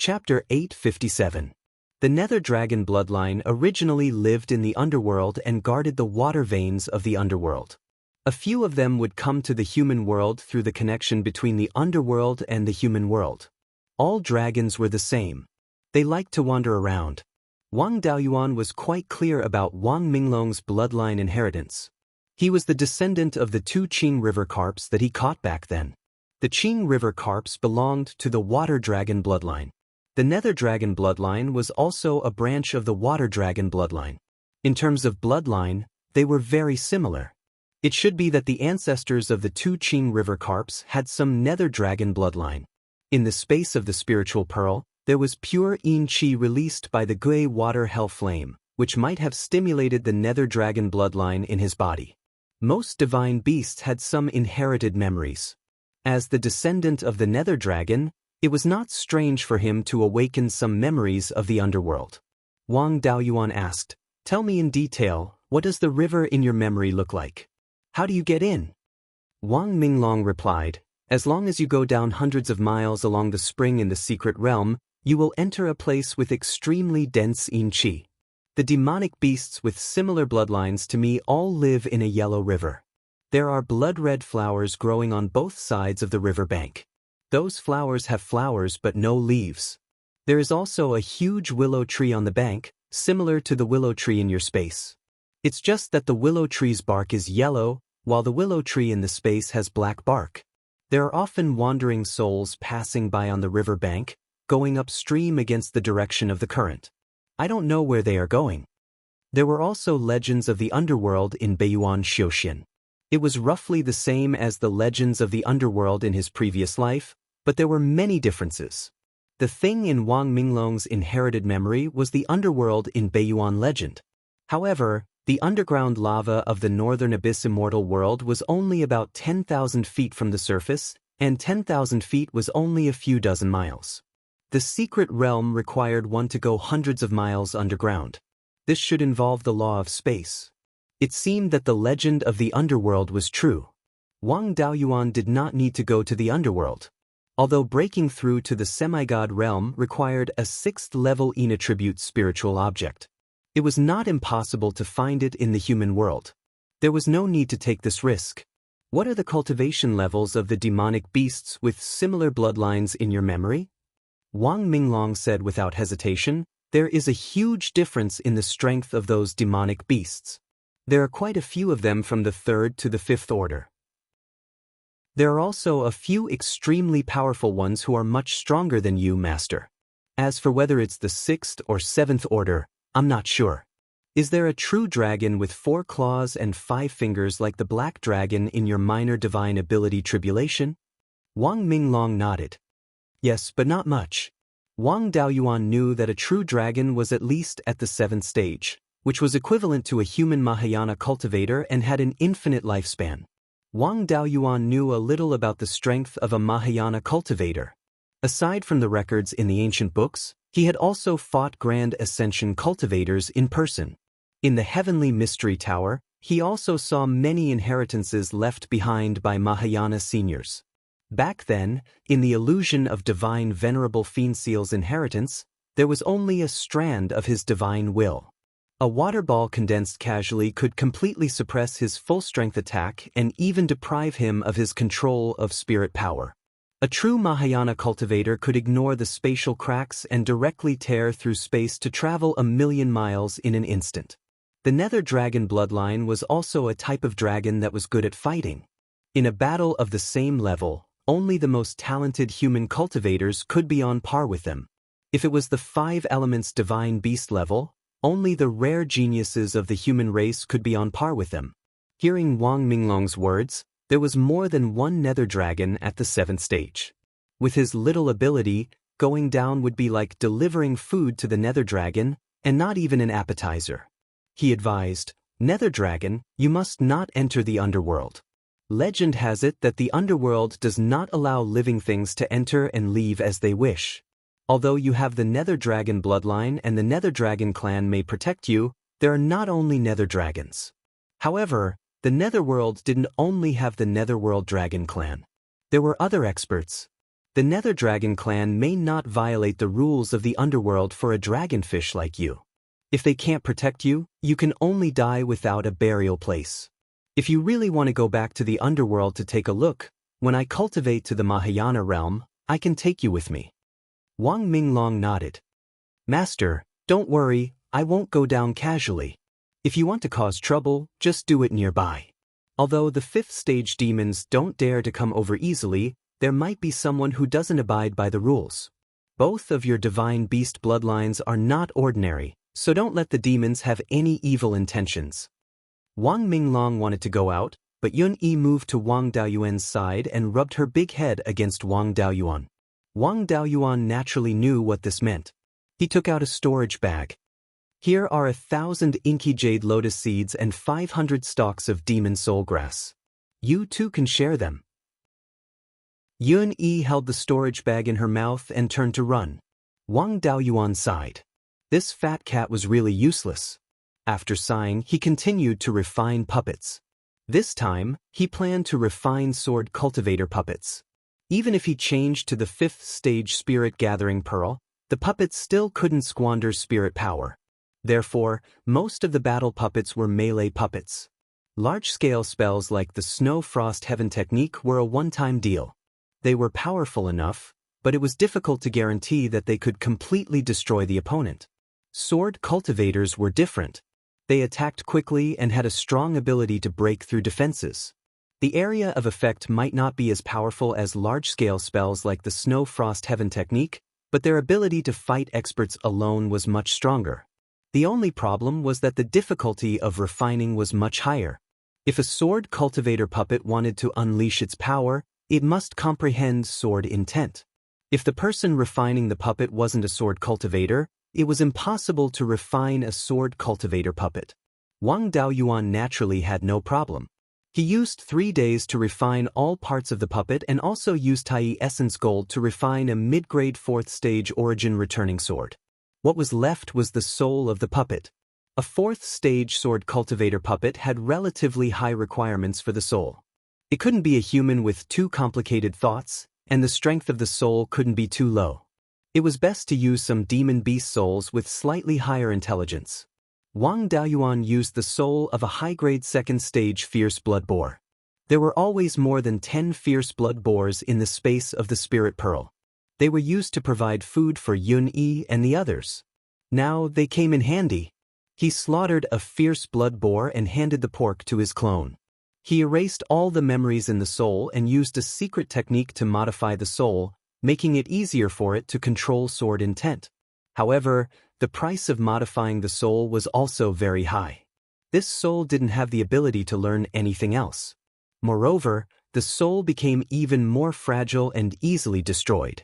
Chapter 857. The Nether Dragon bloodline originally lived in the underworld and guarded the water veins of the underworld. A few of them would come to the human world through the connection between the underworld and the human world. All dragons were the same. They liked to wander around. Wang Daoyuan was quite clear about Wang Minglong's bloodline inheritance. He was the descendant of the two Qing river carps that he caught back then. The Qing river carps belonged to the water dragon bloodline. The Nether Dragon bloodline was also a branch of the Water Dragon bloodline. In terms of bloodline, they were very similar. It should be that the ancestors of the two Qing river carps had some Nether Dragon bloodline. In the space of the spiritual pearl, there was pure yin qi released by the Gui water hell flame, which might have stimulated the Nether Dragon bloodline in his body. Most divine beasts had some inherited memories. As the descendant of the Nether Dragon, it was not strange for him to awaken some memories of the underworld. Wang Daoyuan asked, "Tell me in detail, what does the river in your memory look like? How do you get in?" Wang Minglong replied, "As long as you go down hundreds of miles along the spring in the secret realm, you will enter a place with extremely dense yin qi. The demonic beasts with similar bloodlines to me all live in a yellow river. There are blood-red flowers growing on both sides of the river bank. Those flowers have flowers but no leaves. There is also a huge willow tree on the bank, similar to the willow tree in your space. It's just that the willow tree's bark is yellow, while the willow tree in the space has black bark. There are often wandering souls passing by on the river bank, going upstream against the direction of the current. I don't know where they are going." There were also legends of the underworld in Beiyuan Xiaoxian. It was roughly the same as the legends of the underworld in his previous life, but there were many differences. The thing in Wang Minglong's inherited memory was the underworld in Beiyuan legend. However, the underground lava of the northern abyss immortal world was only about 10,000 feet from the surface, and 10,000 feet was only a few dozen miles. The secret realm required one to go hundreds of miles underground. This should involve the law of space. It seemed that the legend of the underworld was true. Wang Daoyuan did not need to go to the underworld. Although breaking through to the semi-god realm required a 6th-level yin attribute spiritual object, it was not impossible to find it in the human world. There was no need to take this risk. What are the cultivation levels of the demonic beasts with similar bloodlines in your memory? Wang Minglong said without hesitation, "There is a huge difference in the strength of those demonic beasts. There are quite a few of them from the 3rd to the 5th order. There are also a few extremely powerful ones who are much stronger than you, Master. As for whether it's the 6th or 7th order, I'm not sure. Is there a true dragon with 4 claws and 5 fingers like the black dragon in your minor divine ability tribulation?" Wang Minglong nodded. "Yes, but not much." Wang Daoyuan knew that a true dragon was at least at the 7th stage, which was equivalent to a human Mahayana cultivator and had an infinite lifespan. Wang Daoyuan knew a little about the strength of a Mahayana cultivator. Aside from the records in the ancient books, he had also fought Grand Ascension cultivators in person. In the Heavenly Mystery Tower, he also saw many inheritances left behind by Mahayana seniors. Back then, in the illusion of divine Venerable Fiend Seal's inheritance, there was only a strand of his divine will. A water ball condensed casually could completely suppress his full-strength attack and even deprive him of his control of spirit power. A true Mahayana cultivator could ignore the spatial cracks and directly tear through space to travel 1,000,000 miles in an instant. The Nether Dragon bloodline was also a type of dragon that was good at fighting. In a battle of the same level, only the most talented human cultivators could be on par with them. If it was the 5 elements divine beast level, only the rare geniuses of the human race could be on par with them. Hearing Wang Minglong's words, there was more than one Nether Dragon at the 7th stage. With his little ability, going down would be like delivering food to the Nether Dragon, and not even an appetizer. He advised, "Nether Dragon, you must not enter the underworld. Legend has it that the underworld does not allow living things to enter and leave as they wish. Although you have the Nether Dragon bloodline and the Nether Dragon clan may protect you, there are not only Nether Dragons. However, the Netherworld didn't only have the Netherworld Dragon clan. There were other experts. The Nether Dragon clan may not violate the rules of the underworld for a dragonfish like you. If they can't protect you, you can only die without a burial place. If you really want to go back to the underworld to take a look, when I cultivate to the Mahayana realm, I can take you with me. Wang Minglong nodded. Master, don't worry, I won't go down casually. If you want to cause trouble, just do it nearby. Although the 5th stage demons don't dare to come over easily, there might be someone who doesn't abide by the rules. Both of your divine beast bloodlines are not ordinary, so don't let the demons have any evil intentions. Wang Minglong wanted to go out, but Yun Yi moved to Wang Daoyuan's side and rubbed her big head against Wang Daoyuan. Wang Daoyuan naturally knew what this meant. He took out a storage bag. Here are 1,000 inky jade lotus seeds and 500 stalks of demon soul grass. You too can share them. Yun Yi held the storage bag in her mouth and turned to run. Wang Daoyuan sighed. This fat cat was really useless. After sighing, he continued to refine puppets. This time, he planned to refine sword cultivator puppets. Even if he changed to the 5th stage spirit gathering pearl, the puppets still couldn't squander spirit power. Therefore, most of the battle puppets were melee puppets. Large-scale spells like the Snow Frost Heaven technique were a one-time deal. They were powerful enough, but it was difficult to guarantee that they could completely destroy the opponent. Sword cultivators were different. They attacked quickly and had a strong ability to break through defenses. The area of effect might not be as powerful as large-scale spells like the Snow Frost Heaven technique, but their ability to fight experts alone was much stronger. The only problem was that the difficulty of refining was much higher. If a sword cultivator puppet wanted to unleash its power, it must comprehend sword intent. If the person refining the puppet wasn't a sword cultivator, it was impossible to refine a sword cultivator puppet. Wang Daoyuan naturally had no problem. He used 3 days to refine all parts of the puppet and also used Tai Essence Gold to refine a mid-grade 4th stage origin returning sword. What was left was the soul of the puppet. A 4th stage sword cultivator puppet had relatively high requirements for the soul. It couldn't be a human with too complicated thoughts, and the strength of the soul couldn't be too low. It was best to use some demon beast souls with slightly higher intelligence. Wang Daoyuan used the soul of a high-grade 2nd stage fierce blood boar. There were always more than 10 fierce blood boars in the space of the spirit pearl. They were used to provide food for Yun Yi and the others. Now they came in handy. He slaughtered a fierce blood boar and handed the pork to his clone. He erased all the memories in the soul and used a secret technique to modify the soul, making it easier for it to control sword intent. However, the price of modifying the soul was also very high. This soul didn't have the ability to learn anything else. Moreover, the soul became even more fragile and easily destroyed.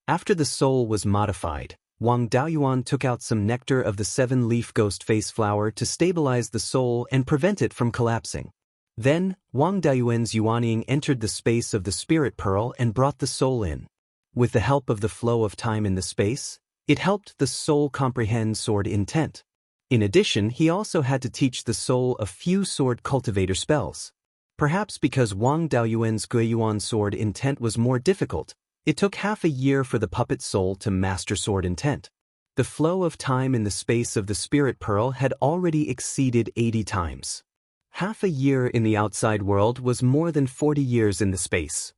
After the soul was modified, Wang Daoyuan took out some nectar of the 7-leaf ghost face flower to stabilize the soul and prevent it from collapsing. Then, Wang Daoyuan's Yuanying entered the space of the spirit pearl and brought the soul in. With the help of the flow of time in the space, it helped the soul comprehend sword intent. In addition, he also had to teach the soul a few sword cultivator spells. Perhaps because Wang Daoyuan's Guiyuan sword intent was more difficult, it took half a year for the puppet soul to master sword intent. The flow of time in the space of the spirit pearl had already exceeded 80 times. Half a year in the outside world was more than 40 years in the space.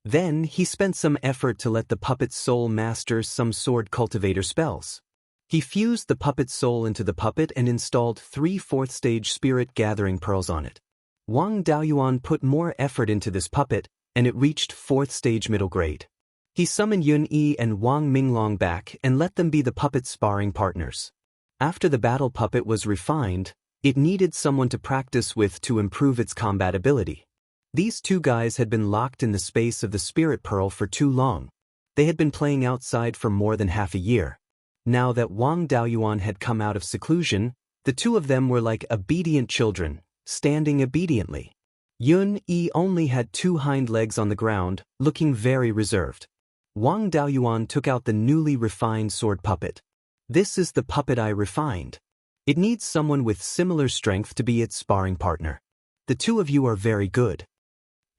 Then he spent some effort to let the puppet's soul master some sword cultivator spells. He fused the puppet's soul into the puppet and installed 3 4th stage spirit gathering pearls on it. Wang Daoyuan put more effort into this puppet, and it reached 4th stage middle grade. He summoned Yun Yi and Wang Minglong back and let them be the puppet's sparring partners. After the battle puppet was refined, it needed someone to practice with to improve its combat ability. These 2 guys had been locked in the space of the spirit pearl for too long. They had been playing outside for more than half a year. Now that Wang Daoyuan had come out of seclusion, the 2 of them were like obedient children, standing obediently. Yun Yi only had 2 hind legs on the ground, looking very reserved. Wang Daoyuan took out the newly refined sword puppet. This is the puppet I refined. It needs someone with similar strength to be its sparring partner. The 2 of you are very good.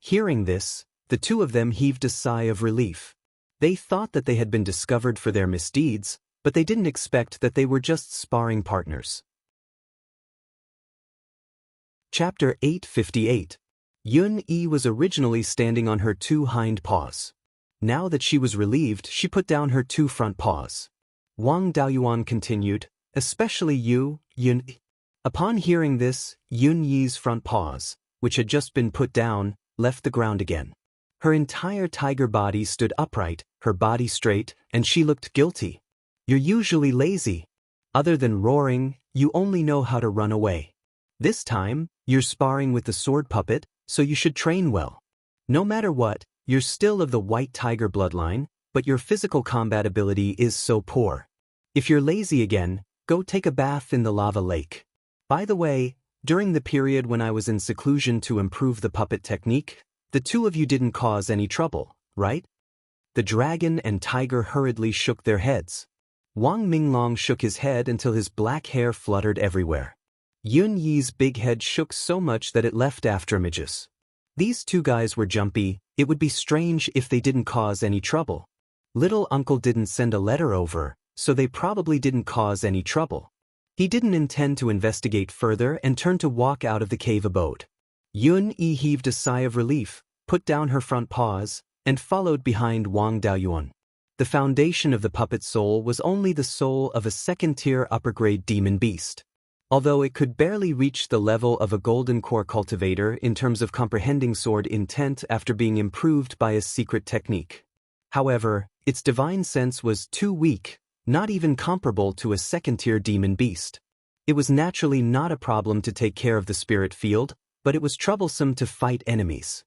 Hearing this, The two of them heaved a sigh of relief. They thought that they had been discovered for their misdeeds, but they didn't expect that they were just sparring partners. Chapter 858. Yun-Yi was originally standing on her two hind paws. Now that she was relieved, she put down her two front paws. Wang Daoyuan continued, especially you, Yun-Yi. Upon hearing this, Yun-Yi's front paws, which had just been put down, left the ground again. Her entire tiger body stood upright, her body straight, and she looked guilty. You're usually lazy. Other than roaring, you only know how to run away. This time, you're sparring with the sword puppet, so you should train well. No matter what, you're still of the white tiger bloodline, but your physical combat ability is so poor. If you're lazy again, go take a bath in the lava lake. By the way, during the period when I was in seclusion to improve the puppet technique, the two of you didn't cause any trouble, right? The dragon and tiger hurriedly shook their heads. Wang Minglong shook his head until his black hair fluttered everywhere. Yun-Yi's big head shook so much that it left afterimages. These two guys were jumpy. It would be strange if they didn't cause any trouble. Little uncle didn't send a letter over, so they probably didn't cause any trouble. He didn't intend to investigate further and turned to walk out of the cave abode. Yun-Yi heaved a sigh of relief, put down her front paws, and followed behind Wang Daoyuan. The foundation of the puppet soul was only the soul of a second-tier upper-grade demon beast. Although it could barely reach the level of a golden core cultivator in terms of comprehending sword intent after being improved by a secret technique. However, its divine sense was too weak, not even comparable to a second-tier demon beast. It was naturally not a problem to take care of the spirit field, but it was troublesome to fight enemies.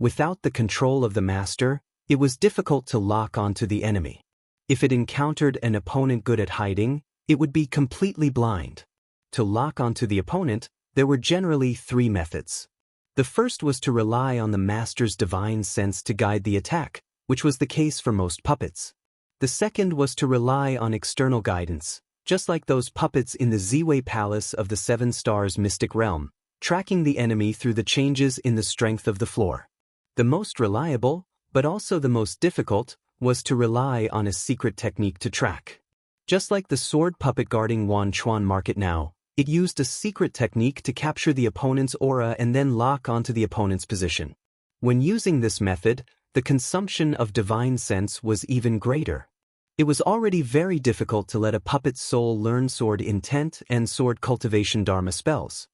Without the control of the master, it was difficult to lock onto the enemy. If it encountered an opponent good at hiding, it would be completely blind. To lock onto the opponent, there were generally three methods. The first was to rely on the master's divine sense to guide the attack, which was the case for most puppets. The second was to rely on external guidance, just like those puppets in the Ziwei Palace of the Seven Stars Mystic Realm, tracking the enemy through the changes in the strength of the floor. The most reliable, but also the most difficult, was to rely on a secret technique to track. Just like the sword puppet guarding Wanchuan Market now, it used a secret technique to capture the opponent's aura and then lock onto the opponent's position. When using this method, the consumption of divine sense was even greater. It was already very difficult to let a puppet's soul learn sword intent and sword cultivation dharma spells.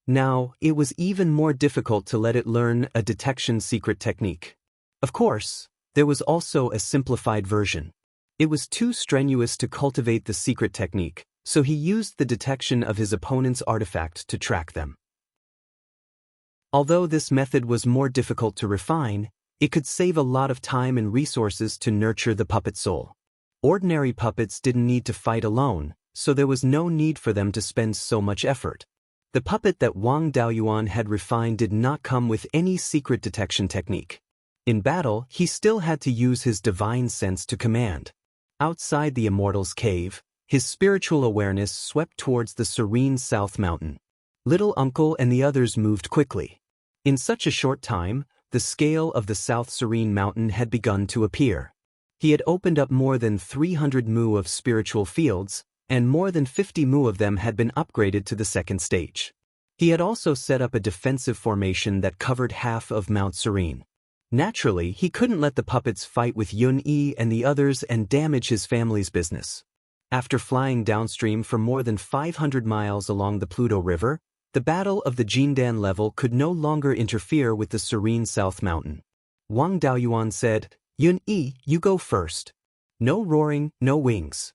Now, it was even more difficult to let it learn a detection secret technique. Of course, there was also a simplified version. It was too strenuous to cultivate the secret technique, so he used the detection of his opponent's artifact to track them. Although this method was more difficult to refine, it could save a lot of time and resources to nurture the puppet soul. Ordinary puppets didn't need to fight alone, so there was no need for them to spend so much effort. The puppet that Wang Daoyuan had refined did not come with any secret detection technique. In battle, he still had to use his divine sense to command. Outside the Immortal's cave, his spiritual awareness swept towards the serene South Mountain. Little Uncle and the others moved quickly. In such a short time, the scale of the South Serene Mountain had begun to appear. He had opened up more than 300 mu of spiritual fields, and more than 50 mu of them had been upgraded to the second stage. He had also set up a defensive formation that covered half of Mount Serene. Naturally, he couldn't let the puppets fight with Yun-Yi and the others and damage his family's business. After flying downstream for more than 500 miles along the Pluto River, the battle of the Jindan level could no longer interfere with the serene South Mountain. Wang Daoyuan said, "Yun-Yi, you go first. No roaring, no wings."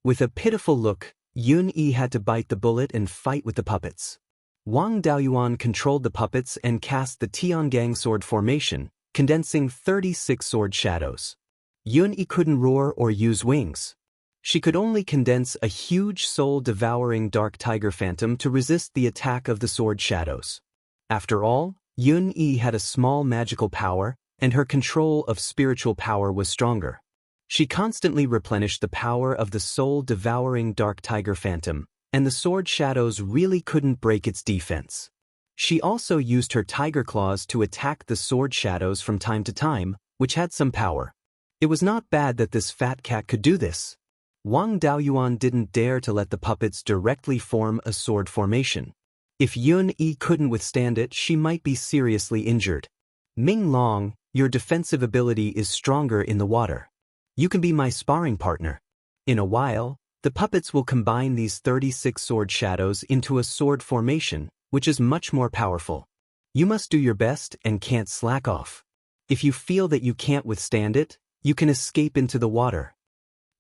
With a pitiful look, Yun-Yi had to bite the bullet and fight with the puppets. Wang Daoyuan controlled the puppets and cast the Tiangang sword formation, condensing 36 sword shadows. Yun-Yi couldn't roar or use wings. She could only condense a huge soul-devouring dark tiger phantom to resist the attack of the sword shadows. After all, Yun-Yi had a small magical power, and her control of spiritual power was stronger. She constantly replenished the power of the soul-devouring dark tiger phantom, and the sword shadows really couldn't break its defense. She also used her tiger claws to attack the sword shadows from time to time, which had some power. It was not bad that this fat cat could do this. Wang Daoyuan didn't dare to let the puppets directly form a sword formation. If Yun-Yi couldn't withstand it, she might be seriously injured. Ming Long, your defensive ability is stronger in the water. You can be my sparring partner. In a while, the puppets will combine these 36 sword shadows into a sword formation, which is much more powerful. You must do your best and can't slack off. If you feel that you can't withstand it, you can escape into the water.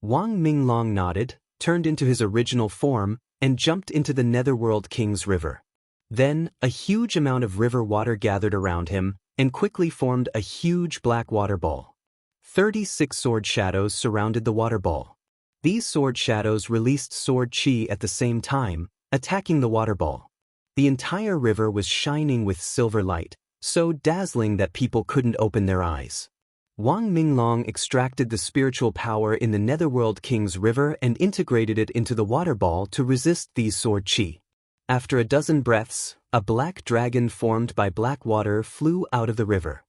Wang Minglong nodded, turned into his original form, and jumped into the Netherworld King's river. Then, a huge amount of river water gathered around him, and quickly formed a huge black water ball. 36 sword shadows surrounded the water ball. These sword shadows released sword chi at the same time, attacking the water ball. The entire river was shining with silver light, so dazzling that people couldn't open their eyes. Wang Minglong extracted the spiritual power in the Netherworld King's river and integrated it into the water ball to resist these sword chi. After a dozen breaths, a black dragon formed by black water flew out of the river.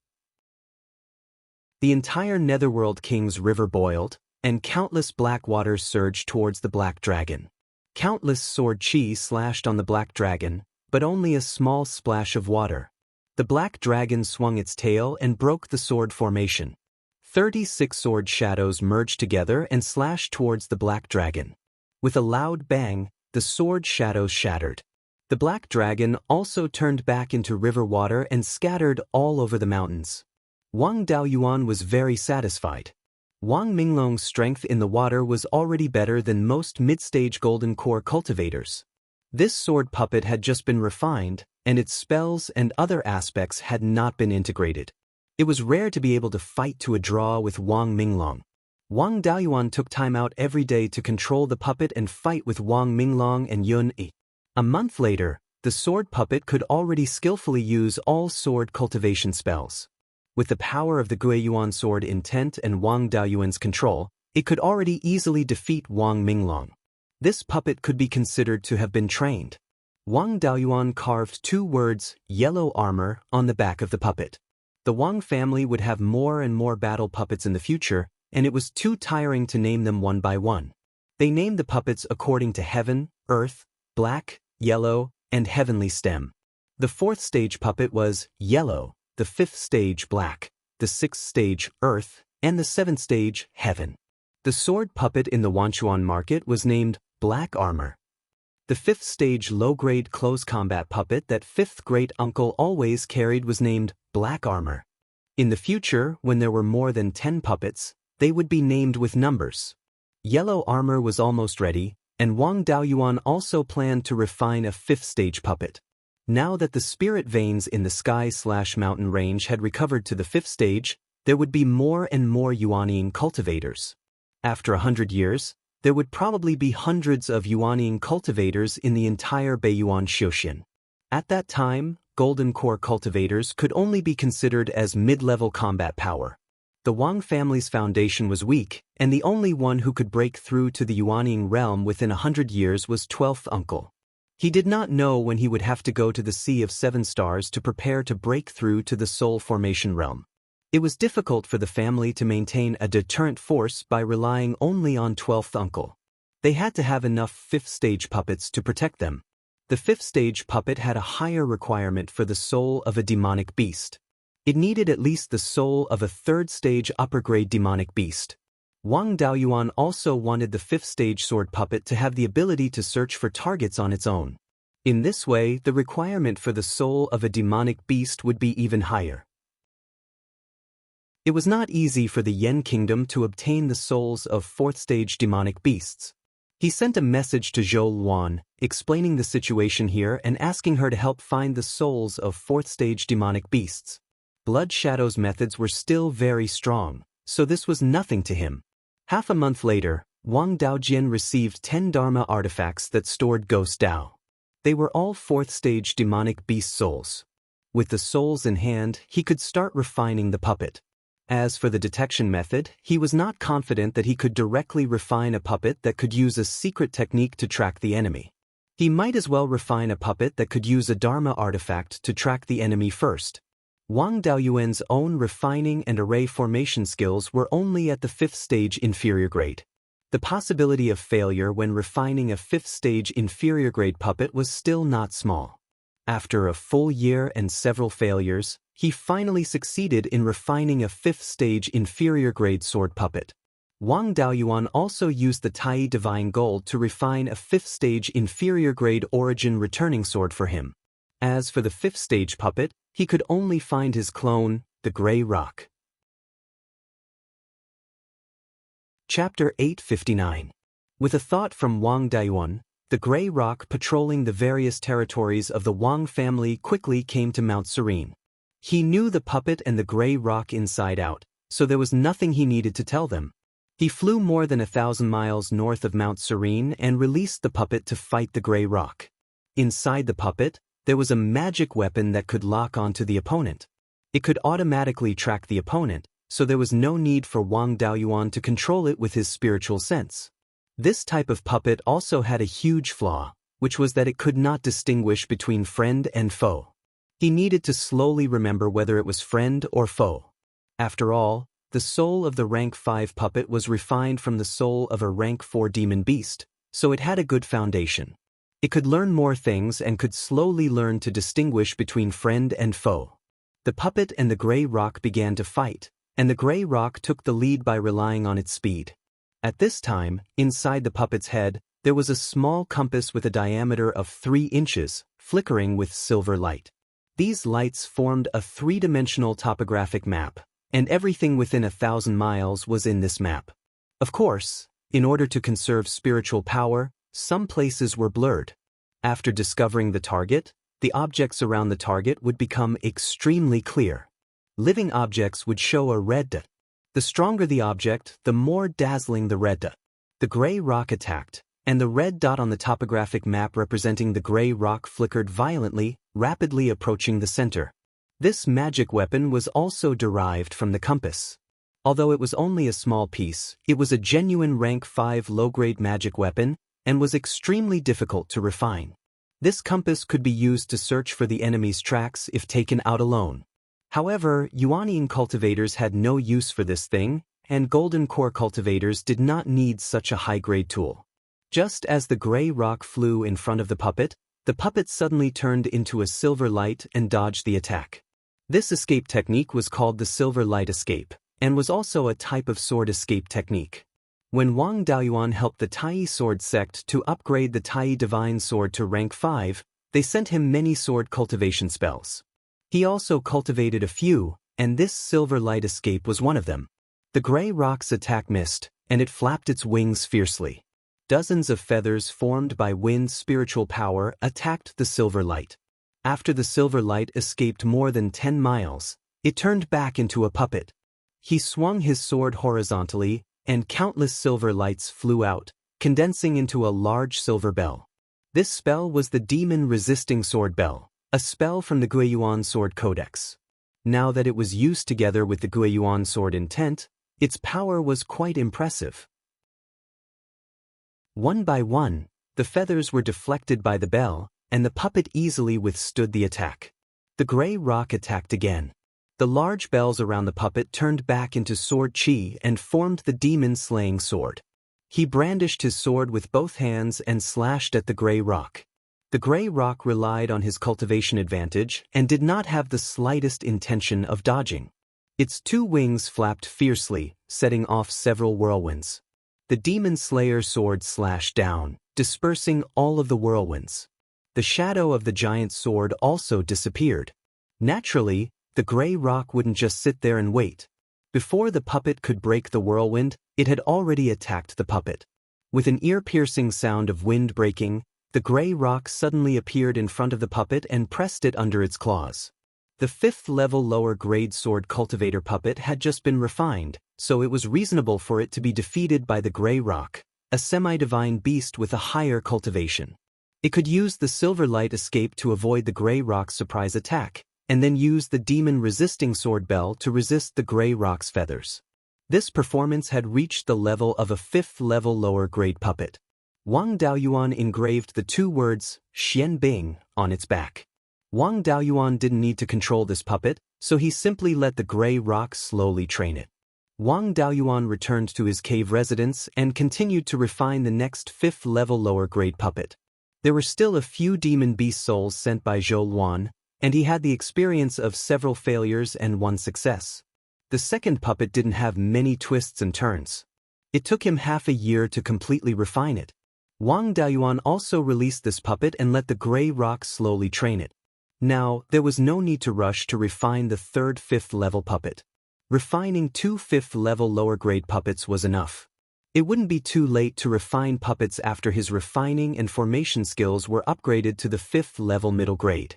The entire Netherworld King's river boiled, and countless black waters surged towards the black dragon. Countless sword chi slashed on the black dragon, but only a small splash of water. The black dragon swung its tail and broke the sword formation. 36 sword shadows merged together and slashed towards the black dragon. With a loud bang, the sword shadows shattered. The black dragon also turned back into river water and scattered all over the mountains. Wang Daoyuan was very satisfied. Wang Minglong's strength in the water was already better than most mid-stage golden core cultivators. This sword puppet had just been refined, and its spells and other aspects had not been integrated. It was rare to be able to fight to a draw with Wang Minglong. Wang Daoyuan took time out every day to control the puppet and fight with Wang Minglong and Yun-Yi. A month later, the sword puppet could already skillfully use all sword cultivation spells. With the power of the Guiyuan sword intent and Wang Daoyuan's control, it could already easily defeat Wang Minglong. This puppet could be considered to have been trained. Wang Daoyuan carved 2 words, yellow armor, on the back of the puppet. The Wang family would have more and more battle puppets in the future, and it was too tiring to name them one by one. They named the puppets according to heaven, earth, black, yellow, and heavenly stem. The 4th stage puppet was yellow, the 5th stage black, the 6th stage earth, and the 7th stage heaven. The sword puppet in the Wanchuan market was named black armor. The 5th stage low-grade close combat puppet that 5th great uncle always carried was named black armor. In the future, when there were more than 10 puppets, they would be named with numbers. Yellow armor was almost ready, and Wang Daoyuan also planned to refine a 5th stage puppet. Now that the spirit veins in the sky/mountain range had recovered to the 5th stage, there would be more and more Yuanian cultivators. After 100 years, there would probably be hundreds of Yuanian cultivators in the entire Beiyuan Xiuxian. At that time, golden core cultivators could only be considered as mid-level combat power. The Wang family's foundation was weak, and the only one who could break through to the Yuanian realm within 100 years was 12th uncle. He did not know when he would have to go to the Sea of 7 Stars to prepare to break through to the Soul Formation realm. It was difficult for the family to maintain a deterrent force by relying only on 12th uncle. They had to have enough 5th stage puppets to protect them. The 5th stage puppet had a higher requirement for the soul of a demonic beast. It needed at least the soul of a 3rd stage upper-grade demonic beast. Wang Daoyuan also wanted the 5th stage sword puppet to have the ability to search for targets on its own. In this way, the requirement for the soul of a demonic beast would be even higher. It was not easy for the Yen Kingdom to obtain the souls of 4th stage demonic beasts. He sent a message to Zhou Luan, explaining the situation here and asking her to help find the souls of 4th stage demonic beasts. Blood Shadow's methods were still very strong, so this was nothing to him. Half a month later, Wang Daojian received 10 Dharma artifacts that stored Ghost Dao. They were all 4th stage demonic beast souls. With the souls in hand, he could start refining the puppet. As for the detection method, he was not confident that he could directly refine a puppet that could use a secret technique to track the enemy. He might as well refine a puppet that could use a Dharma artifact to track the enemy first. Wang Daoyuan's own refining and array formation skills were only at the 5th stage inferior grade. The possibility of failure when refining a 5th stage inferior grade puppet was still not small. After a full year and several failures, he finally succeeded in refining a 5th stage inferior grade sword puppet. Wang Daoyuan also used the Tai Divine Gold to refine a 5th stage inferior grade origin returning sword for him. As for the 5th stage puppet, he could only find his clone, the Gray Rock. Chapter 859. With a thought from Wang Daoyuan, the Gray Rock patrolling the various territories of the Wang family quickly came to Mount Serene. He knew the puppet and the Gray Rock inside out, so there was nothing he needed to tell them. He flew more than 1,000 miles north of Mount Serene and released the puppet to fight the Gray Rock. Inside the puppet, there was a magic weapon that could lock onto the opponent. It could automatically track the opponent, so there was no need for Wang Daoyuan to control it with his spiritual sense. This type of puppet also had a huge flaw, which was that it could not distinguish between friend and foe. He needed to slowly remember whether it was friend or foe. After all, the soul of the rank 5 puppet was refined from the soul of a rank 4 demon beast, so it had a good foundation. It could learn more things and could slowly learn to distinguish between friend and foe. The puppet and the Gray Rock began to fight, and the Gray Rock took the lead by relying on its speed. At this time, inside the puppet's head, there was a small compass with a diameter of 3 inches, flickering with silver light. These lights formed a 3-dimensional topographic map, and everything within 1,000 miles was in this map. Of course, in order to conserve spiritual power, some places were blurred. After discovering the target, the objects around the target would become extremely clear. Living objects would show a red dot. The stronger the object, the more dazzling the red dot. The Gray Rock attacked, and the red dot on the topographic map representing the Gray Rock flickered violently, rapidly approaching the center. This magic weapon was also derived from the compass. Although it was only a small piece, it was a genuine rank 5 low-grade magic weapon and was extremely difficult to refine. This compass could be used to search for the enemy's tracks if taken out alone. However, Yuanian cultivators had no use for this thing, and Golden Core cultivators did not need such a high-grade tool. Just as the Gray Rock flew in front of the puppet suddenly turned into a silver light and dodged the attack. This escape technique was called the Silver Light Escape, and was also a type of sword escape technique. When Wang Daoyuan helped the Tai Sword sect to upgrade the Tai Divine Sword to rank 5, they sent him many sword cultivation spells. He also cultivated a few, and this Silver Light Escape was one of them. The Gray Rock's attack missed, and it flapped its wings fiercely. Dozens of feathers formed by wind's spiritual power attacked the Silver Light. After the Silver Light escaped more than 10 miles, it turned back into a puppet. He swung his sword horizontally, and countless silver lights flew out, condensing into a large silver bell. This spell was the Demon Resisting Sword Bell, a spell from the Guiyuan Sword Codex. Now that it was used together with the Guiyuan Sword Intent, its power was quite impressive. One by one, the feathers were deflected by the bell, and the puppet easily withstood the attack. The Gray Rock attacked again. The large bells around the puppet turned back into sword chi and formed the demon-slaying sword. He brandished his sword with both hands and slashed at the Gray Rock. The Gray Rock relied on his cultivation advantage and did not have the slightest intention of dodging. Its 2 wings flapped fiercely, setting off several whirlwinds. The Demon Slayer sword slashed down, dispersing all of the whirlwinds. The shadow of the giant sword also disappeared. Naturally, the Gray Rock wouldn't just sit there and wait. Before the puppet could break the whirlwind, it had already attacked the puppet. With an ear-piercing sound of wind breaking, the Gray Rock suddenly appeared in front of the puppet and pressed it under its claws. The 5th-level lower-grade sword cultivator puppet had just been refined, so it was reasonable for it to be defeated by the Gray Rock, a semi-divine beast with a higher cultivation. It could use the Silver Light Escape to avoid the Gray Rock's surprise attack, and then use the Demon Resisting Sword Bell to resist the Gray Rock's feathers. This performance had reached the level of a 5th-level lower-grade puppet. Wang Daoyuan engraved the two words, Xian Bing, on its back. Wang Daoyuan didn't need to control this puppet, so he simply let the gray rock slowly train it. Wang Daoyuan returned to his cave residence and continued to refine the next 5th-level lower-grade puppet. There were still a few demon beast souls sent by Zhou Luan, and he had the experience of several failures and one success. The second puppet didn't have many twists and turns. It took him half a year to completely refine it. Wang Daoyuan also released this puppet and let the gray rock slowly train it. Now, there was no need to rush to refine the 3rd 5th-level puppet. Refining 2 5th-level lower-grade puppets was enough. It wouldn't be too late to refine puppets after his refining and formation skills were upgraded to the 5th-level middle grade.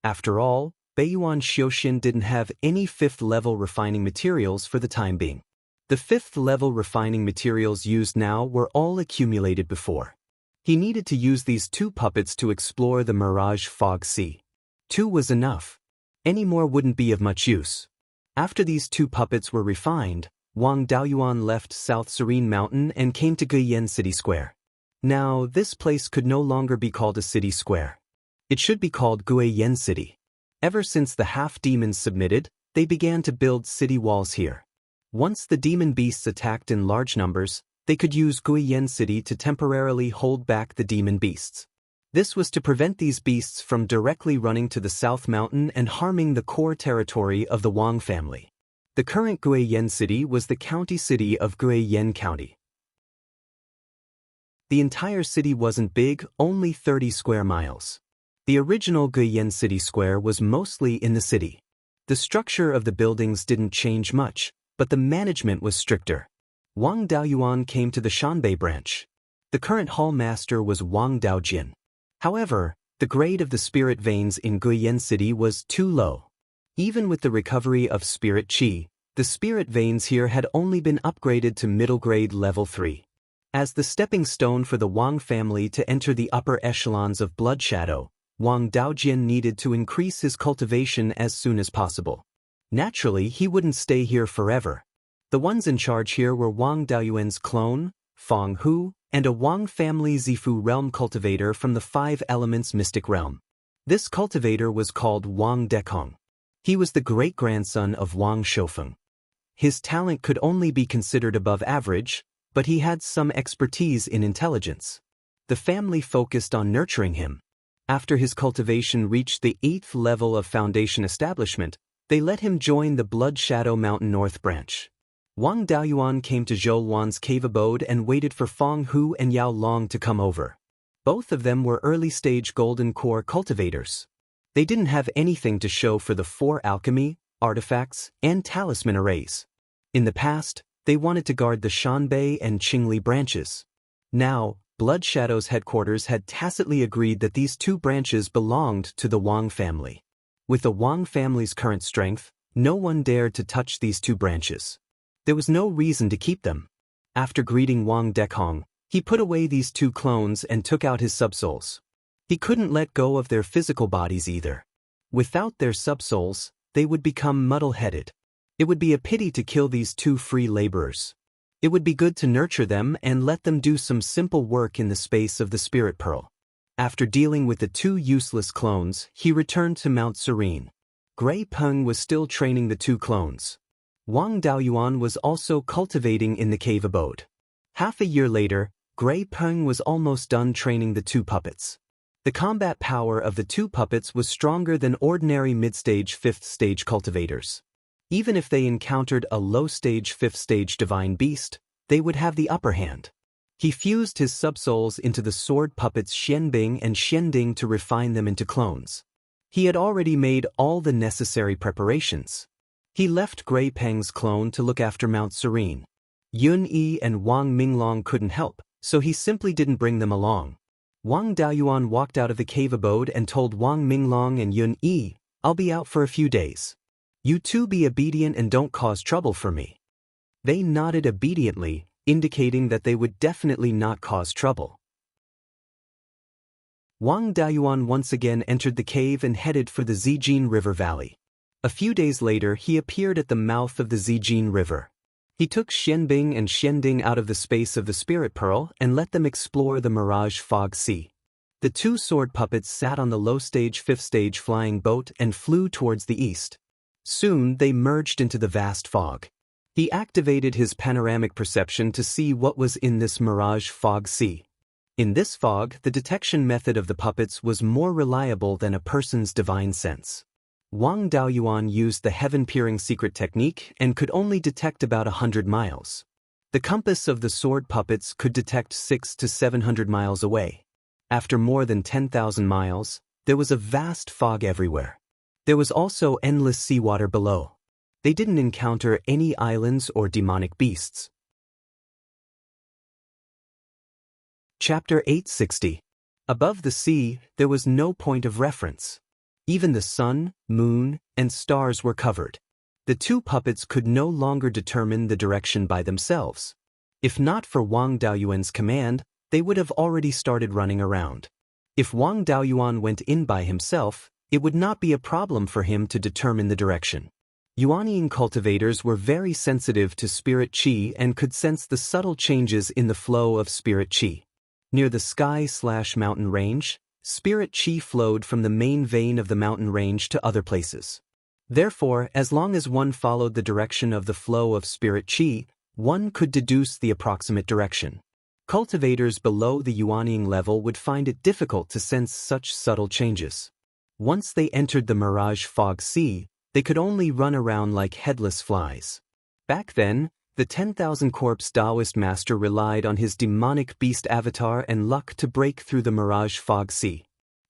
After all, Beiyuan Xiuxin didn't have any 5th-level refining materials for the time being. The 5th-level refining materials used now were all accumulated before. He needed to use these 2 puppets to explore the Mirage Fog Sea. 2 was enough. Any more wouldn't be of much use. After these 2 puppets were refined, Wang Daoyuan left South Serene Mountain and came to Guiyan City Square. Now, this place could no longer be called a city square. It should be called Guiyan City. Ever since the half-demons submitted, they began to build city walls here. Once the demon beasts attacked in large numbers, they could use Guiyan City to temporarily hold back the demon beasts. This was to prevent these beasts from directly running to the South Mountain and harming the core territory of the Wang family. The current Guiyan City was the county city of Guiyan County. The entire city wasn't big, only 30 square miles. The original Guiyan City Square was mostly in the city. The structure of the buildings didn't change much, but the management was stricter. Wang Daoyuan came to the Shanbei branch. The current hall master was Wang Daojin. However, the grade of the spirit veins in Guiyan City was too low. Even with the recovery of spirit qi, the spirit veins here had only been upgraded to middle grade level 3. As the stepping stone for the Wang family to enter the upper echelons of blood shadow, Wang Daojin needed to increase his cultivation as soon as possible. Naturally, he wouldn't stay here forever. The ones in charge here were Wang Daoyuan's clone, Feng Hu, and a Wang family Zifu realm cultivator from the 5 Elements Mystic Realm. This cultivator was called Wang Dekong. He was the great-grandson of Wang Shoufeng. His talent could only be considered above average, but he had some expertise in intelligence. The family focused on nurturing him. After his cultivation reached the 8th level of foundation establishment, they let him join the Blood Shadow Mountain North Branch. Wang Daoyuan came to Zhou Luan's cave abode and waited for Feng Hu and Yao Long to come over. Both of them were early-stage golden core cultivators. They didn't have anything to show for the 4 alchemy, artifacts, and talisman arrays. In the past, they wanted to guard the Shanbei and Qingli branches. Now, Blood Shadow's headquarters had tacitly agreed that these 2 branches belonged to the Wang family. With the Wang family's current strength, no one dared to touch these 2 branches. There was no reason to keep them. After greeting Wang Dekong, he put away these 2 clones and took out his subsouls. He couldn't let go of their physical bodies either. Without their subsouls, they would become muddle-headed. It would be a pity to kill these 2 free laborers. It would be good to nurture them and let them do some simple work in the space of the Spirit Pearl. After dealing with the 2 useless clones, he returned to Mount Serene. Gray Peng was still training the 2 clones. Wang Daoyuan was also cultivating in the cave abode. Half a year later, Gray Peng was almost done training the 2 puppets. The combat power of the 2 puppets was stronger than ordinary mid-stage 5th-stage cultivators. Even if they encountered a low-stage 5th-stage divine beast, they would have the upper hand. He fused his subsouls into the sword puppets Xianbing and Xianding to refine them into clones. He had already made all the necessary preparations. He left Gray Peng's clone to look after Mount Serene. Yun Yi and Wang Minglong couldn't help, so he simply didn't bring them along. Wang Daoyuan walked out of the cave abode and told Wang Minglong and Yun Yi, "I'll be out for a few days. You 2 be obedient and don't cause trouble for me." They nodded obediently, indicating that they would definitely not cause trouble. Wang Daoyuan once again entered the cave and headed for the Zijin River Valley. A few days later, he appeared at the mouth of the Zijin River. He took Xianbing and Xianding out of the space of the Spirit Pearl and let them explore the Mirage Fog Sea. The two sword puppets sat on the low-stage fifth-stage flying boat and flew towards the east. Soon they merged into the vast fog. He activated his panoramic perception to see what was in this Mirage Fog Sea. In this fog, the detection method of the puppets was more reliable than a person's divine sense. Wang Daoyuan used the heaven-peering secret technique and could only detect about 100 miles. The compass of the sword puppets could detect 600 to 700 miles away. After more than 10,000 miles, there was a vast fog everywhere. There was also endless seawater below. They didn't encounter any islands or demonic beasts. Chapter 860. Above the sea, there was no point of reference. Even the sun, moon, and stars were covered. The two puppets could no longer determine the direction by themselves. If not for Wang Daoyuan's command, they would have already started running around. If Wang Daoyuan went in by himself, it would not be a problem for him to determine the direction. Yuanying cultivators were very sensitive to spirit qi and could sense the subtle changes in the flow of spirit qi. Near the sky/mountain range, spirit qi flowed from the main vein of the mountain range to other places. Therefore, as long as one followed the direction of the flow of spirit qi, one could deduce the approximate direction. Cultivators below the Yuanying level would find it difficult to sense such subtle changes. Once they entered the Mirage Fog Sea, they could only run around like headless flies. Back then, the 10,000 Corpse Daoist master relied on his demonic beast avatar and luck to break through the Mirage Fog Sea.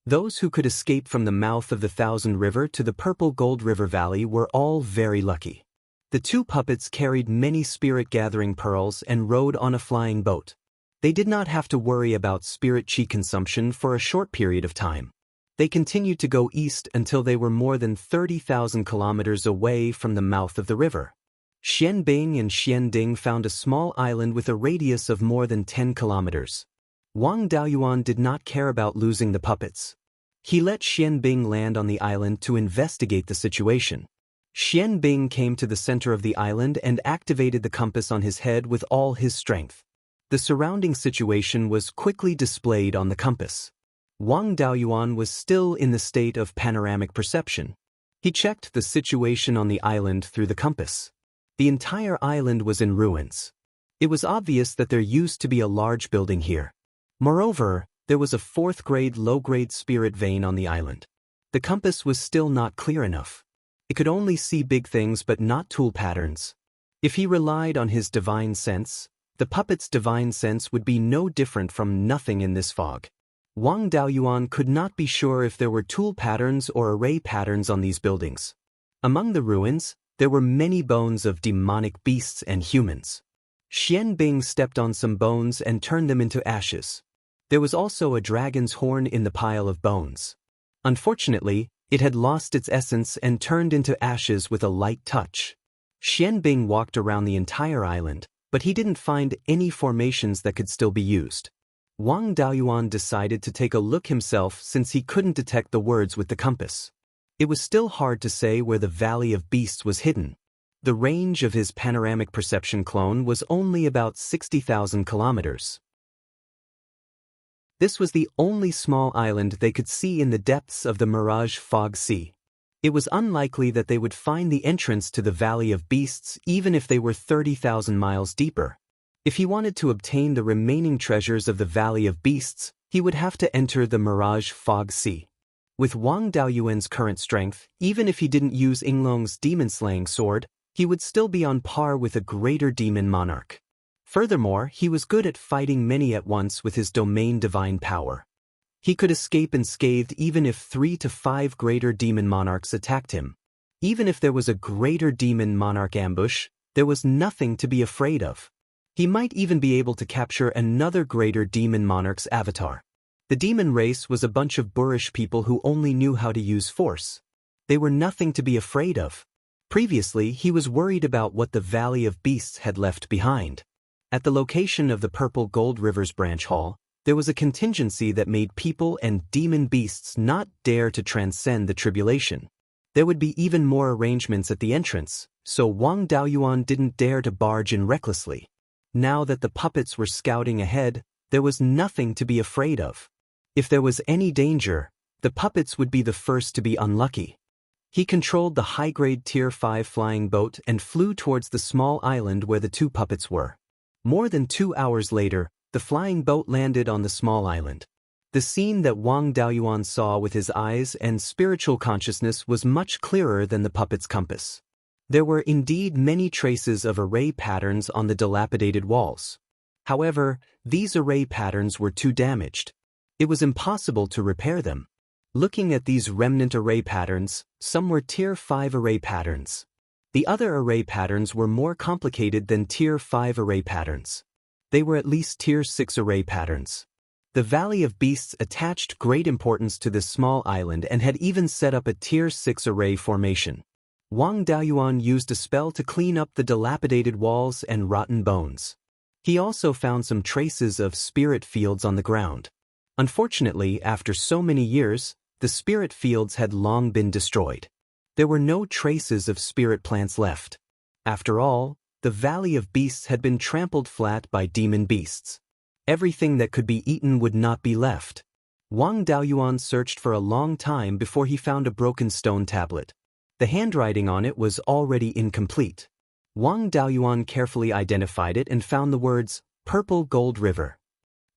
Those who could escape from the mouth of the Thousand River to the Purple Gold River Valley were all very lucky. The two puppets carried many spirit-gathering pearls and rode on a flying boat. They did not have to worry about spirit qi consumption for a short period of time. They continued to go east until they were more than 30,000 kilometers away from the mouth of the river. Xianbing and Xianding found a small island with a radius of more than 10 kilometers. Wang Daoyuan did not care about losing the puppets. He let Xianbing land on the island to investigate the situation. Xianbing came to the center of the island and activated the compass on his head with all his strength. The surrounding situation was quickly displayed on the compass. Wang Daoyuan was still in the state of panoramic perception. He checked the situation on the island through the compass. The entire island was in ruins. It was obvious that there used to be a large building here. Moreover, there was a fourth-grade low-grade spirit vein on the island. The compass was still not clear enough. It could only see big things but not tool patterns. If he relied on his divine sense, the puppet's divine sense would be no different from nothing in this fog. Wang Daoyuan could not be sure if there were tool patterns or array patterns on these buildings. Among the ruins, there were many bones of demonic beasts and humans. Xianbing stepped on some bones and turned them into ashes. There was also a dragon's horn in the pile of bones. Unfortunately, it had lost its essence and turned into ashes with a light touch. Xianbing walked around the entire island, but he didn't find any formations that could still be used. Wang Daoyuan decided to take a look himself since he couldn't detect the words with the compass. It was still hard to say where the Valley of Beasts was hidden. The range of his panoramic perception clone was only about 60,000 kilometers. This was the only small island they could see in the depths of the Mirage Fog Sea. It was unlikely that they would find the entrance to the Valley of Beasts even if they were 30,000 miles deeper. If he wanted to obtain the remaining treasures of the Valley of Beasts, he would have to enter the Mirage Fog Sea. With Wang Daoyuan's current strength, even if he didn't use Yinglong's demon-slaying sword, he would still be on par with a greater demon monarch. Furthermore, he was good at fighting many at once with his domain divine power. He could escape unscathed even if 3 to 5 greater demon monarchs attacked him. Even if there was a greater demon monarch ambush, there was nothing to be afraid of. He might even be able to capture another greater demon monarch's avatar. The demon race was a bunch of boorish people who only knew how to use force. They were nothing to be afraid of. Previously, he was worried about what the Valley of Beasts had left behind. At the location of the Purple Gold River's branch hall, there was a contingency that made people and demon beasts not dare to transcend the tribulation. There would be even more arrangements at the entrance, so Wang Daoyuan didn't dare to barge in recklessly. Now that the puppets were scouting ahead, there was nothing to be afraid of. If there was any danger, the puppets would be the first to be unlucky. He controlled the high-grade Tier 5 flying boat and flew towards the small island where the two puppets were. More than 2 hours later, the flying boat landed on the small island. The scene that Wang Daoyuan saw with his eyes and spiritual consciousness was much clearer than the puppet's compass. There were indeed many traces of array patterns on the dilapidated walls. However, these array patterns were too damaged. It was impossible to repair them. Looking at these remnant array patterns, some were Tier 5 array patterns. The other array patterns were more complicated than Tier 5 array patterns. They were at least Tier 6 array patterns. The Valley of Beasts attached great importance to this small island and had even set up a Tier 6 array formation. Wang Daoyuan used a spell to clean up the dilapidated walls and rotten bones. He also found some traces of spirit fields on the ground. Unfortunately, after so many years, the spirit fields had long been destroyed. There were no traces of spirit plants left. After all, the Valley of Beasts had been trampled flat by demon beasts. Everything that could be eaten would not be left. Wang Daoyuan searched for a long time before he found a broken stone tablet. The handwriting on it was already incomplete. Wang Daoyuan carefully identified it and found the words, Purple Gold River.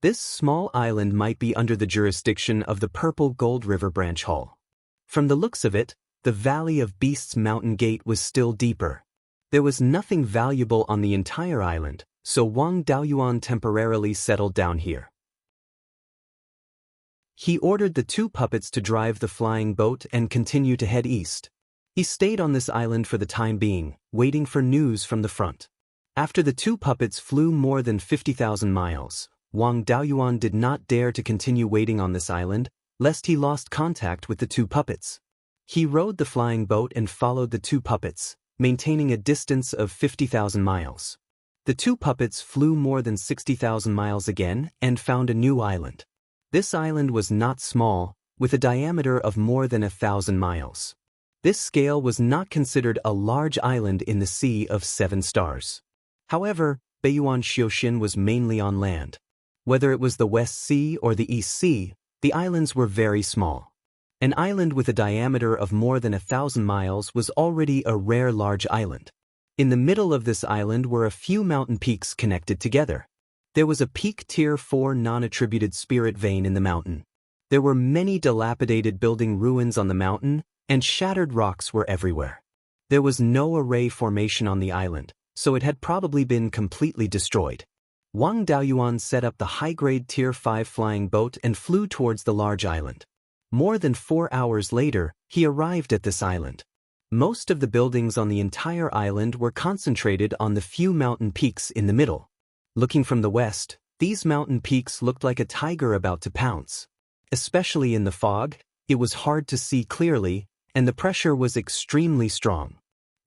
This small island might be under the jurisdiction of the Purple Gold River Branch Hall. From the looks of it, the Valley of Beasts mountain gate was still deeper. There was nothing valuable on the entire island, so Wang Daoyuan temporarily settled down here. He ordered the two puppets to drive the flying boat and continue to head east. He stayed on this island for the time being, waiting for news from the front. After the two puppets flew more than 50,000 miles, Wang Daoyuan did not dare to continue waiting on this island, lest he lost contact with the two puppets. He rowed the flying boat and followed the two puppets, maintaining a distance of 50,000 miles. The two puppets flew more than 60,000 miles again and found a new island. This island was not small, with a diameter of more than 1,000 miles. This scale was not considered a large island in the Sea of Seven Stars. However, Beiyuan Xiaoxin was mainly on land. Whether it was the West Sea or the East Sea, the islands were very small. An island with a diameter of more than 1,000 miles was already a rare large island. In the middle of this island were a few mountain peaks connected together. There was a peak Tier 4 non-attributed spirit vein in the mountain. There were many dilapidated building ruins on the mountain, and shattered rocks were everywhere. There was no array formation on the island, so it had probably been completely destroyed. Wang Daoyuan set up the high-grade Tier 5 flying boat and flew towards the large island. More than 4 hours later, he arrived at this island. Most of the buildings on the entire island were concentrated on the few mountain peaks in the middle. Looking from the west, these mountain peaks looked like a tiger about to pounce. Especially in the fog, it was hard to see clearly, and the pressure was extremely strong.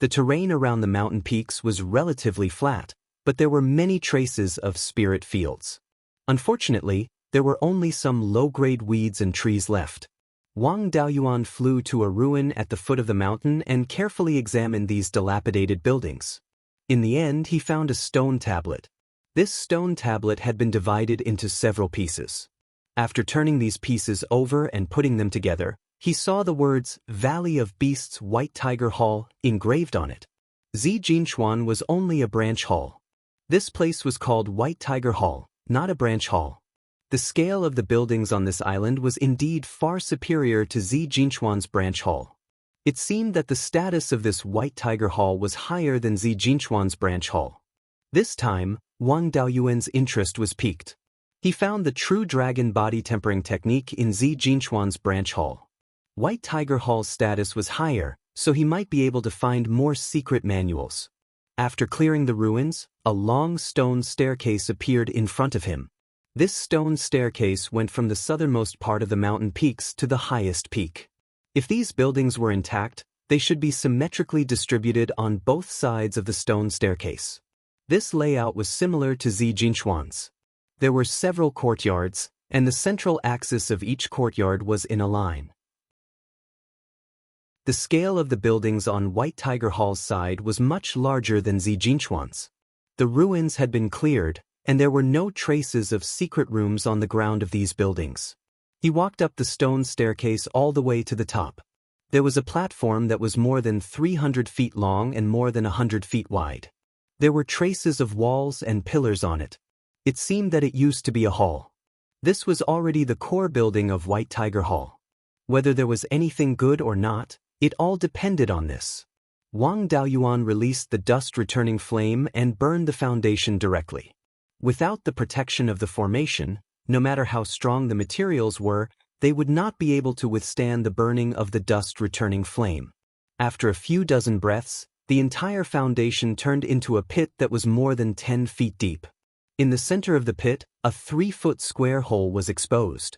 The terrain around the mountain peaks was relatively flat, but there were many traces of spirit fields. Unfortunately, there were only some low-grade weeds and trees left. Wang Daoyuan flew to a ruin at the foot of the mountain and carefully examined these dilapidated buildings. In the end, he found a stone tablet. This stone tablet had been divided into several pieces. After turning these pieces over and putting them together, he saw the words Valley of Beasts White Tiger Hall engraved on it. Zijinchuan was only a branch hall. This place was called White Tiger Hall, not a branch hall. The scale of the buildings on this island was indeed far superior to Zijinchuan's branch hall. It seemed that the status of this White Tiger Hall was higher than Zijinchuan's branch hall. This time, Wang Daoyuan's interest was piqued. He found the true dragon body tempering technique in Zijinchuan's branch hall. White Tiger Hall's status was higher, so he might be able to find more secret manuals. After clearing the ruins, a long stone staircase appeared in front of him. This stone staircase went from the southernmost part of the mountain peaks to the highest peak. If these buildings were intact, they should be symmetrically distributed on both sides of the stone staircase. This layout was similar to Zijinchuan's. There were several courtyards, and the central axis of each courtyard was in a line. The scale of the buildings on White Tiger Hall's side was much larger than Zijinchuan's. The ruins had been cleared, and there were no traces of secret rooms on the ground of these buildings. He walked up the stone staircase all the way to the top. There was a platform that was more than 300 feet long and more than 100 feet wide. There were traces of walls and pillars on it. It seemed that it used to be a hall. This was already the core building of White Tiger Hall. Whether there was anything good or not, it all depended on this. Wang Daoyuan released the dust-returning flame and burned the foundation directly. Without the protection of the formation, no matter how strong the materials were, they would not be able to withstand the burning of the dust-returning flame. After a few dozen breaths, the entire foundation turned into a pit that was more than 10 feet deep. In the center of the pit, a 3-foot square hole was exposed.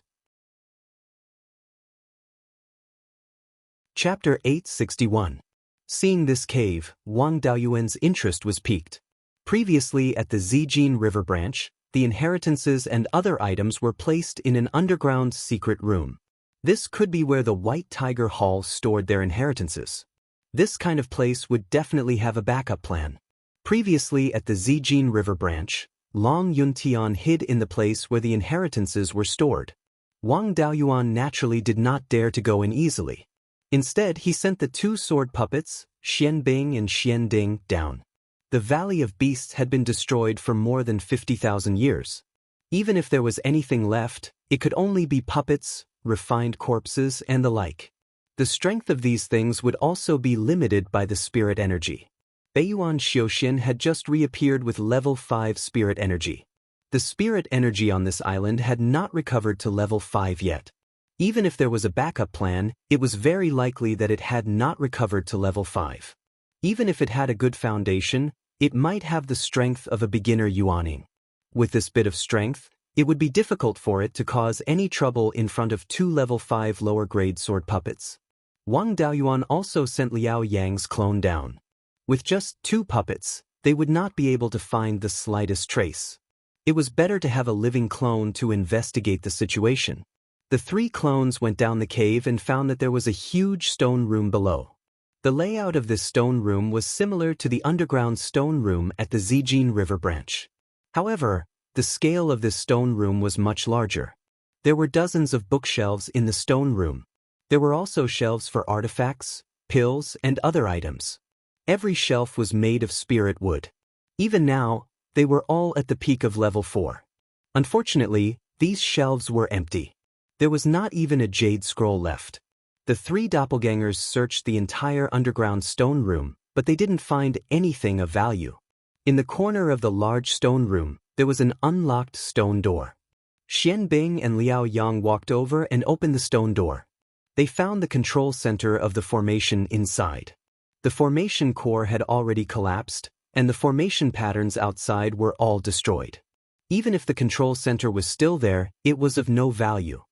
Chapter 861. Seeing this cave, Wang Daoyuan's interest was piqued. Previously at the Zijin River branch, the inheritances and other items were placed in an underground secret room. This could be where the White Tiger Hall stored their inheritances. This kind of place would definitely have a backup plan. Previously at the Zijin River branch, Long Yuntian hid in the place where the inheritances were stored. Wang Daoyuan naturally did not dare to go in easily. Instead, he sent the 2 sword puppets, Xianbing and Xianding, down. The Valley of Beasts had been destroyed for more than 50,000 years. Even if there was anything left, it could only be puppets, refined corpses, and the like. The strength of these things would also be limited by the spirit energy. Beiyuan Xiuxin had just reappeared with level 5 spirit energy. The spirit energy on this island had not recovered to level 5 yet. Even if there was a backup plan, it was very likely that it had not recovered to level 5. Even if it had a good foundation, it might have the strength of a beginner yuaning. With this bit of strength, it would be difficult for it to cause any trouble in front of 2 level 5 lower grade sword puppets. Wang Daoyuan also sent Liao Yang's clone down. With just 2 puppets, they would not be able to find the slightest trace. It was better to have a living clone to investigate the situation. The 3 clones went down the cave and found that there was a huge stone room below. The layout of this stone room was similar to the underground stone room at the Zijin River branch. However, the scale of this stone room was much larger. There were dozens of bookshelves in the stone room. There were also shelves for artifacts, pills, and other items. Every shelf was made of spirit wood. Even now, they were all at the peak of level 4. Unfortunately, these shelves were empty. There was not even a jade scroll left. The 3 doppelgangers searched the entire underground stone room, but they didn't find anything of value. In the corner of the large stone room, there was an unlocked stone door. Xianbing and Liao Yang walked over and opened the stone door. They found the control center of the formation inside. The formation core had already collapsed, and the formation patterns outside were all destroyed. Even if the control center was still there, it was of no value.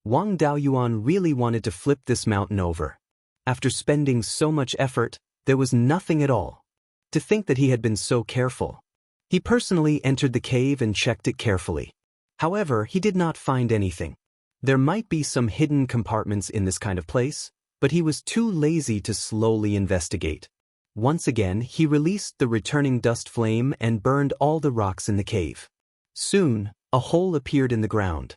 Wang Daoyuan really wanted to flip this mountain over. After spending so much effort, there was nothing at all. To think that he had been so careful. He personally entered the cave and checked it carefully. However, he did not find anything. There might be some hidden compartments in this kind of place, but he was too lazy to slowly investigate. Once again, he released the returning dust flame and burned all the rocks in the cave. Soon, a hole appeared in the ground.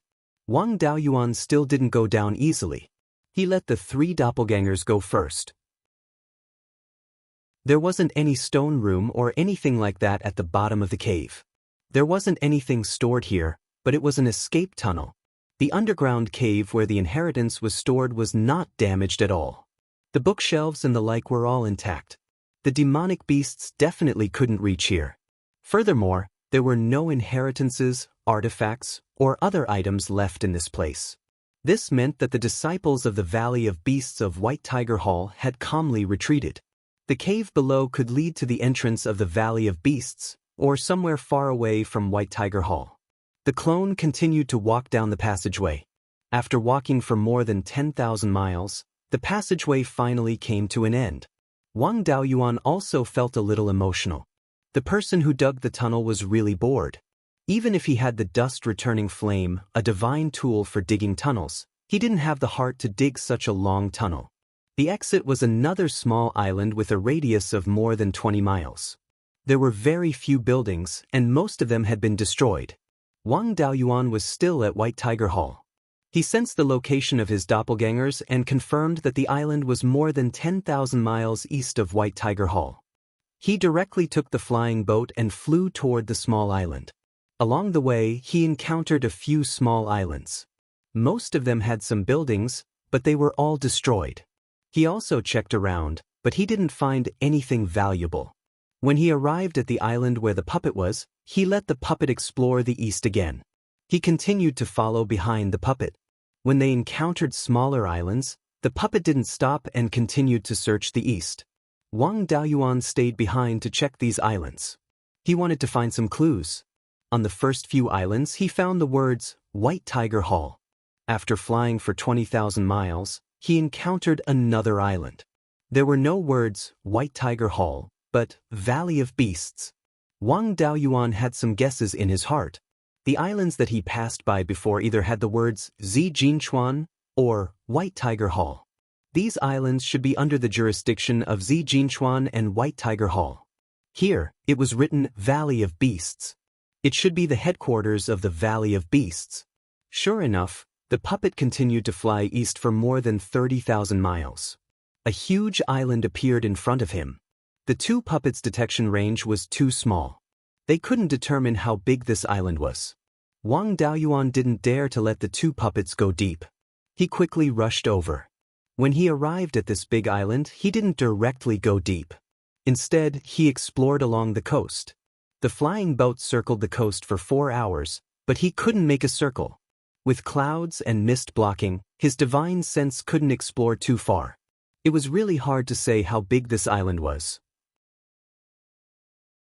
Wang Daoyuan still didn't go down easily. He let the 3 doppelgangers go first. There wasn't any stone room or anything like that at the bottom of the cave. There wasn't anything stored here, but it was an escape tunnel. The underground cave where the inheritance was stored was not damaged at all. The bookshelves and the like were all intact. The demonic beasts definitely couldn't reach here. Furthermore, there were no inheritances, artifacts, or other items left in this place. This meant that the disciples of the Valley of Beasts of White Tiger Hall had calmly retreated. The cave below could lead to the entrance of the Valley of Beasts, or somewhere far away from White Tiger Hall. The clone continued to walk down the passageway. After walking for more than 10,000 miles, the passageway finally came to an end. Wang Daoyuan also felt a little emotional. The person who dug the tunnel was really bored. Even if he had the dust-returning flame, a divine tool for digging tunnels, he didn't have the heart to dig such a long tunnel. The exit was another small island with a radius of more than 20 miles. There were very few buildings, and most of them had been destroyed. Wang Daoyuan was still at White Tiger Hall. He sensed the location of his doppelgangers and confirmed that the island was more than 10,000 miles east of White Tiger Hall. He directly took the flying boat and flew toward the small island. Along the way, he encountered a few small islands. Most of them had some buildings, but they were all destroyed. He also checked around, but he didn't find anything valuable. When he arrived at the island where the puppet was, he let the puppet explore the east again. He continued to follow behind the puppet. When they encountered smaller islands, the puppet didn't stop and continued to search the east. Wang Daoyuan stayed behind to check these islands. He wanted to find some clues. On the first few islands, he found the words, White Tiger Hall. After flying for 20,000 miles, he encountered another island. There were no words, White Tiger Hall, but Valley of Beasts. Wang Daoyuan had some guesses in his heart. The islands that he passed by before either had the words Zijinchuan or White Tiger Hall. These islands should be under the jurisdiction of Zijinchuan and White Tiger Hall. Here, it was written Valley of Beasts. It should be the headquarters of the Valley of Beasts. Sure enough, the puppet continued to fly east for more than 30,000 miles. A huge island appeared in front of him. The two puppets' detection range was too small. They couldn't determine how big this island was. Wang Daoyuan didn't dare to let the two puppets go deep. He quickly rushed over. When he arrived at this big island, he didn't directly go deep. Instead, he explored along the coast. The flying boat circled the coast for 4 hours, but he couldn't make a circle. With clouds and mist blocking, his divine sense couldn't explore too far. It was really hard to say how big this island was.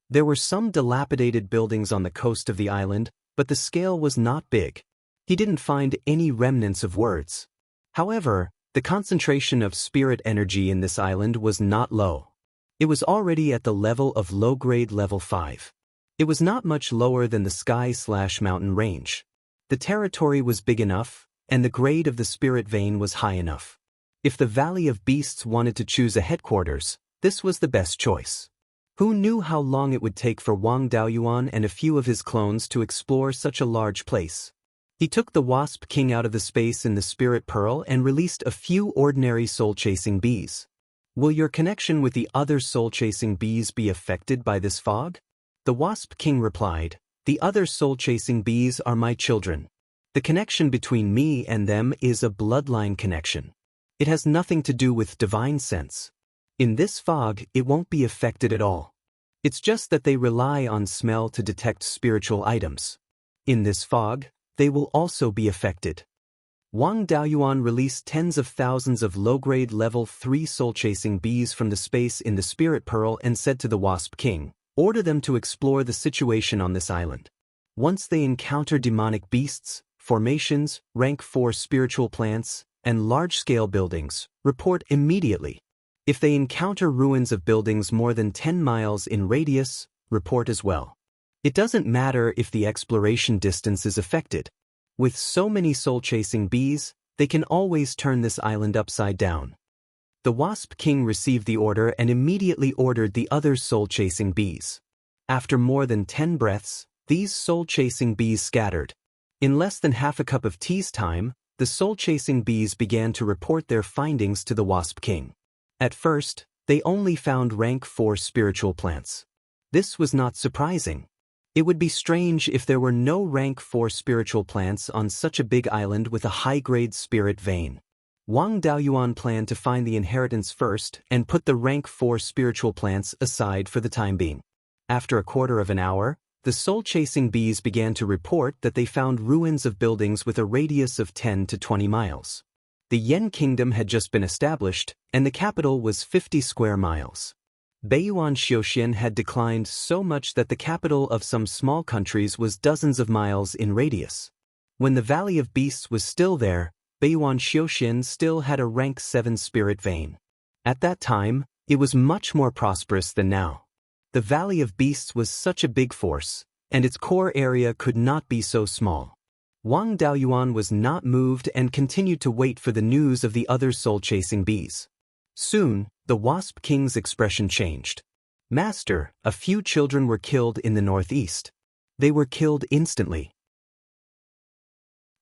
There were some dilapidated buildings on the coast of the island, but the scale was not big. He didn't find any remnants of words. However, the concentration of spirit energy in this island was not low. It was already at the level of low-grade level 5. It was not much lower than the sky/mountain range. The territory was big enough, and the grade of the spirit vein was high enough. If the Valley of Beasts wanted to choose a headquarters, this was the best choice. Who knew how long it would take for Wang Daoyuan and a few of his clones to explore such a large place? He took the Wasp King out of the space in the Spirit Pearl and released a few ordinary soul-chasing bees. Will your connection with the other soul-chasing bees be affected by this fog? The Wasp King replied, "The other soul-chasing bees are my children. The connection between me and them is a bloodline connection. It has nothing to do with divine sense. In this fog, it won't be affected at all. It's just that they rely on smell to detect spiritual items. In this fog, they will also be affected." Wang Daoyuan released tens of thousands of low-grade level 3 soul-chasing bees from the space in the Spirit Pearl and said to the Wasp King, "Order them to explore the situation on this island. Once they encounter demonic beasts, formations, rank 4 spiritual plants, and large-scale buildings, report immediately. If they encounter ruins of buildings more than 10 miles in radius, report as well. It doesn't matter if the exploration distance is affected. With so many soul-chasing bees, they can always turn this island upside down." The Wasp King received the order and immediately ordered the other soul-chasing bees. After more than 10 breaths, these soul-chasing bees scattered. In less than half a cup of tea's time, the soul-chasing bees began to report their findings to the Wasp King. At first, they only found rank 4 spiritual plants. This was not surprising. It would be strange if there were no rank 4 spiritual plants on such a big island with a high-grade spirit vein. Wang Daoyuan planned to find the inheritance first and put the rank 4 spiritual plants aside for the time being. After a quarter of an hour, the soul-chasing bees began to report that they found ruins of buildings with a radius of 10 to 20 miles. The Yen Kingdom had just been established, and the capital was 50 square miles. Beiyuan Xiaoxian had declined so much that the capital of some small countries was dozens of miles in radius. When the Valley of Beasts was still there, Beiyuan Xiaoxian still had a rank 7 spirit vein. At that time, it was much more prosperous than now. The Valley of Beasts was such a big force, and its core area could not be so small. Wang Daoyuan was not moved and continued to wait for the news of the other soul-chasing bees. Soon, the Wasp King's expression changed. Master, a few children were killed in the northeast. They were killed instantly.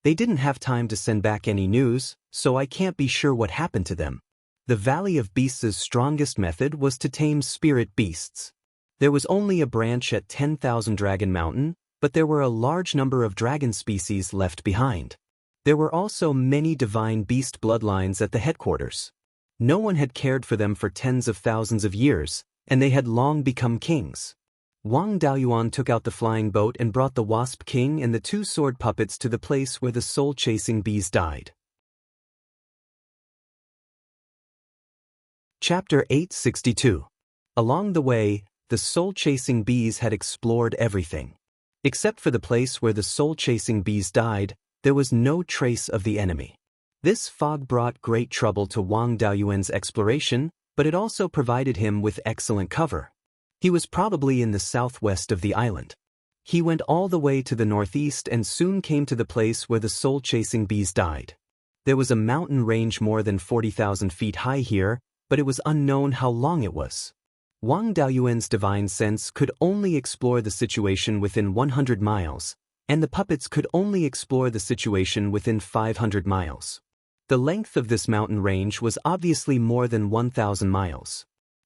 They didn't have time to send back any news, so I can't be sure what happened to them. The Valley of Beasts' strongest method was to tame spirit beasts. There was only a branch at 10,000 Dragon Mountain, but there were a large number of dragon species left behind. There were also many divine beast bloodlines at the headquarters. No one had cared for them for tens of thousands of years, and they had long become kings. Wang Daoyuan took out the flying boat and brought the Wasp King and the two sword puppets to the place where the soul-chasing bees died. Chapter 862. Along the way, the soul-chasing bees had explored everything. Except for the place where the soul-chasing bees died, there was no trace of the enemy. This fog brought great trouble to Wang Daoyuan's exploration, but it also provided him with excellent cover. He was probably in the southwest of the island. He went all the way to the northeast and soon came to the place where the soul-chasing bees died. There was a mountain range more than 40,000 feet high here, but it was unknown how long it was. Wang Daoyuan's divine sense could only explore the situation within 100 miles, and the puppets could only explore the situation within 500 miles. The length of this mountain range was obviously more than 1,000 miles.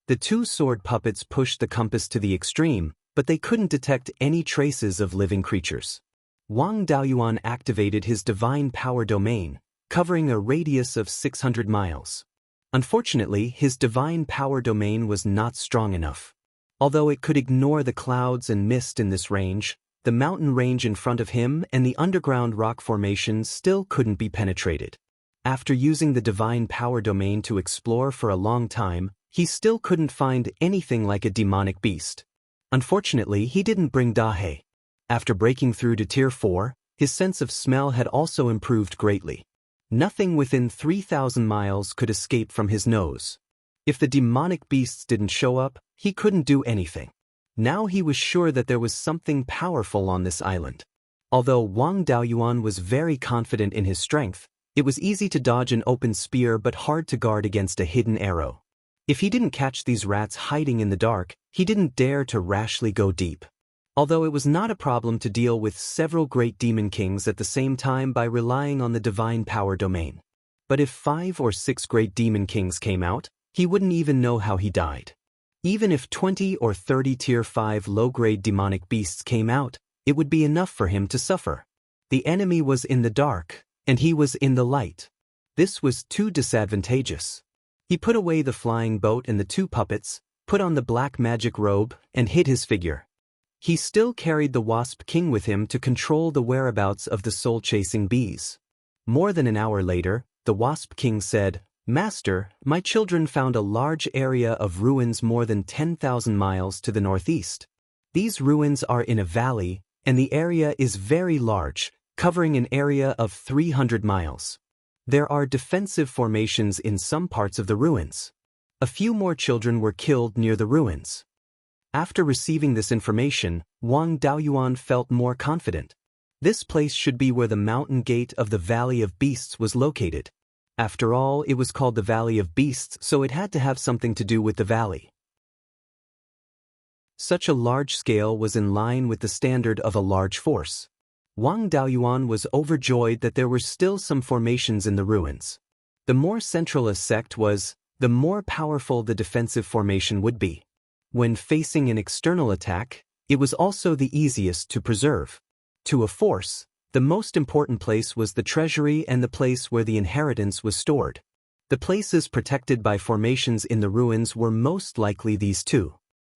The two sword puppets pushed the compass to the extreme, but they couldn't detect any traces of living creatures. Wang Daoyuan activated his divine power domain, covering a radius of 600 miles. Unfortunately, his divine power domain was not strong enough. Although it could ignore the clouds and mist in this range, the mountain range in front of him and the underground rock formations still couldn't be penetrated. After using the divine power domain to explore for a long time, he still couldn't find anything like a demonic beast. Unfortunately, he didn't bring Dahe. After breaking through to Tier 4, his sense of smell had also improved greatly. Nothing within 3,000 miles could escape from his nose. If the demonic beasts didn't show up, he couldn't do anything. Now he was sure that there was something powerful on this island. Although Wang Daoyuan was very confident in his strength, it was easy to dodge an open spear but hard to guard against a hidden arrow. If he didn't catch these rats hiding in the dark, he didn't dare to rashly go deep. Although it was not a problem to deal with several great demon kings at the same time by relying on the divine power domain. But if 5 or 6 great demon kings came out, he wouldn't even know how he died. Even if 20 or 30 Tier 5 low-grade demonic beasts came out, it would be enough for him to suffer. The enemy was in the dark, and he was in the light. This was too disadvantageous. He put away the flying boat and the two puppets, put on the black magic robe, and hid his figure. He still carried the Wasp King with him to control the whereabouts of the soul-chasing bees. More than an hour later, the Wasp King said, "Master, my children found a large area of ruins more than 10,000 miles to the northeast. These ruins are in a valley, and the area is very large, covering an area of 300 miles. There are defensive formations in some parts of the ruins. A few more children were killed near the ruins." After receiving this information, Wang Daoyuan felt more confident. This place should be where the mountain gate of the Valley of Beasts was located. After all, it was called the Valley of Beasts, so it had to have something to do with the valley. Such a large scale was in line with the standard of a large force. Wang Daoyuan was overjoyed that there were still some formations in the ruins. The more central a sect was, the more powerful the defensive formation would be. When facing an external attack, it was also the easiest to preserve. To a force, the most important place was the treasury and the place where the inheritance was stored. The places protected by formations in the ruins were most likely these two.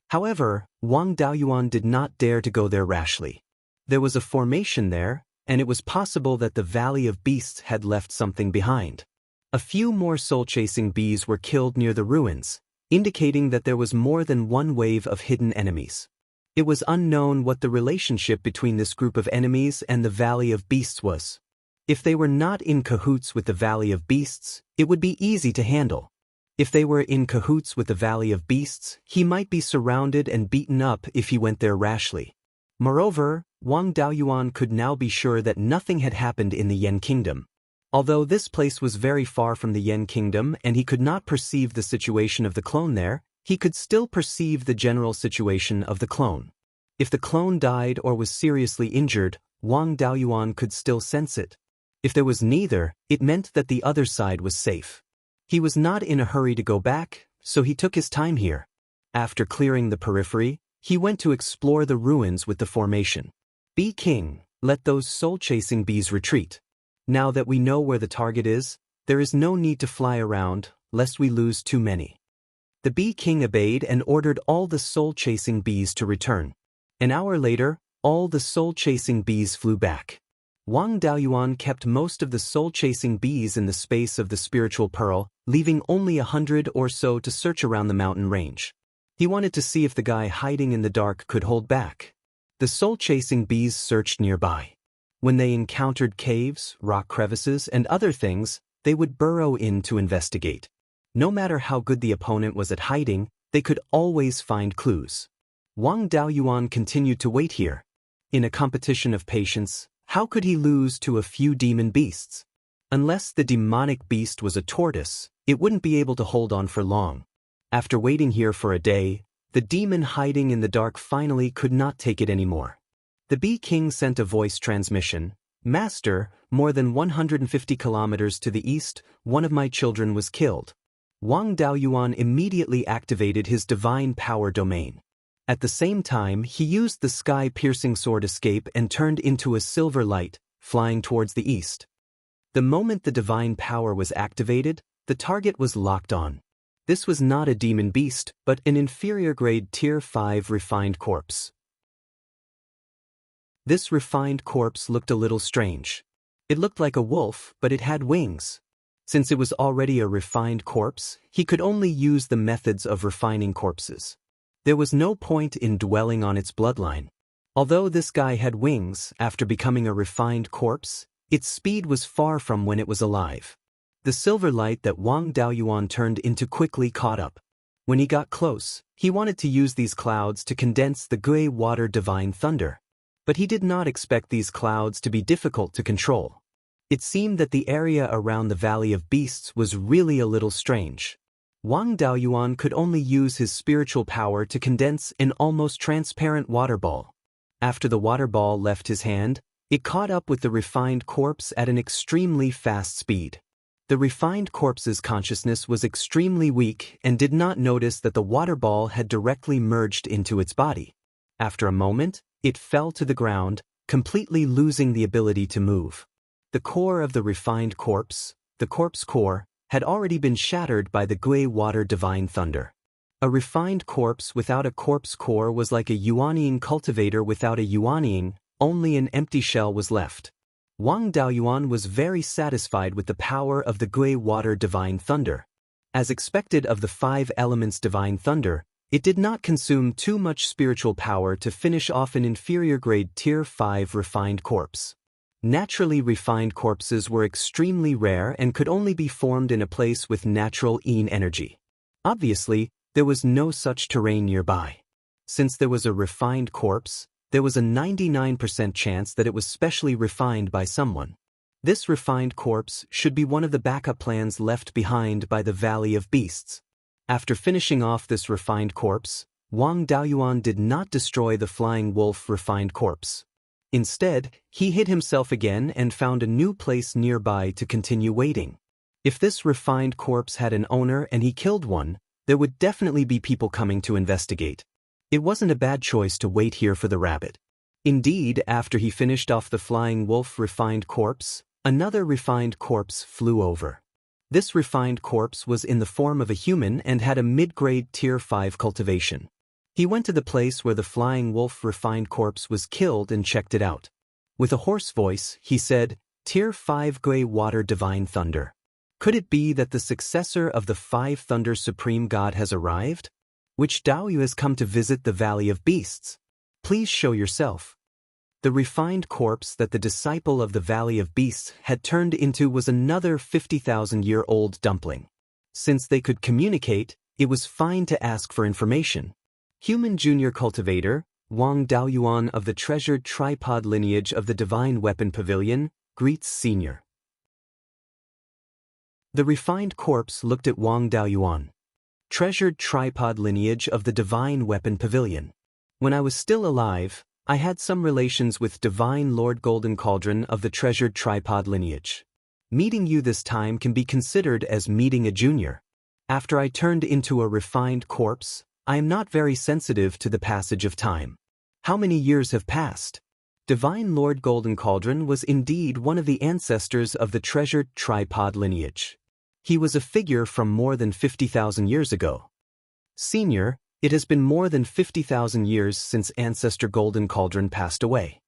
However, Wang Daoyuan did not dare to go there rashly. There was a formation there, and it was possible that the Valley of Beasts had left something behind. A few more soul-chasing bees were killed near the ruins, indicating that there was more than one wave of hidden enemies. It was unknown what the relationship between this group of enemies and the Valley of Beasts was. If they were not in cahoots with the Valley of Beasts, it would be easy to handle. If they were in cahoots with the Valley of Beasts, he might be surrounded and beaten up if he went there rashly. Moreover, Wang Daoyuan could now be sure that nothing had happened in the Yen Kingdom. Although this place was very far from the Yen kingdom and he could not perceive the situation of the clone there, he could still perceive the general situation of the clone. If the clone died or was seriously injured, Wang Daoyuan could still sense it. If there was neither, it meant that the other side was safe. He was not in a hurry to go back, so he took his time here. After clearing the periphery, he went to explore the ruins with the formation. Bee King, let those soul-chasing bees retreat. Now that we know where the target is, there is no need to fly around, lest we lose too many. The Bee King obeyed and ordered all the soul-chasing bees to return. An hour later, all the soul-chasing bees flew back. Wang Daoyuan kept most of the soul-chasing bees in the space of the spiritual pearl, leaving only 100 or so to search around the mountain range. He wanted to see if the guy hiding in the dark could hold back. The soul-chasing bees searched nearby. When they encountered caves, rock crevices, and other things, they would burrow in to investigate. No matter how good the opponent was at hiding, they could always find clues. Wang Daoyuan continued to wait here. In a competition of patience, how could he lose to a few demon beasts? Unless the demonic beast was a tortoise, it wouldn't be able to hold on for long. After waiting here for a day, the demon hiding in the dark finally could not take it anymore. The Bee King sent a voice transmission. Master, more than 150 kilometers to the east, one of my children was killed. Wang Daoyuan immediately activated his divine power domain. At the same time, he used the sky-piercing sword escape and turned into a silver light, flying towards the east. The moment the divine power was activated, the target was locked on. This was not a demon beast, but an inferior-grade Tier 5 refined corpse. This refined corpse looked a little strange. It looked like a wolf, but it had wings. Since it was already a refined corpse, he could only use the methods of refining corpses. There was no point in dwelling on its bloodline. Although this guy had wings, after becoming a refined corpse, its speed was far from when it was alive. The silver light that Wang Daoyuan turned into quickly caught up. When he got close, he wanted to use these clouds to condense the gray water divine thunder. But he did not expect these clouds to be difficult to control. It seemed that the area around the Valley of Beasts was really a little strange. Wang Daoyuan could only use his spiritual power to condense an almost transparent water ball. After the water ball left his hand, it caught up with the refined corpse at an extremely fast speed. The refined corpse's consciousness was extremely weak and did not notice that the water ball had directly merged into its body. After a moment, it fell to the ground, completely losing the ability to move. The core of the refined corpse, the corpse core, had already been shattered by the gray water divine thunder. A refined corpse without a corpse core was like a Yuanying cultivator without a Yuanying, only an empty shell was left. Wang Daoyuan was very satisfied with the power of the gray water divine thunder. As expected of the 5 elements divine thunder, it did not consume too much spiritual power to finish off an inferior-grade Tier 5 refined corpse. Naturally refined corpses were extremely rare and could only be formed in a place with natural yin energy. Obviously, there was no such terrain nearby. Since there was a refined corpse, there was a 99% chance that it was specially refined by someone. This refined corpse should be one of the backup plans left behind by the Valley of Beasts. After finishing off this refined corpse, Wang Daoyuan did not destroy the flying wolf refined corpse. Instead, he hid himself again and found a new place nearby to continue waiting. If this refined corpse had an owner and he killed one, there would definitely be people coming to investigate. It wasn't a bad choice to wait here for the rabbit. Indeed, after he finished off the flying wolf refined corpse, another refined corpse flew over. This refined corpse was in the form of a human and had a mid-grade Tier 5 cultivation. He went to the place where the flying wolf refined corpse was killed and checked it out. With a hoarse voice, he said, "Tier 5 gray water divine thunder. Could it be that the successor of the 5 thunder supreme god has arrived? Which Daoyu has come to visit the Valley of Beasts? Please show yourself." The refined corpse that the disciple of the Valley of Beasts had turned into was another 50,000-year-old dumpling. Since they could communicate, it was fine to ask for information. Human junior cultivator, Wang Daoyuan of the treasured tripod lineage of the Divine Weapon Pavilion, greets Senior. The refined corpse looked at Wang Daoyuan. Treasured tripod lineage of the divine weapon pavilion. When I was still alive, I had some relations with divine Lord Golden Cauldron of the treasured tripod lineage. Meeting you this time can be considered as meeting a junior. After I turned into a refined corpse, I am not very sensitive to the passage of time. How many years have passed? Divine Lord Golden Cauldron was indeed one of the ancestors of the treasured tripod lineage. He was a figure from more than 50,000 years ago. Senior, it has been more than 50,000 years since Ancestor Golden Cauldron passed away.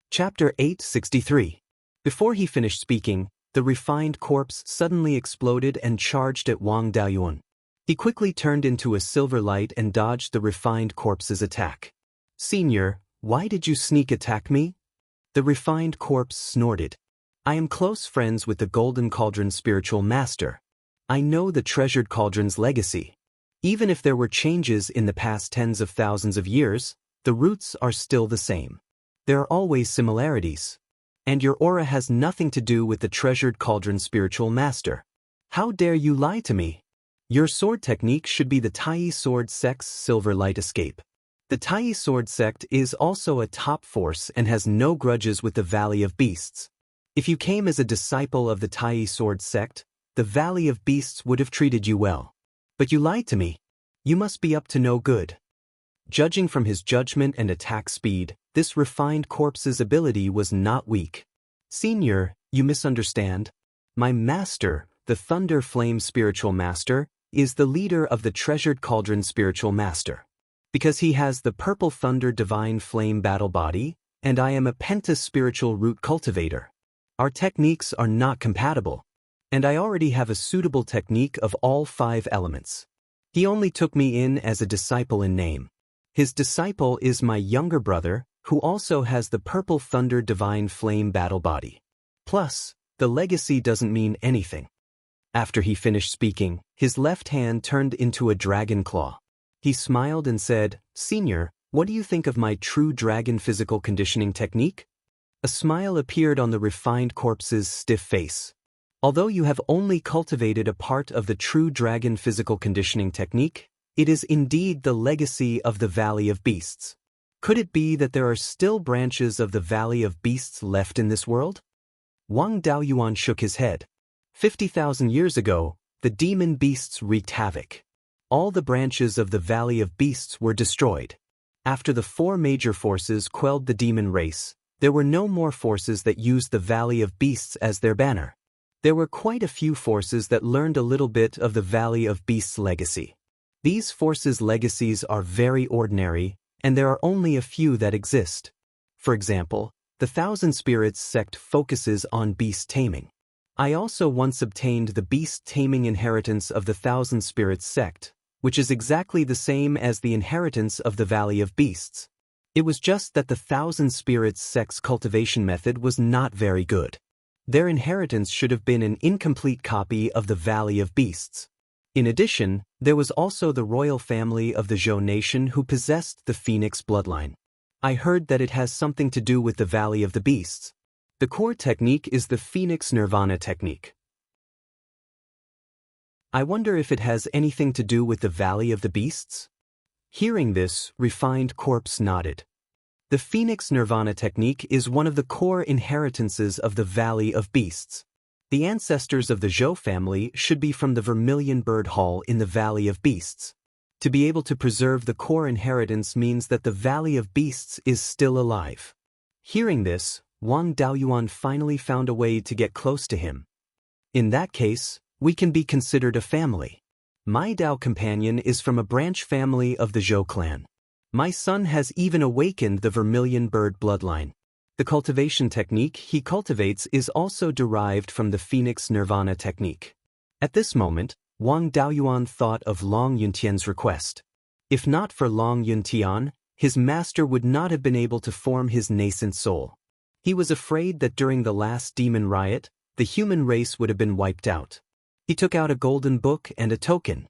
Chapter 863. Before he finished speaking, the refined corpse suddenly exploded and charged at Wang Daoyuan. He quickly turned into a silver light and dodged the refined corpse's attack. Senior, why did you sneak attack me? The refined corpse snorted. I am close friends with the Golden Cauldron spiritual master. I know the treasured cauldron's legacy. Even if there were changes in the past tens of thousands of years, the roots are still the same. There are always similarities. And your aura has nothing to do with the treasured cauldron spiritual master. How dare you lie to me? Your sword technique should be the Tai Sword Sect's silver light escape. The Tai Sword Sect is also a top force and has no grudges with the Valley of Beasts. If you came as a disciple of the Tai Sword Sect, the Valley of Beasts would have treated you well. But you lied to me. You must be up to no good. Judging from his judgment and attack speed, this refined corpse's ability was not weak. Senior, you misunderstand. My master, the Thunder Flame Spiritual Master, is the leader of the Treasured Cauldron Spiritual Master. Because he has the Purple Thunder Divine Flame Battle Body, and I am a Penta Spiritual Root Cultivator. Our techniques are not compatible, and I already have a suitable technique of all 5 elements. He only took me in as a disciple in name. His disciple is my younger brother, who also has the Purple Thunder Divine Flame Battle Body. Plus, the legacy doesn't mean anything. After he finished speaking, his left hand turned into a dragon claw. He smiled and said, Senior, what do you think of my true dragon physical conditioning technique? A smile appeared on the refined corpse's stiff face. Although you have only cultivated a part of the true dragon physical conditioning technique, it is indeed the legacy of the Valley of Beasts. Could it be that there are still branches of the Valley of Beasts left in this world? Wang Daoyuan shook his head. 50,000 years ago, the demon beasts wreaked havoc. All the branches of the Valley of Beasts were destroyed. After the 4 major forces quelled the demon race, there were no more forces that used the Valley of Beasts as their banner. There were quite a few forces that learned a little bit of the Valley of Beasts' legacy. These forces' legacies are very ordinary, and there are only a few that exist. For example, the Thousand Spirits sect focuses on beast taming. I also once obtained the beast taming inheritance of the Thousand Spirits sect, which is exactly the same as the inheritance of the Valley of Beasts. It was just that the Thousand Spirits sect's cultivation method was not very good. Their inheritance should have been an incomplete copy of the Valley of Beasts. In addition, there was also the royal family of the Zhou nation who possessed the Phoenix bloodline. I heard that it has something to do with the Valley of the Beasts. The core technique is the Phoenix Nirvana technique. I wonder if it has anything to do with the Valley of the Beasts? Hearing this, refined corpse nodded. The Phoenix Nirvana technique is one of the core inheritances of the Valley of Beasts. The ancestors of the Zhou family should be from the Vermilion Bird Hall in the Valley of Beasts. To be able to preserve the core inheritance means that the Valley of Beasts is still alive. Hearing this, Wang Daoyuan finally found a way to get close to him. In that case, we can be considered a family. My Dao companion is from a branch family of the Zhou clan. My son has even awakened the Vermilion Bird bloodline. The cultivation technique he cultivates is also derived from the Phoenix Nirvana technique. At this moment, Wang Daoyuan thought of Long Yuntian's request. If not for Long Yuntian, his master would not have been able to form his nascent soul. He was afraid that during the last demon riot, the human race would have been wiped out. He took out a golden book and a token.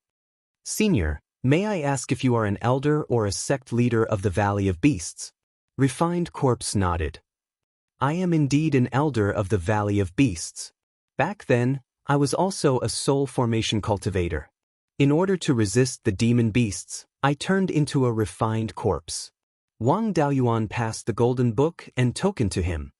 Senior, may I ask if you are an elder or a sect leader of the Valley of Beasts? Refined corpse nodded. I am indeed an elder of the Valley of Beasts. Back then, I was also a soul formation cultivator. In order to resist the demon beasts, I turned into a refined corpse. Wang Daoyuan passed the golden book and token to him.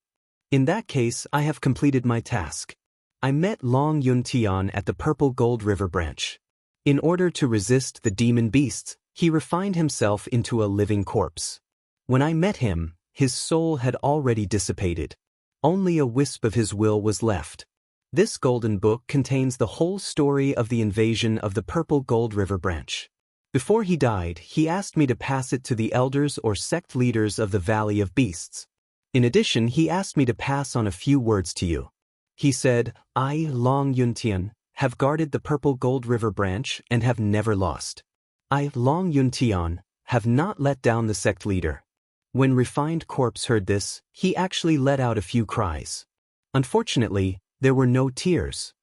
In that case, I have completed my task. I met Long Yuntian at the Purple Gold River branch. In order to resist the demon beasts, he refined himself into a living corpse. When I met him, his soul had already dissipated. Only a wisp of his will was left. This golden book contains the whole story of the invasion of the Purple Gold River branch. Before he died, he asked me to pass it to the elders or sect leaders of the Valley of Beasts. In addition, he asked me to pass on a few words to you. He said, I, Long Yuntian, have guarded the Purple Gold River branch and have never lost. I, Long Yuntian, have not let down the sect leader. When Refined Corpse heard this, he actually let out a few cries. Unfortunately, there were no tears.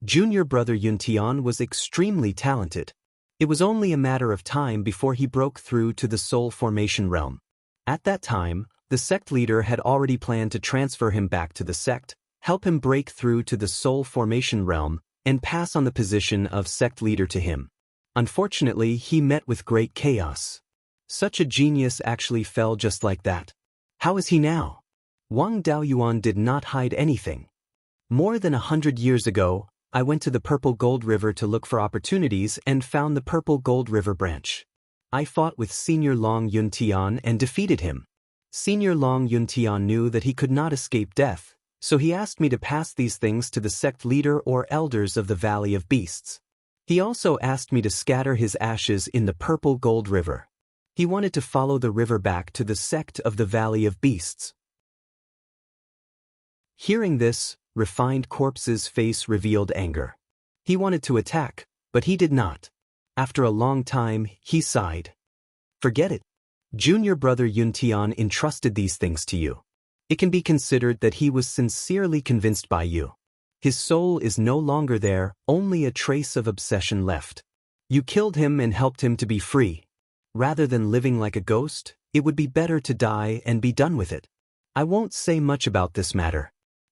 Junior brother Yuntian was extremely talented. It was only a matter of time before he broke through to the soul formation realm. At that time, the sect leader had already planned to transfer him back to the sect, help him break through to the soul formation realm, and pass on the position of sect leader to him. Unfortunately, he met with great chaos. Such a genius actually fell just like that. How is he now? Wang Daoyuan did not hide anything. More than 100 years ago, I went to the Purple Gold River to look for opportunities and found the Purple Gold River branch. I fought with Senior Long Yuntian and defeated him. Senior Long Yuntian knew that he could not escape death, so he asked me to pass these things to the sect leader or elders of the Valley of Beasts. He also asked me to scatter his ashes in the Purple Gold River. He wanted to follow the river back to the sect of the Valley of Beasts. Hearing this, Refined Corpse's face revealed anger. He wanted to attack, but he did not. After a long time, he sighed. Forget it. Junior brother Yuntian entrusted these things to you. It can be considered that he was sincerely convinced by you. His soul is no longer there, only a trace of obsession left. You killed him and helped him to be free. Rather than living like a ghost, it would be better to die and be done with it. I won't say much about this matter.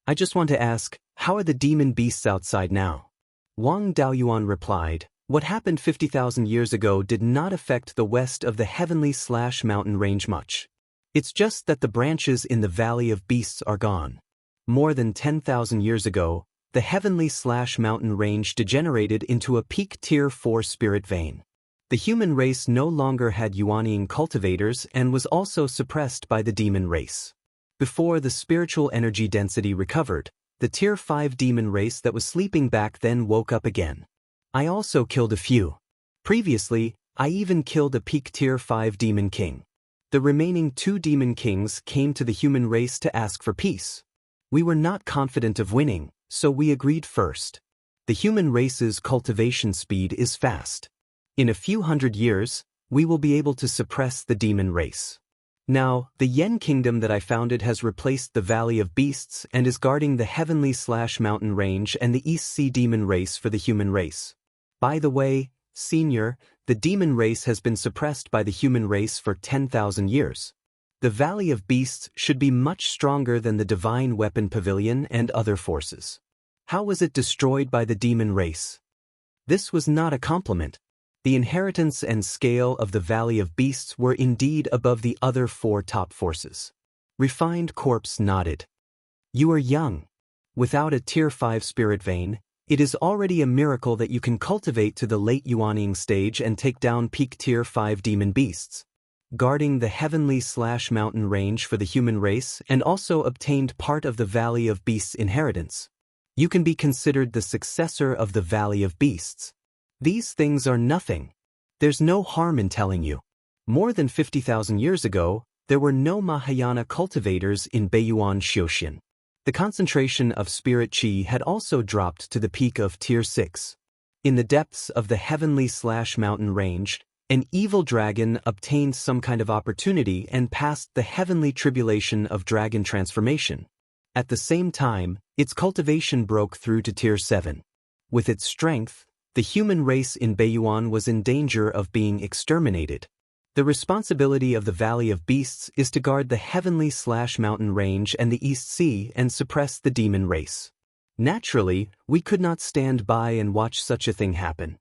I just want to ask, how are the demon beasts outside now? Wang Daoyuan replied, what happened 50,000 years ago did not affect the west of the heavenly/mountain range much. It's just that the branches in the Valley of Beasts are gone. More than 10,000 years ago, the heavenly/mountain range degenerated into a peak tier 4 spirit vein. The human race no longer had Yuanian cultivators and was also suppressed by the demon race. Before the spiritual energy density recovered, the tier 5 demon race that was sleeping back then woke up again. I also killed a few. Previously, I even killed a peak tier 5 demon king. The remaining 2 demon kings came to the human race to ask for peace. We were not confident of winning, so we agreed first. The human race's cultivation speed is fast. In a few hundred years, we will be able to suppress the demon race. Now, the Yen kingdom that I founded has replaced the Valley of Beasts and is guarding the heavenly/mountain range and the East Sea demon race for the human race. By the way, Senior, the demon race has been suppressed by the human race for 10,000 years. The Valley of Beasts should be much stronger than the Divine Weapon Pavilion and other forces. How was it destroyed by the demon race? This was not a compliment. The inheritance and scale of the Valley of Beasts were indeed above the other 4 top forces. Refined Corpse nodded. You are young. Without a tier 5 spirit vein, it is already a miracle that you can cultivate to the late Yuaniing stage and take down peak tier 5 demon beasts. Guarding the heavenly/mountain range for the human race and also obtained part of the Valley of Beasts inheritance. You can be considered the successor of the Valley of Beasts. These things are nothing. There's no harm in telling you. More than 50,000 years ago, there were no Mahayana cultivators in Beiyuan Xiaoxian. The concentration of spirit qi had also dropped to the peak of tier 6. In the depths of the heavenly/mountain range, an evil dragon obtained some kind of opportunity and passed the heavenly tribulation of dragon transformation. At the same time, its cultivation broke through to tier 7. With its strength, the human race in Beiyuan was in danger of being exterminated. The responsibility of the Valley of Beasts is to guard the heavenly/mountain range and the East Sea and suppress the demon race. Naturally, we could not stand by and watch such a thing happen.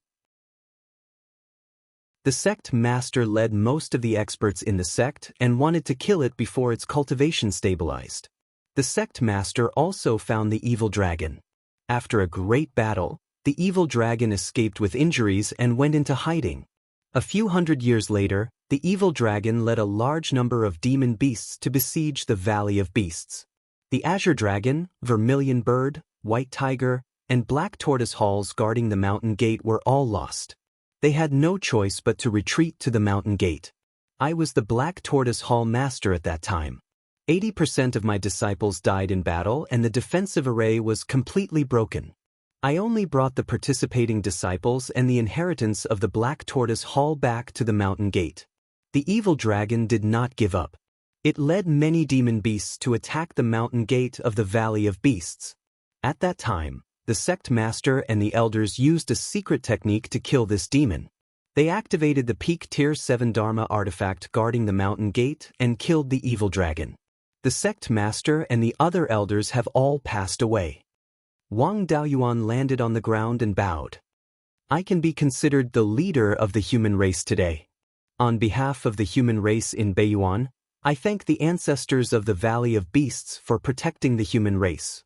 The sect master led most of the experts in the sect and wanted to kill it before its cultivation stabilized. The sect master also found the evil dragon. After a great battle, the evil dragon escaped with injuries and went into hiding. A few hundred years later, the evil dragon led a large number of demon beasts to besiege the Valley of Beasts. The azure dragon, vermilion bird, white tiger, and black tortoise halls guarding the mountain gate were all lost. They had no choice but to retreat to the mountain gate. I was the black tortoise hall master at that time. 80% of my disciples died in battle and the defensive array was completely broken. I only brought the participating disciples and the inheritance of the black tortoise hall back to the mountain gate. The evil dragon did not give up. It led many demon beasts to attack the mountain gate of the Valley of Beasts. At that time, the sect master and the elders used a secret technique to kill this demon. They activated the peak tier 7 Dharma artifact guarding the mountain gate and killed the evil dragon. The sect master and the other elders have all passed away. Wang Daoyuan landed on the ground and bowed. I can be considered the leader of the human race today. On behalf of the human race in Beiyuan, I thank the ancestors of the Valley of Beasts for protecting the human race.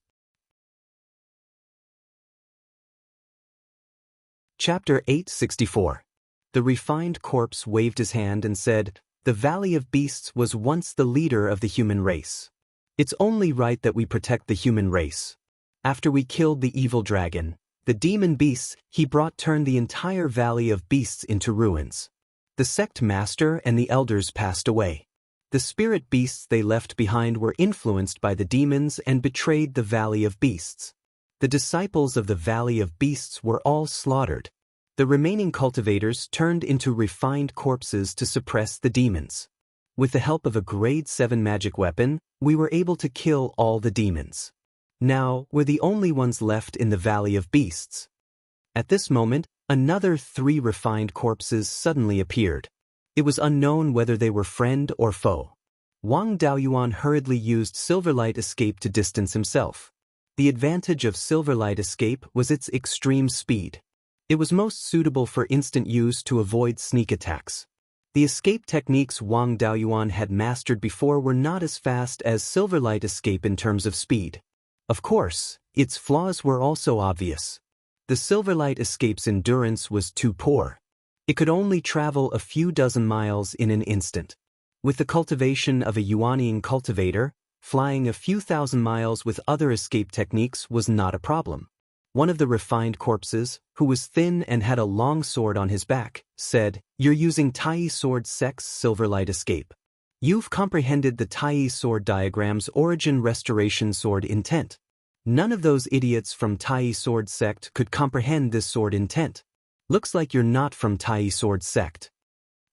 Chapter 864. The refined corpse waved his hand and said, "The Valley of Beasts was once the leader of the human race. It's only right that we protect the human race. After we killed the evil dragon, the demon beasts he brought turned the entire Valley of Beasts into ruins. The sect master and the elders passed away. The spirit beasts they left behind were influenced by the demons and betrayed the Valley of Beasts. The disciples of the Valley of Beasts were all slaughtered. The remaining cultivators turned into refined corpses to suppress the demons. With the help of a grade 7 magic weapon, we were able to kill all the demons. Now, we're the only ones left in the Valley of Beasts." At this moment, another 3 refined corpses suddenly appeared. It was unknown whether they were friend or foe. Wang Daoyuan hurriedly used Silverlight Escape to distance himself. The advantage of Silverlight Escape was its extreme speed. It was most suitable for instant use to avoid sneak attacks. The escape techniques Wang Daoyuan had mastered before were not as fast as Silverlight Escape in terms of speed. Of course, its flaws were also obvious. The Silverlight Escape's endurance was too poor. It could only travel a few dozen miles in an instant. With the cultivation of a Yuanian cultivator, flying a few thousand miles with other escape techniques was not a problem. One of the refined corpses, who was thin and had a long sword on his back, said, "You're using Tai Sword Sect's Silverlight Escape. You've comprehended the Tai Sword diagram's origin restoration sword intent. None of those idiots from Tai Sword Sect could comprehend this sword intent. Looks like you're not from Tai Sword Sect."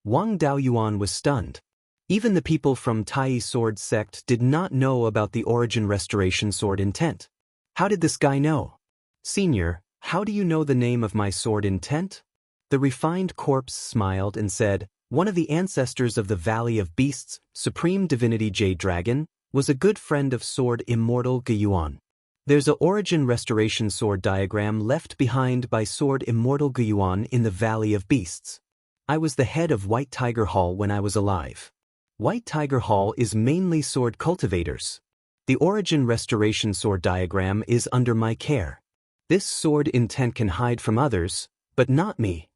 Wang Daoyuan was stunned. Even the people from Tai Sword Sect did not know about the origin restoration sword intent. How did this guy know? "Senior, how do you know the name of my sword intent?" The refined corpse smiled and said, "One of the ancestors of the Valley of Beasts, Supreme Divinity Jade Dragon, was a good friend of sword Immortal Beiyuan. There's a origin restoration sword diagram left behind by sword Immortal Beiyuan in the Valley of Beasts. I was the head of White Tiger Hall when I was alive. White Tiger Hall is mainly sword cultivators. The origin restoration sword diagram is under my care. This sword intent can hide from others, but not me.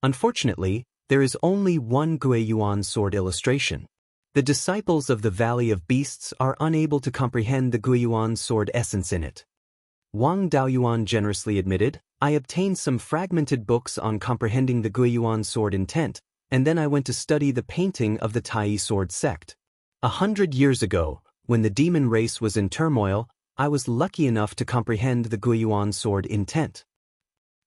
Unfortunately, there is only one Guiyuan sword illustration. The disciples of the Valley of Beasts are unable to comprehend the Guiyuan sword essence in it." Wang Daoyuan generously admitted, "I obtained some fragmented books on comprehending the Guiyuan sword intent, and then I went to study the painting of the Tai Sword Sect. 100 years ago, when the demon race was in turmoil, I was lucky enough to comprehend the Guiyuan sword intent.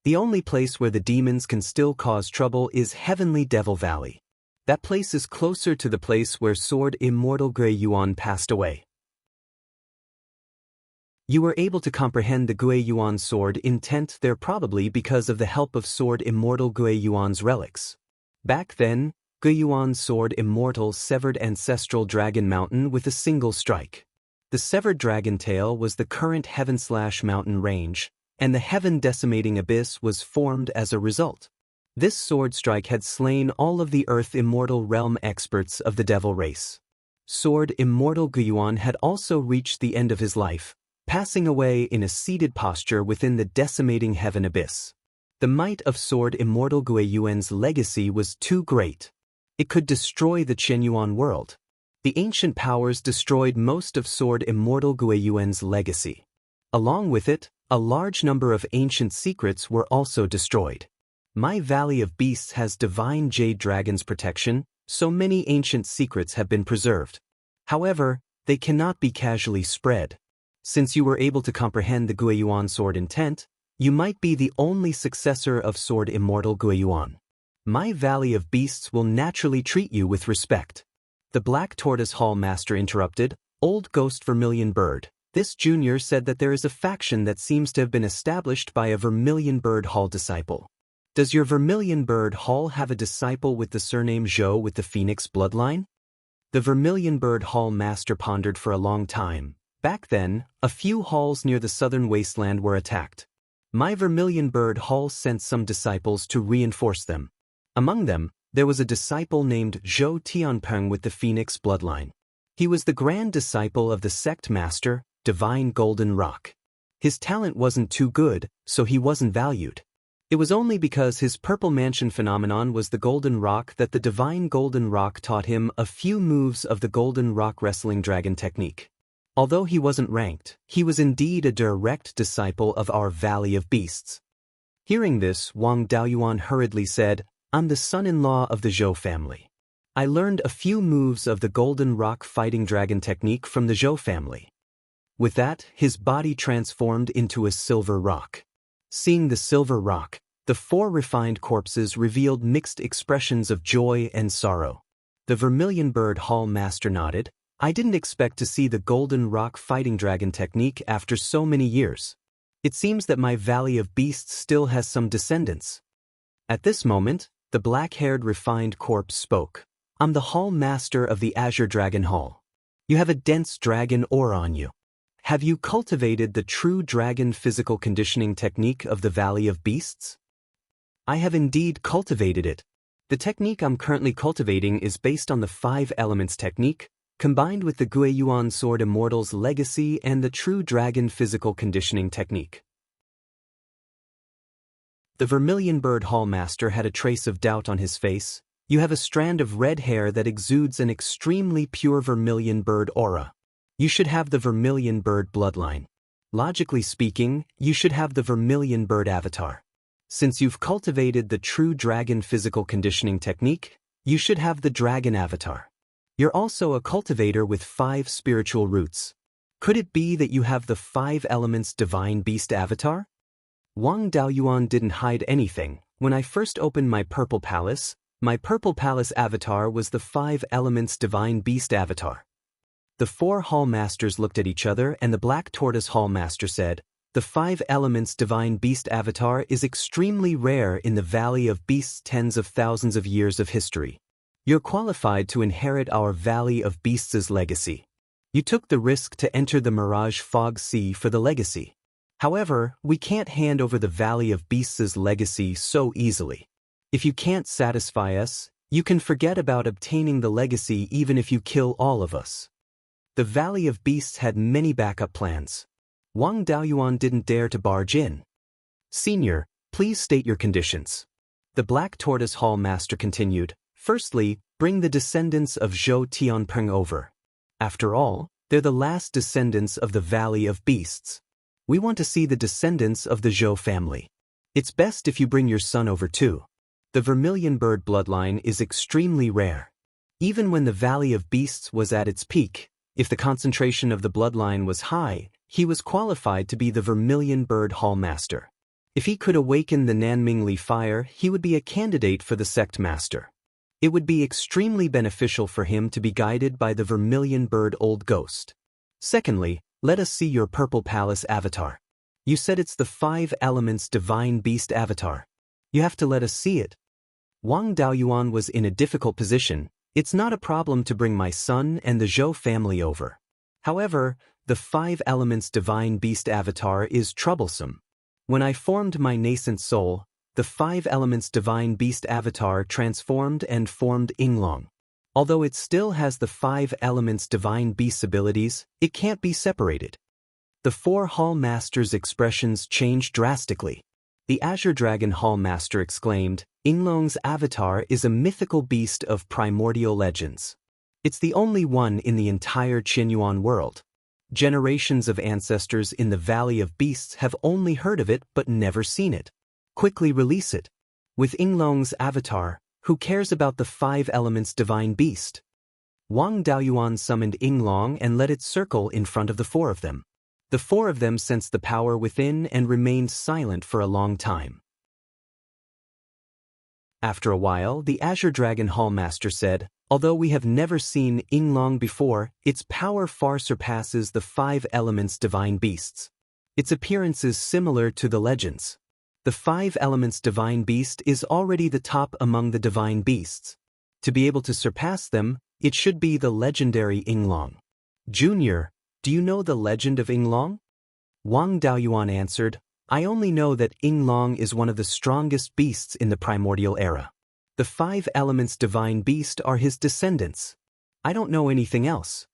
The only place where the demons can still cause trouble is Heavenly Devil Valley. That place is closer to the place where sword Immortal Guiyuan passed away. You were able to comprehend the Guiyuan sword intent there probably because of the help of sword Immortal Guiyuan's relics. Back then, Beiyuan sword Immortal severed ancestral dragon mountain with a single strike. The severed dragon tail was the current heaven/mountain range, and the heaven-decimating abyss was formed as a result. This sword strike had slain all of the Earth Immortal realm experts of the devil race. Sword Immortal Beiyuan had also reached the end of his life, passing away in a seated posture within the decimating heaven abyss. The might of Sword Immortal Beiyuan's legacy was too great. It could destroy the Qianyuan world. The ancient powers destroyed most of Sword Immortal Beiyuan's legacy. Along with it, a large number of ancient secrets were also destroyed. My Valley of Beasts has divine jade dragon's protection, so many ancient secrets have been preserved. However, they cannot be casually spread. Since you were able to comprehend the Beiyuan sword intent, you might be the only successor of Sword Immortal Beiyuan. My Valley of Beasts will naturally treat you with respect. The Black Tortoise Hall Master interrupted. Old Ghost Vermilion Bird. This junior said that there is a faction that seems to have been established by a Vermilion Bird Hall disciple. Does your Vermilion Bird Hall have a disciple with the surname Zhou with the Phoenix bloodline? The Vermilion Bird Hall Master pondered for a long time. Back then, a few halls near the southern wasteland were attacked. My Vermilion Bird Hall sent some disciples to reinforce them. Among them, there was a disciple named Zhou Tianpeng with the Phoenix bloodline. He was the grand disciple of the sect master, Divine Golden Rock. His talent wasn't too good, so he wasn't valued. It was only because his Purple Mansion phenomenon was the Golden Rock that the Divine Golden Rock taught him a few moves of the Golden Rock Wrestling Dragon technique. Although he wasn't ranked, he was indeed a direct disciple of our Valley of Beasts. Hearing this, Wang Daoyuan hurriedly said, I'm the son-in-law of the Zhou family. I learned a few moves of the Golden Rock Fighting Dragon technique from the Zhou family. With that, his body transformed into a silver rock. Seeing the silver rock, the four refined corpses revealed mixed expressions of joy and sorrow. The Vermilion Bird Hall Master nodded. I didn't expect to see the Golden Rock Fighting Dragon technique after so many years. It seems that my Valley of Beasts still has some descendants. At this moment, the black-haired refined corpse spoke. I'm the Hall Master of the Azure Dragon Hall. You have a dense dragon aura on you. Have you cultivated the true dragon physical conditioning technique of the Valley of Beasts? I have indeed cultivated it. The technique I'm currently cultivating is based on the 5 elements technique, combined with the Beiyuan Sword Immortal's legacy and the true dragon physical conditioning technique. The Vermilion Bird Hall Master had a trace of doubt on his face. You have a strand of red hair that exudes an extremely pure vermilion bird aura. You should have the vermilion bird bloodline. Logically speaking, you should have the vermilion bird avatar. Since you've cultivated the true dragon physical conditioning technique, you should have the dragon avatar. You're also a cultivator with 5 spiritual roots. Could it be that you have the 5 elements divine beast avatar? Wang Daoyuan didn't hide anything. When I first opened my Purple Palace avatar was the 5 elements divine beast avatar. The 4 Hall Masters looked at each other and the Black Tortoise Hall Master said, the 5 elements divine beast avatar is extremely rare in the Valley of Beasts' tens of thousands of years of history. You're qualified to inherit our Valley of Beasts' legacy. You took the risk to enter the Mirage Fog Sea for the legacy. However, we can't hand over the Valley of Beasts' legacy so easily. If you can't satisfy us, you can forget about obtaining the legacy even if you kill all of us. The Valley of Beasts had many backup plans. Wang Daoyuan didn't dare to barge in. Senior, please state your conditions. The Black Tortoise Hall Master continued. Firstly, bring the descendants of Zhou Tianpeng over. After all, they're the last descendants of the Valley of Beasts. We want to see the descendants of the Zhou family. It's best if you bring your son over too. The Vermilion Bird bloodline is extremely rare. Even when the Valley of Beasts was at its peak, if the concentration of the bloodline was high, he was qualified to be the Vermilion Bird Hall Master. If he could awaken the Nanmingli fire, he would be a candidate for the Sect Master. It would be extremely beneficial for him to be guided by the Vermilion Bird Old Ghost. Secondly, let us see your Purple Palace avatar. You said it's the 5 elements divine beast avatar. You have to let us see it. Wang Daoyuan was in a difficult position. It's not a problem to bring my son and the Zhou family over. However, the 5 elements divine beast avatar is troublesome. When I formed my nascent soul, the 5 elements divine beast avatar transformed and formed Yinglong. Although it still has the 5 elements divine beast abilities, it can't be separated. The 4 Hall Masters' expressions changed drastically. The Azure Dragon Hall Master exclaimed, "Yinglong's avatar is a mythical beast of primordial legends. It's the only one in the entire Qianyuan world. Generations of ancestors in the Valley of Beasts have only heard of it but never seen it. Quickly release it. With Yinglong's avatar, who cares about the 5 elements divine beast?" Wang Daoyuan summoned Yinglong and let it circle in front of the 4 of them. The 4 of them sensed the power within and remained silent for a long time. After a while, the Azure Dragon Hall Master said, "Although we have never seen Yinglong before, its power far surpasses the 5 elements divine beasts. Its appearance is similar to the legends. The 5 elements divine beast is already the top among the divine beasts. To be able to surpass them, it should be the legendary Yinglong. Junior, do you know the legend of Yinglong?" Wang Daoyuan answered, "I only know that Yinglong is one of the strongest beasts in the primordial era. The 5 elements divine beast are his descendants. I don't know anything else."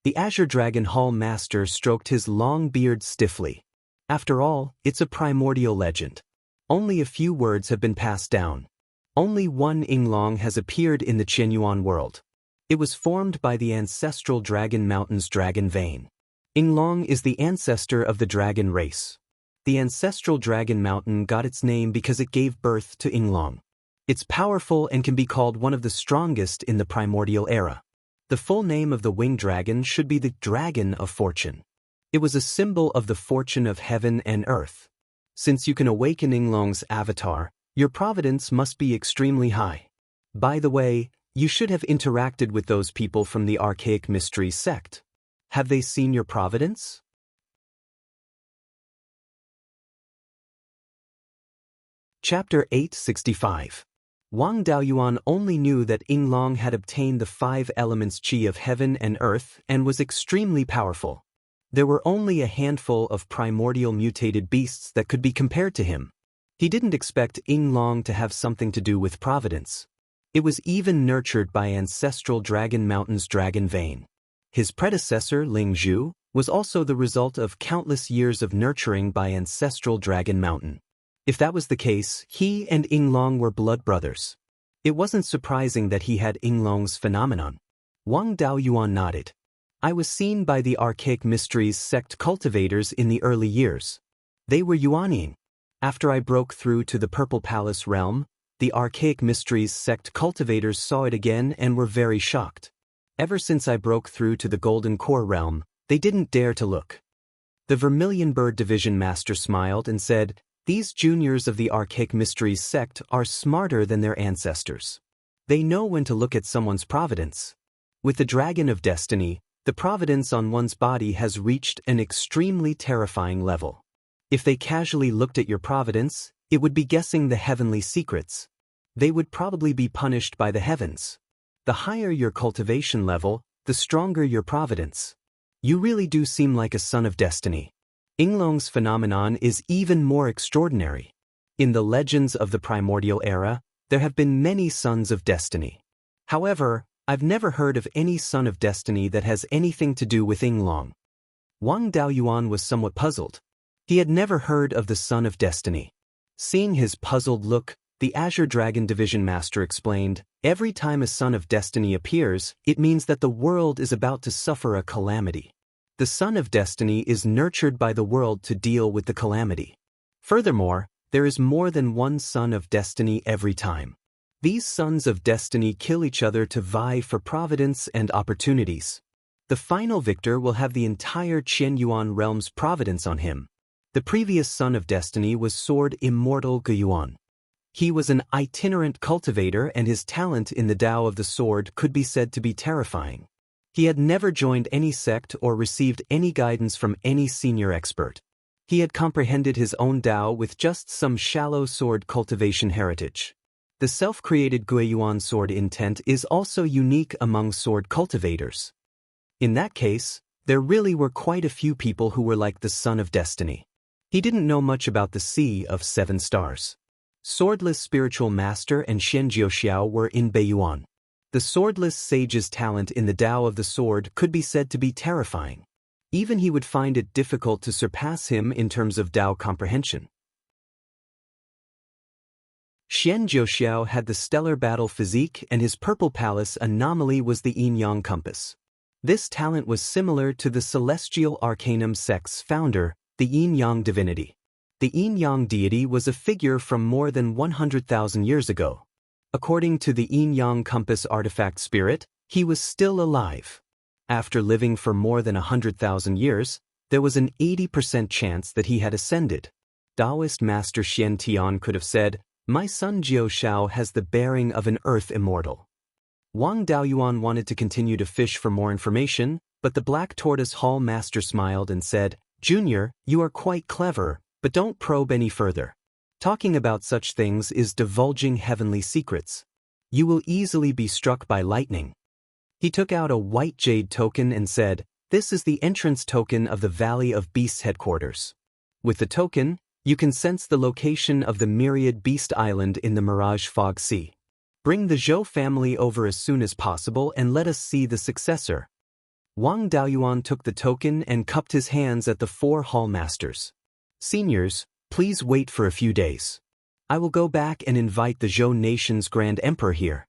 The Azure Dragon Hall Master stroked his long beard stiffly. "After all, it's a primordial legend. Only a few words have been passed down. Only one Yinglong has appeared in the Qianyuan world. It was formed by the ancestral Dragon Mountain's dragon vein. Yinglong is the ancestor of the dragon race. The ancestral Dragon Mountain got its name because it gave birth to Yinglong. It's powerful and can be called one of the strongest in the primordial era. The full name of the winged dragon should be the Dragon of Fortune. It was a symbol of the fortune of heaven and earth. Since you can awaken Yinglong's avatar, your providence must be extremely high. By the way, you should have interacted with those people from the Archaic Mysteries sect. Have they seen your providence?" Chapter 865. Wang Daoyuan only knew that Yinglong had obtained the 5 elements qi of heaven and earth and was extremely powerful. There were only a handful of primordial mutated beasts that could be compared to him. He didn't expect Yinglong to have something to do with providence. It was even nurtured by ancestral Dragon Mountain's dragon vein. His predecessor, Ling Zhu, was also the result of countless years of nurturing by ancestral Dragon Mountain. If that was the case, he and Yinglong were blood brothers. It wasn't surprising that he had Yinglong's phenomenon. Wang Daoyuan nodded. "I was seen by the Archaic Mysteries sect cultivators in the early years. They were Yuanying. After I broke through to the Purple Palace realm, the Archaic Mysteries sect cultivators saw it again and were very shocked. Ever since I broke through to the Golden Core realm, they didn't dare to look." The Vermilion Bird Division Master smiled and said, "These juniors of the Archaic Mysteries sect are smarter than their ancestors. They know when to look at someone's providence. With the Dragon of Destiny, the providence on one's body has reached an extremely terrifying level. If they casually looked at your providence, it would be guessing the heavenly secrets. They would probably be punished by the heavens. The higher your cultivation level, the stronger your providence. You really do seem like a son of destiny." Yinglong's phenomenon is even more extraordinary. In the legends of the primordial era, there have been many sons of destiny. However, I've never heard of any son of destiny that has anything to do with Yinglong. Wang Daoyuan was somewhat puzzled. He had never heard of the son of destiny. Seeing his puzzled look, the Azure Dragon Division Master explained, "Every time a son of destiny appears, it means that the world is about to suffer a calamity. The son of destiny is nurtured by the world to deal with the calamity. Furthermore, there is more than one son of destiny every time. These sons of destiny kill each other to vie for providence and opportunities. The final victor will have the entire Qianyuan realm's providence on him. The previous son of destiny was Sword Immortal Guiyuan. He was an itinerant cultivator and his talent in the Tao of the Sword could be said to be terrifying. He had never joined any sect or received any guidance from any senior expert. He had comprehended his own Tao with just some shallow sword cultivation heritage. The The self-created Beiyuan sword intent is also unique among sword cultivators. In that case, there really were quite a few people who were like the son of destiny. He didn't know much about the Sea of Seven Stars. Swordless spiritual master and Xianxia were in Beiyuan. The swordless sage's talent in the Tao of the sword could be said to be terrifying. Even he would find it difficult to surpass him in terms of Tao comprehension. Xianxia had the stellar battle physique, and his purple palace anomaly was the yin-yang compass. This talent was similar to the celestial arcanum sect's founder, the yin-yang divinity. The yin-yang deity was a figure from more than 100,000 years ago. According to the yin-yang compass artifact spirit, he was still alive. After living for more than 100,000 years, there was an 80% chance that he had ascended. Daoist master Xian Tian could have said, "My son Jiao Shao has the bearing of an earth immortal." Wang Daoyuan wanted to continue to fish for more information, but the Black Tortoise Hall master smiled and said, "Junior, you are quite clever, but don't probe any further. Talking about such things is divulging heavenly secrets. You will easily be struck by lightning." He took out a white jade token and said, "This is the entrance token of the Valley of Beasts headquarters. With the token, you can sense the location of the myriad beast island in the Mirage Fog Sea. Bring the Zhou family over as soon as possible and let us see the successor." Wang Daoyuan took the token and cupped his hands at the four hall masters. "Seniors, please wait for a few days. I will go back and invite the Zhou nation's Grand Emperor here."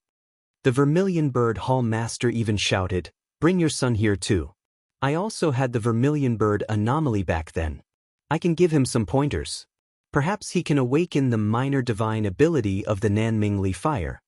The Vermilion Bird Hall Master even shouted, "Bring your son here too. I also had the Vermilion Bird anomaly back then. I can give him some pointers. Perhaps he can awaken the minor divine ability of the Nanmingli fire."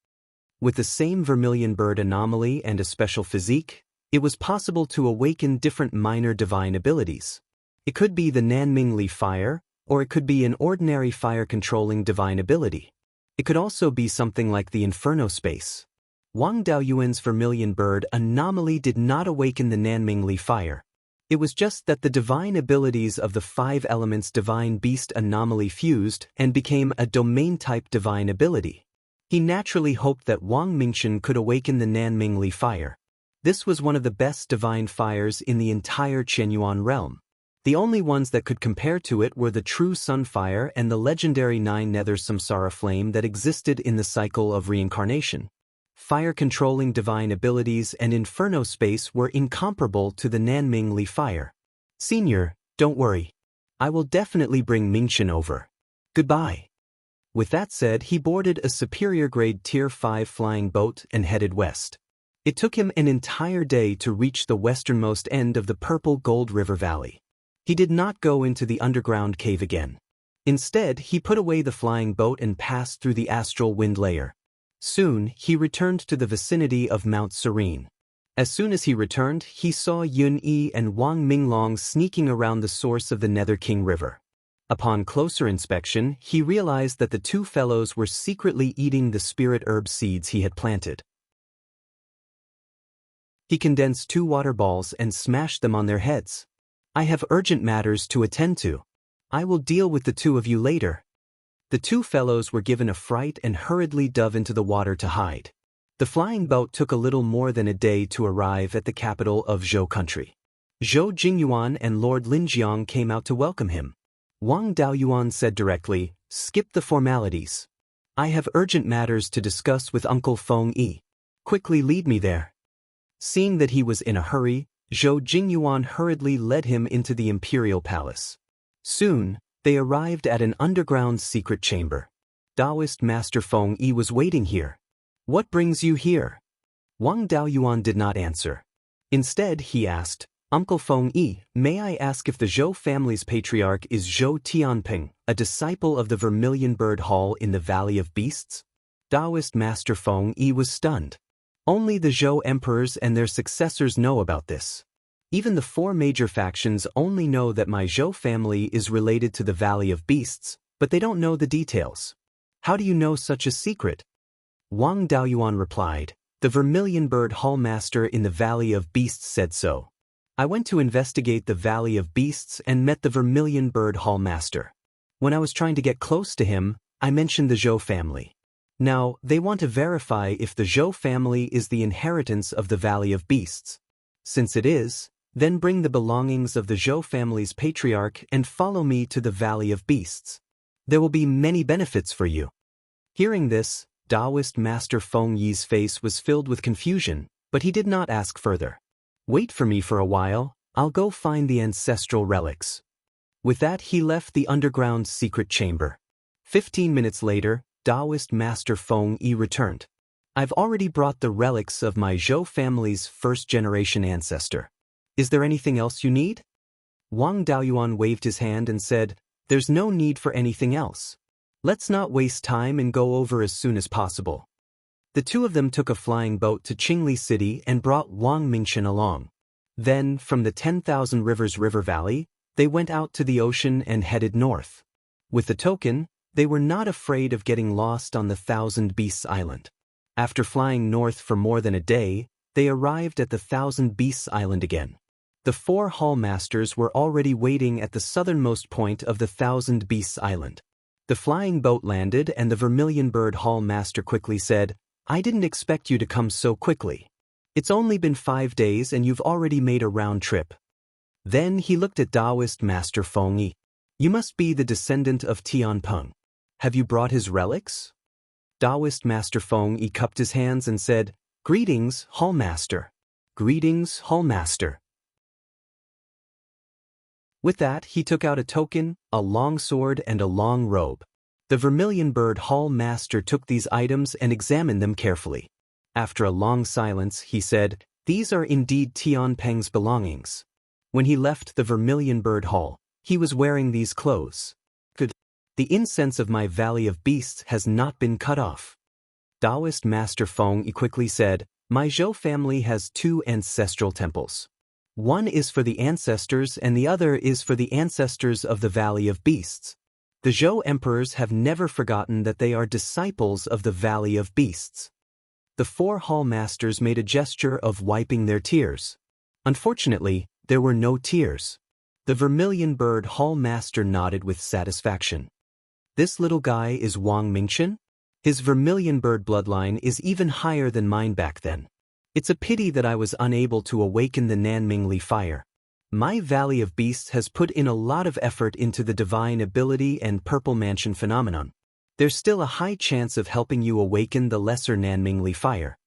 With the same Vermilion Bird anomaly and a special physique, it was possible to awaken different minor divine abilities. It could be the Nanmingli fire, or it could be an ordinary fire-controlling divine ability. It could also be something like the Inferno space. Wang Daoyuan's Vermilion Bird anomaly did not awaken the Nanmingli fire. It was just that the divine abilities of the five elements divine beast anomaly fused and became a domain-type divine ability. He naturally hoped that Wang Mingchen could awaken the Nanmingli fire. This was one of the best divine fires in the entire Qianyuan realm. The only ones that could compare to it were the true sun fire and the legendary nine nether samsara flame that existed in the cycle of reincarnation. Fire-controlling divine abilities and inferno space were incomparable to the Nanmingli fire. "Senior, don't worry. I will definitely bring Mingchen over. Goodbye." With that said, he boarded a superior-grade Tier 5 flying boat and headed west. It took him an entire day to reach the westernmost end of the Purple Gold River Valley. He did not go into the underground cave again. Instead, he put away the flying boat and passed through the astral wind layer. Soon, he returned to the vicinity of Mount Serene. As soon as he returned, he saw Yun Yi and Wang Minglong sneaking around the source of the Nether King River. Upon closer inspection, he realized that the two fellows were secretly eating the spirit herb seeds he had planted. He condensed 2 water balls and smashed them on their heads. "I have urgent matters to attend to. I will deal with the two of you later." The two fellows were given a fright and hurriedly dove into the water to hide. The flying boat took a little more than a day to arrive at the capital of Zhou country. Zhou Jingyuan and Lord Linjiang came out to welcome him. Wang Daoyuan said directly, "Skip the formalities. I have urgent matters to discuss with Uncle Feng Yi. Quickly lead me there." Seeing that he was in a hurry, Zhou Jingyuan hurriedly led him into the imperial palace. Soon, they arrived at an underground secret chamber. Daoist Master Feng Yi was waiting here. "What brings you here?" Wang Daoyuan did not answer. Instead, he asked, "Uncle Feng Yi, may I ask if the Zhou family's patriarch is Zhou Tianping, a disciple of the Vermilion Bird Hall in the Valley of Beasts?" Daoist Master Feng Yi was stunned. Only the Zhou emperors and their successors know about this. Even the 4 major factions only know that my Zhou family is related to the Valley of Beasts, but they don't know the details. "How do you know such a secret?" Wang Daoyuan replied, "The Vermilion Bird Hall Master in the Valley of Beasts said so. I went to investigate the Valley of Beasts and met the Vermilion Bird Hall Master. When I was trying to get close to him, I mentioned the Zhou family. Now, they want to verify if the Zhou family is the inheritance of the Valley of Beasts. Since it is, then bring the belongings of the Zhou family's patriarch and follow me to the Valley of Beasts. There will be many benefits for you. Hearing this, Daoist Master Feng Yi's face was filled with confusion, but he did not ask further. Wait for me for a while, I'll go find the ancestral relics. With that, he left the underground secret chamber. 15 minutes later, Daoist Master Feng Yi returned. I've already brought the relics of my Zhou family's first-generation ancestor. Is there anything else you need? Wang Daoyuan waved his hand and said, There's no need for anything else. Let's not waste time and go over as soon as possible. The two of them took a flying boat to Qingli City and brought Wang Mingchen along. Then, from the 10,000 Rivers River Valley, they went out to the ocean and headed north. With the token, they were not afraid of getting lost on the Thousand Beasts Island. After flying north for more than a day, they arrived at the Thousand Beasts Island again. The 4 hall masters were already waiting at the southernmost point of the Thousand Beasts Island. The flying boat landed and the Vermilion Bird Hall Master quickly said, I didn't expect you to come so quickly. It's only been 5 days and you've already made a round trip. Then he looked at Daoist Master Feng Yi. You must be the descendant of Tianpeng. Have you brought his relics? Daoist Master Feng Yi cupped his hands and said, Greetings, Hall Master. Greetings, Hall Master. With that, he took out a token, a long sword and a long robe. The Vermilion Bird Hall Master took these items and examined them carefully. After a long silence, he said, These are indeed Tianpeng's belongings. When he left the Vermilion Bird Hall, he was wearing these clothes. Good. The incense of my Valley of Beasts has not been cut off. Daoist Master Feng Yi quickly said, My Zhou family has 2 ancestral temples. One is for the ancestors and the other is for the ancestors of the Valley of Beasts. The Zhou emperors have never forgotten that they are disciples of the Valley of Beasts. The 4 hall masters made a gesture of wiping their tears. Unfortunately, there were no tears. The Vermilion Bird Hall Master nodded with satisfaction. This little guy is Wang Mingchen? His Vermilion Bird bloodline is even higher than mine back then. It's a pity that I was unable to awaken the Nanmingli fire. My Valley of Beasts has put in a lot of effort into the divine ability and Purple Mansion phenomenon. There's still a high chance of helping you awaken the lesser Nanmingli fire.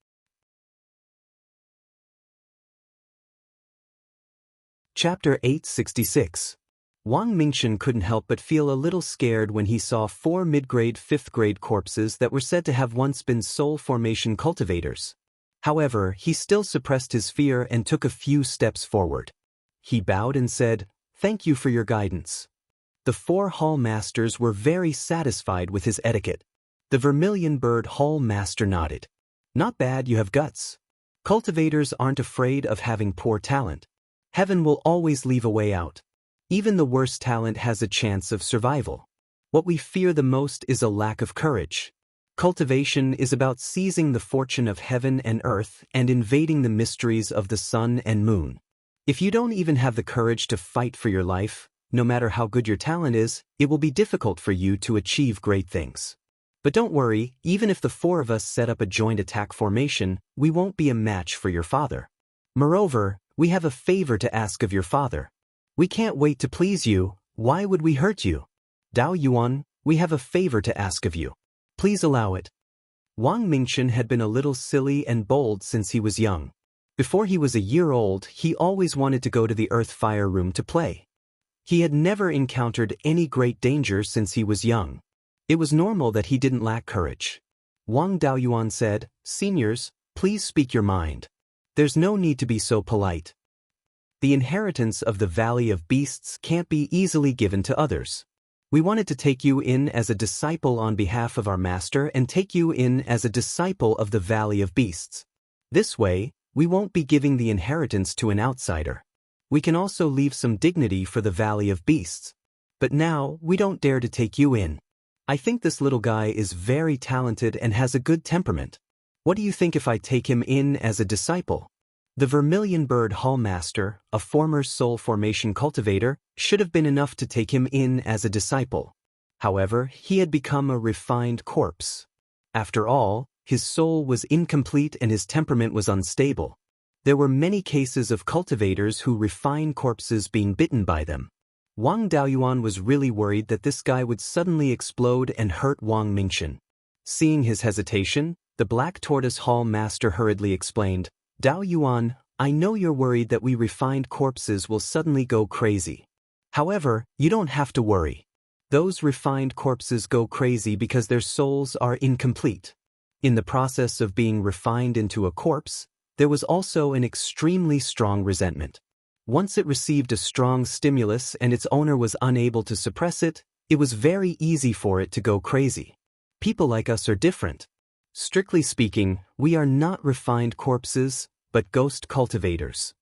Chapter 866. Wang Mingchen couldn't help but feel a little scared when he saw 4 mid-grade 5th-grade corpses that were said to have once been soul formation cultivators. However, he still suppressed his fear and took a few steps forward. He bowed and said, Thank you for your guidance. The 4 hall masters were very satisfied with his etiquette. The Vermilion Bird Hall Master nodded. Not bad, you have guts. Cultivators aren't afraid of having poor talent. Heaven will always leave a way out. Even the worst talent has a chance of survival. What we fear the most is a lack of courage. Cultivation is about seizing the fortune of heaven and earth and invading the mysteries of the sun and moon. If you don't even have the courage to fight for your life, no matter how good your talent is, it will be difficult for you to achieve great things. But don't worry, even if the 4 of us set up a joint attack formation, we won't be a match for your father. Moreover, we have a favor to ask of your father. We can't wait to please you, why would we hurt you? Daoyuan, we have a favor to ask of you. Please allow it. Wang Mingchen had been a little silly and bold since he was young. Before he was a year old, he always wanted to go to the Earth Fire Room to play. He had never encountered any great danger since he was young. It was normal that he didn't lack courage. Wang Daoyuan said, Seniors, please speak your mind. There's no need to be so polite. The inheritance of the Valley of Beasts can't be easily given to others. We wanted to take you in as a disciple on behalf of our master and take you in as a disciple of the Valley of Beasts. This way, we won't be giving the inheritance to an outsider. We can also leave some dignity for the Valley of Beasts. But now, we don't dare to take you in. I think this little guy is very talented and has a good temperament. What do you think if I take him in as a disciple? The Vermilion Bird Hall Master, a former soul formation cultivator, should have been enough to take him in as a disciple. However, he had become a refined corpse. After all, his soul was incomplete and his temperament was unstable. There were many cases of cultivators who refine corpses being bitten by them. Wang Daoyuan was really worried that this guy would suddenly explode and hurt Wang Mingchen. Seeing his hesitation, the Black Tortoise Hall master hurriedly explained, "Daoyuan, I know you're worried that we refined corpses will suddenly go crazy. However, you don't have to worry. Those refined corpses go crazy because their souls are incomplete. In the process of being refined into a corpse, there was also an extremely strong resentment. Once it received a strong stimulus and its owner was unable to suppress it, it was very easy for it to go crazy. People like us are different. Strictly speaking, we are not refined corpses, but ghost cultivators."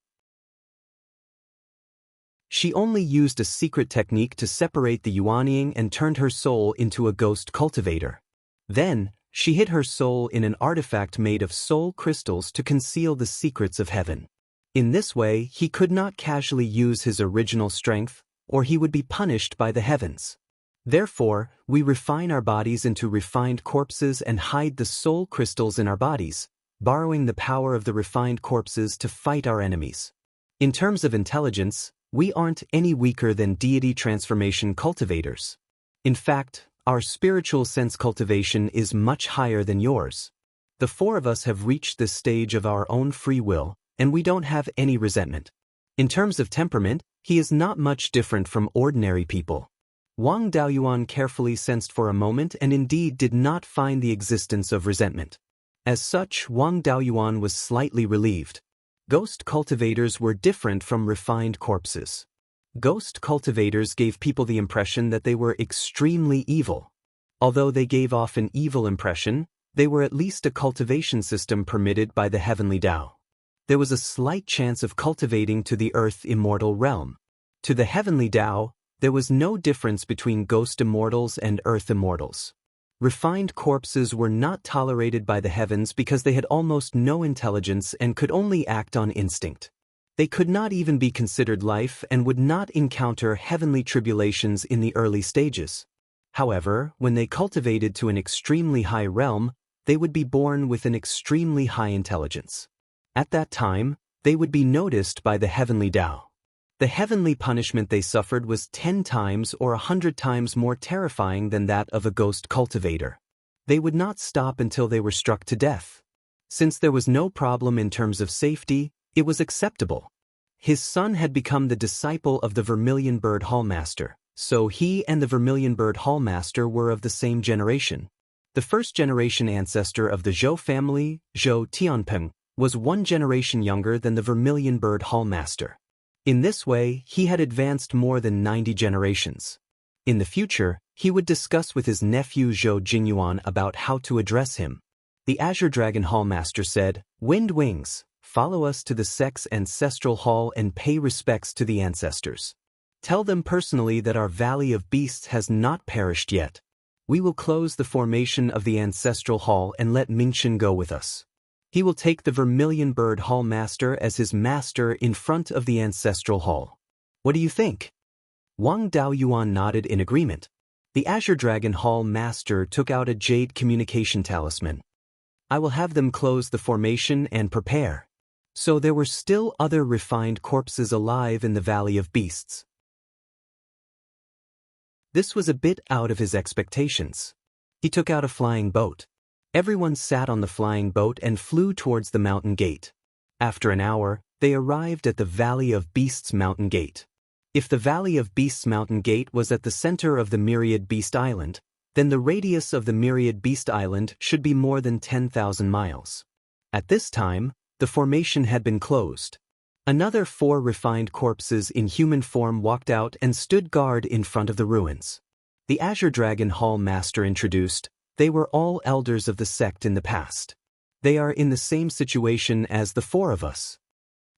She only used a secret technique to separate the Yuanying and turned her soul into a ghost cultivator. Then, she hid her soul in an artifact made of soul crystals to conceal the secrets of heaven. In this way, he could not casually use his original strength, or he would be punished by the heavens. Therefore, we refine our bodies into refined corpses and hide the soul crystals in our bodies, borrowing the power of the refined corpses to fight our enemies. In terms of intelligence, we aren't any weaker than deity transformation cultivators. In fact, our spiritual sense cultivation is much higher than yours. The four of us have reached this stage of our own free will, and we don't have any resentment. In terms of temperament, he is not much different from ordinary people. Wang Daoyuan carefully sensed for a moment and indeed did not find the existence of resentment. As such, Wang Daoyuan was slightly relieved. Ghost cultivators were different from refined corpses. Ghost cultivators gave people the impression that they were extremely evil. Although they gave off an evil impression, they were at least a cultivation system permitted by the heavenly Tao. There was a slight chance of cultivating to the earth immortal realm. To the heavenly Tao, there was no difference between ghost immortals and earth immortals. Refined corpses were not tolerated by the heavens because they had almost no intelligence and could only act on instinct. They could not even be considered life and would not encounter heavenly tribulations in the early stages. However, when they cultivated to an extremely high realm, they would be born with an extremely high intelligence. At that time, they would be noticed by the heavenly Tao. The heavenly punishment they suffered was 10 times or 100 times more terrifying than that of a ghost cultivator. They would not stop until they were struck to death. Since there was no problem in terms of safety, it was acceptable. His son had become the disciple of the Vermilion Bird Hallmaster, so he and the Vermilion Bird Hallmaster were of the same generation. The first-generation ancestor of the Zhou family, Zhou Tianpeng, was 1 generation younger than the Vermilion Bird Hallmaster. In this way, he had advanced more than 90 generations. In the future, he would discuss with his nephew Zhou Jingyuan about how to address him. The Azure Dragon Hallmaster said, "Wind Wings, follow us to the Sect's ancestral hall and pay respects to the ancestors. Tell them personally that our Valley of Beasts has not perished yet. We will close the formation of the ancestral hall and let Mingchen go with us. He will take the Vermilion Bird Hall Master as his master in front of the ancestral hall. What do you think?" Wang Daoyuan nodded in agreement. The Azure Dragon Hall Master took out a jade communication talisman. "I will have them close the formation and prepare." So there were still other refined corpses alive in the Valley of Beasts. This was a bit out of his expectations. He took out a flying boat. Everyone sat on the flying boat and flew towards the mountain gate. After an hour, they arrived at the Valley of Beasts Mountain Gate. If the Valley of Beasts Mountain Gate was at the center of the Myriad Beast Island, then the radius of the Myriad Beast Island should be more than 10,000 miles. At this time, the formation had been closed. Another 4 refined corpses in human form walked out and stood guard in front of the ruins. The Azure Dragon Hall Master introduced, "They were all elders of the sect in the past. They are in the same situation as the 4 of us."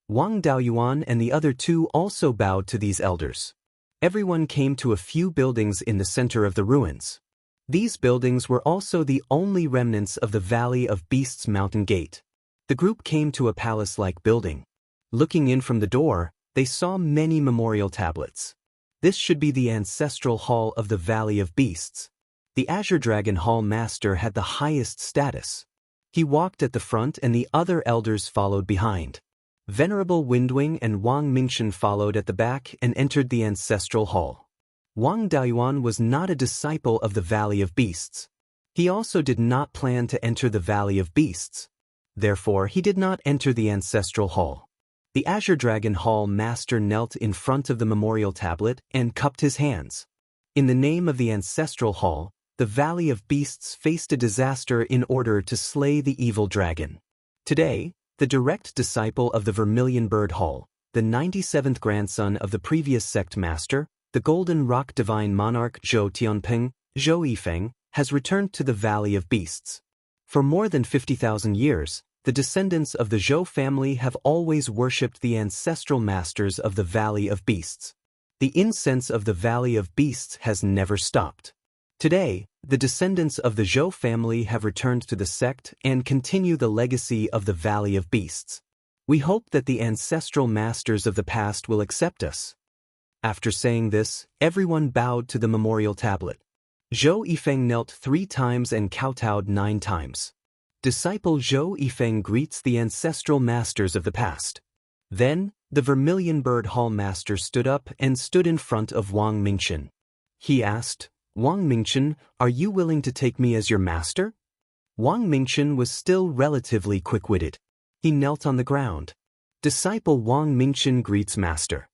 Wang Daoyuan and the other 2 also bowed to these elders. Everyone came to a few buildings in the center of the ruins. These buildings were also the only remnants of the Valley of Beasts Mountain Gate. The group came to a palace-like building. Looking in from the door, they saw many memorial tablets. This should be the ancestral hall of the Valley of Beasts. The Azure Dragon Hall Master had the highest status. He walked at the front and the other elders followed behind. Venerable Windwing and Wang Mingchen followed at the back and entered the ancestral hall. Wang Daoist was not a disciple of the Valley of Beasts. He also did not plan to enter the Valley of Beasts. Therefore, he did not enter the ancestral hall. The Azure Dragon Hall Master knelt in front of the memorial tablet and cupped his hands. In the name of the ancestral hall, the Valley of Beasts faced a disaster in order to slay the evil dragon. Today, the direct disciple of the Vermilion Bird Hall, the 97th grandson of the previous sect master, the Golden Rock Divine Monarch Zhou Tianping, Zhou Yifeng, has returned to the Valley of Beasts. For more than 50,000 years, the descendants of the Zhou family have always worshipped the ancestral masters of the Valley of Beasts. The incense of the Valley of Beasts has never stopped. Today, the descendants of the Zhou family have returned to the sect and continue the legacy of the Valley of Beasts. We hope that the ancestral masters of the past will accept us. After saying this, everyone bowed to the memorial tablet. Zhou Yifeng knelt 3 times and kowtowed 9 times. Disciple Zhou Yifeng greets the ancestral masters of the past. Then, the Vermilion Bird Hall Master stood up and stood in front of Wang Mingchen. He asked, "Wang Mingchen, are you willing to take me as your master?" Wang Mingchen was still relatively quick-witted. He knelt on the ground. Disciple Wang Mingchen greets master.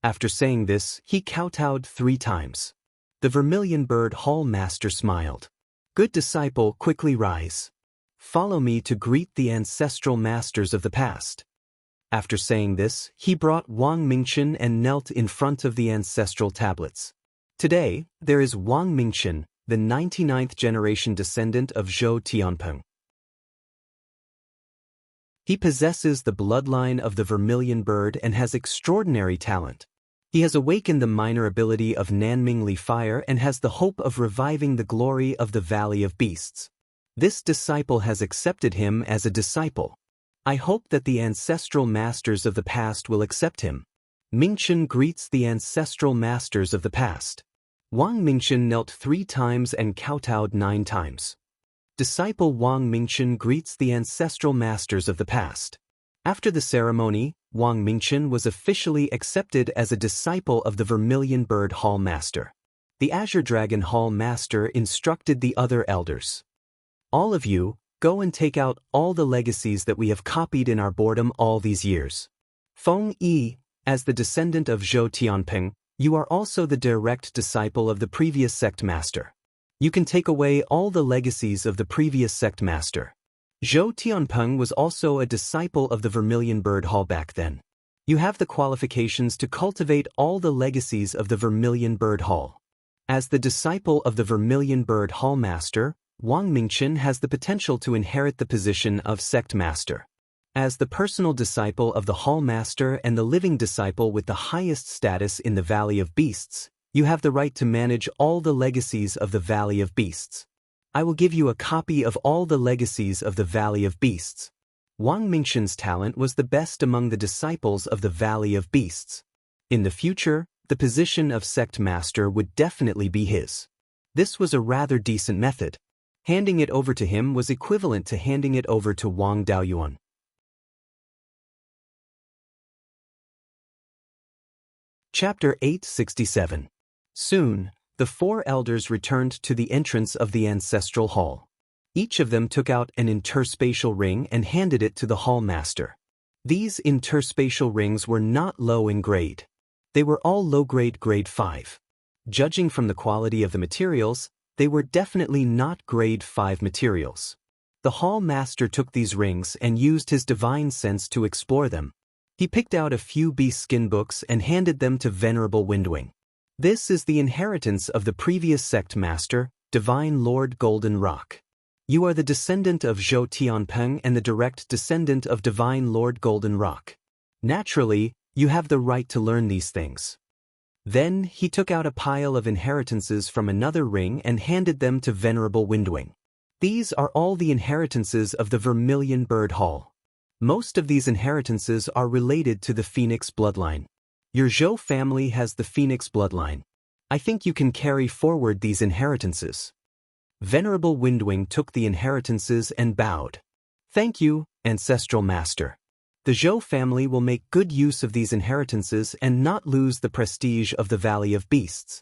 After saying this, he kowtowed 3 times. The Vermilion Bird Hall Master smiled. "Good disciple, quickly rise. Follow me to greet the ancestral masters of the past." After saying this, he brought Wang Mingchen and knelt in front of the ancestral tablets. Today, there is Wang Mingchen, the 99th generation descendant of Zhou Tianping. He possesses the bloodline of the Vermilion Bird and has extraordinary talent. He has awakened the minor ability of Nanming Li Fire and has the hope of reviving the glory of the Valley of Beasts. This disciple has accepted him as a disciple. I hope that the ancestral masters of the past will accept him. Mingchen greets the ancestral masters of the past. Wang Mingchen knelt 3 times and kowtowed 9 times. Disciple Wang Mingchen greets the ancestral masters of the past. After the ceremony, Wang Mingchen was officially accepted as a disciple of the Vermilion Bird Hall Master. The Azure Dragon Hall Master instructed the other elders. "All of you, go and take out all the legacies that we have copied in our boredom all these years. Feng Yi, as the descendant of Zhou Tianping, you are also the direct disciple of the previous sect master. You can take away all the legacies of the previous sect master. Zhou Tianping was also a disciple of the Vermilion Bird Hall back then. You have the qualifications to cultivate all the legacies of the Vermilion Bird Hall. As the disciple of the Vermilion Bird Hall Master, Wang Mingchen has the potential to inherit the position of sect master. As the personal disciple of the Hall Master and the living disciple with the highest status in the Valley of Beasts, you have the right to manage all the legacies of the Valley of Beasts. I will give you a copy of all the legacies of the Valley of Beasts." Wang Mingchen's talent was the best among the disciples of the Valley of Beasts. In the future, the position of sect master would definitely be his. This was a rather decent method. Handing it over to him was equivalent to handing it over to Wang Daoist. Chapter 867. Soon, the 4 elders returned to the entrance of the ancestral hall. Each of them took out an interspatial ring and handed it to the hall master. These interspatial rings were not low in grade. They were all low-grade grade 5. Judging from the quality of the materials, they were definitely not grade 5 materials. The hall master took these rings and used his divine sense to explore them. He picked out a few beast skin books and handed them to Venerable Windwing. "This is the inheritance of the previous sect master, Divine Lord Golden Rock. You are the descendant of Zhou Tianping and the direct descendant of Divine Lord Golden Rock. Naturally, you have the right to learn these things." Then he took out a pile of inheritances from another ring and handed them to Venerable Windwing. "These are all the inheritances of the Vermilion Bird Hall. Most of these inheritances are related to the Phoenix bloodline. Your Zhou family has the Phoenix bloodline. I think you can carry forward these inheritances. Venerable Windwing took the inheritances and bowed. Thank you, Ancestral Master. The Zhou family will make good use of these inheritances and not lose the prestige of the Valley of Beasts.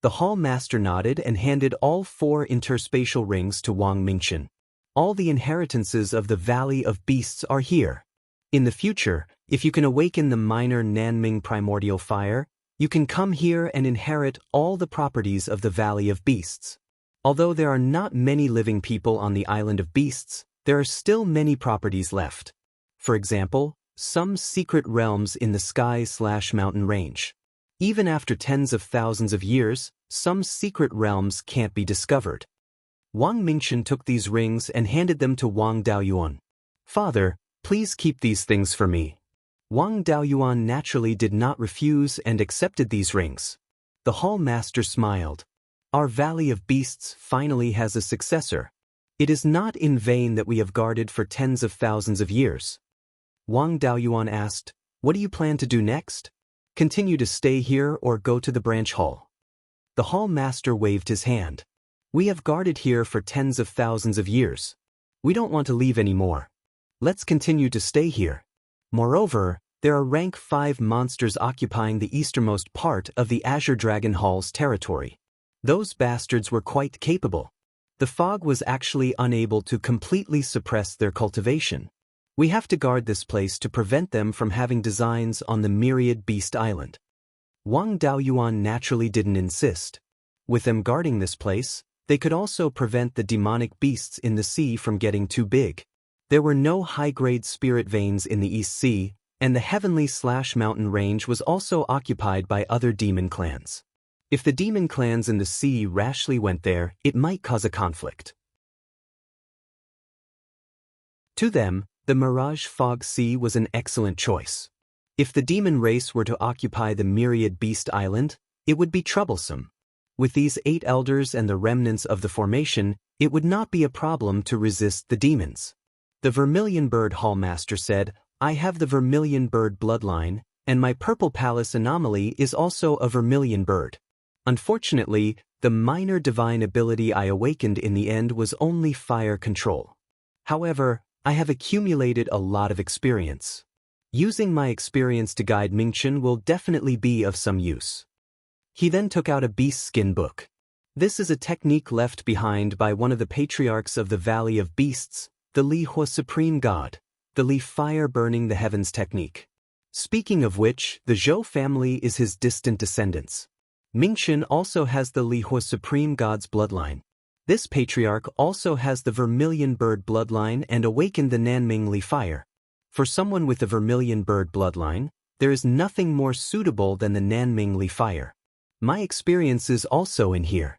The Hall Master nodded and handed all 4 interspatial rings to Wang Mingchen. All the inheritances of the Valley of Beasts are here. In the future, if you can awaken the minor Nanming primordial fire, you can come here and inherit all the properties of the Valley of Beasts. Although there are not many living people on the Island of Beasts, there are still many properties left. For example, some secret realms in the sky/mountain range. Even after tens of thousands of years, some secret realms can't be discovered. Wang Mingchen took these rings and handed them to Wang Daoyuan. Father, please keep these things for me. Wang Daoyuan naturally did not refuse and accepted these rings. The Hall Master smiled. Our Valley of Beasts finally has a successor. It is not in vain that we have guarded for tens of thousands of years. Wang Daoyuan asked, what do you plan to do next? Continue to stay here or go to the branch hall? The Hall Master waved his hand. We have guarded here for tens of thousands of years. We don't want to leave anymore. Let's continue to stay here. Moreover, there are rank 5 monsters occupying the easternmost part of the Azure Dragon Hall's territory. Those bastards were quite capable. The fog was actually unable to completely suppress their cultivation. We have to guard this place to prevent them from having designs on the Myriad Beast Island. Wang Daoyuan naturally didn't insist. With them guarding this place, they could also prevent the demonic beasts in the sea from getting too big. There were no high-grade spirit veins in the East Sea, and the heavenly/mountain range was also occupied by other demon clans. If the demon clans in the sea rashly went there, it might cause a conflict. To them, the Mirage Fog Sea was an excellent choice. If the demon race were to occupy the Myriad Beast Island, it would be troublesome. With these 8 elders and the remnants of the formation, it would not be a problem to resist the demons. The Vermilion Bird Hall Master said, I have the Vermilion Bird bloodline, and my Purple Palace anomaly is also a Vermilion Bird. Unfortunately, the minor divine ability I awakened in the end was only fire control. However, I have accumulated a lot of experience. Using my experience to guide Mingchen will definitely be of some use. He then took out a beast skin book. This is a technique left behind by one of the patriarchs of the Valley of Beasts, the Li Hua Supreme God, the Li Fire Burning the Heavens technique. Speaking of which, the Zhou family is his distant descendants. Mingchen also has the Li Hua Supreme God's bloodline. This patriarch also has the Vermilion Bird bloodline and awakened the Nanming Li Fire. For someone with the Vermilion Bird bloodline, there is nothing more suitable than the Nanming Li Fire. My experience is also in here.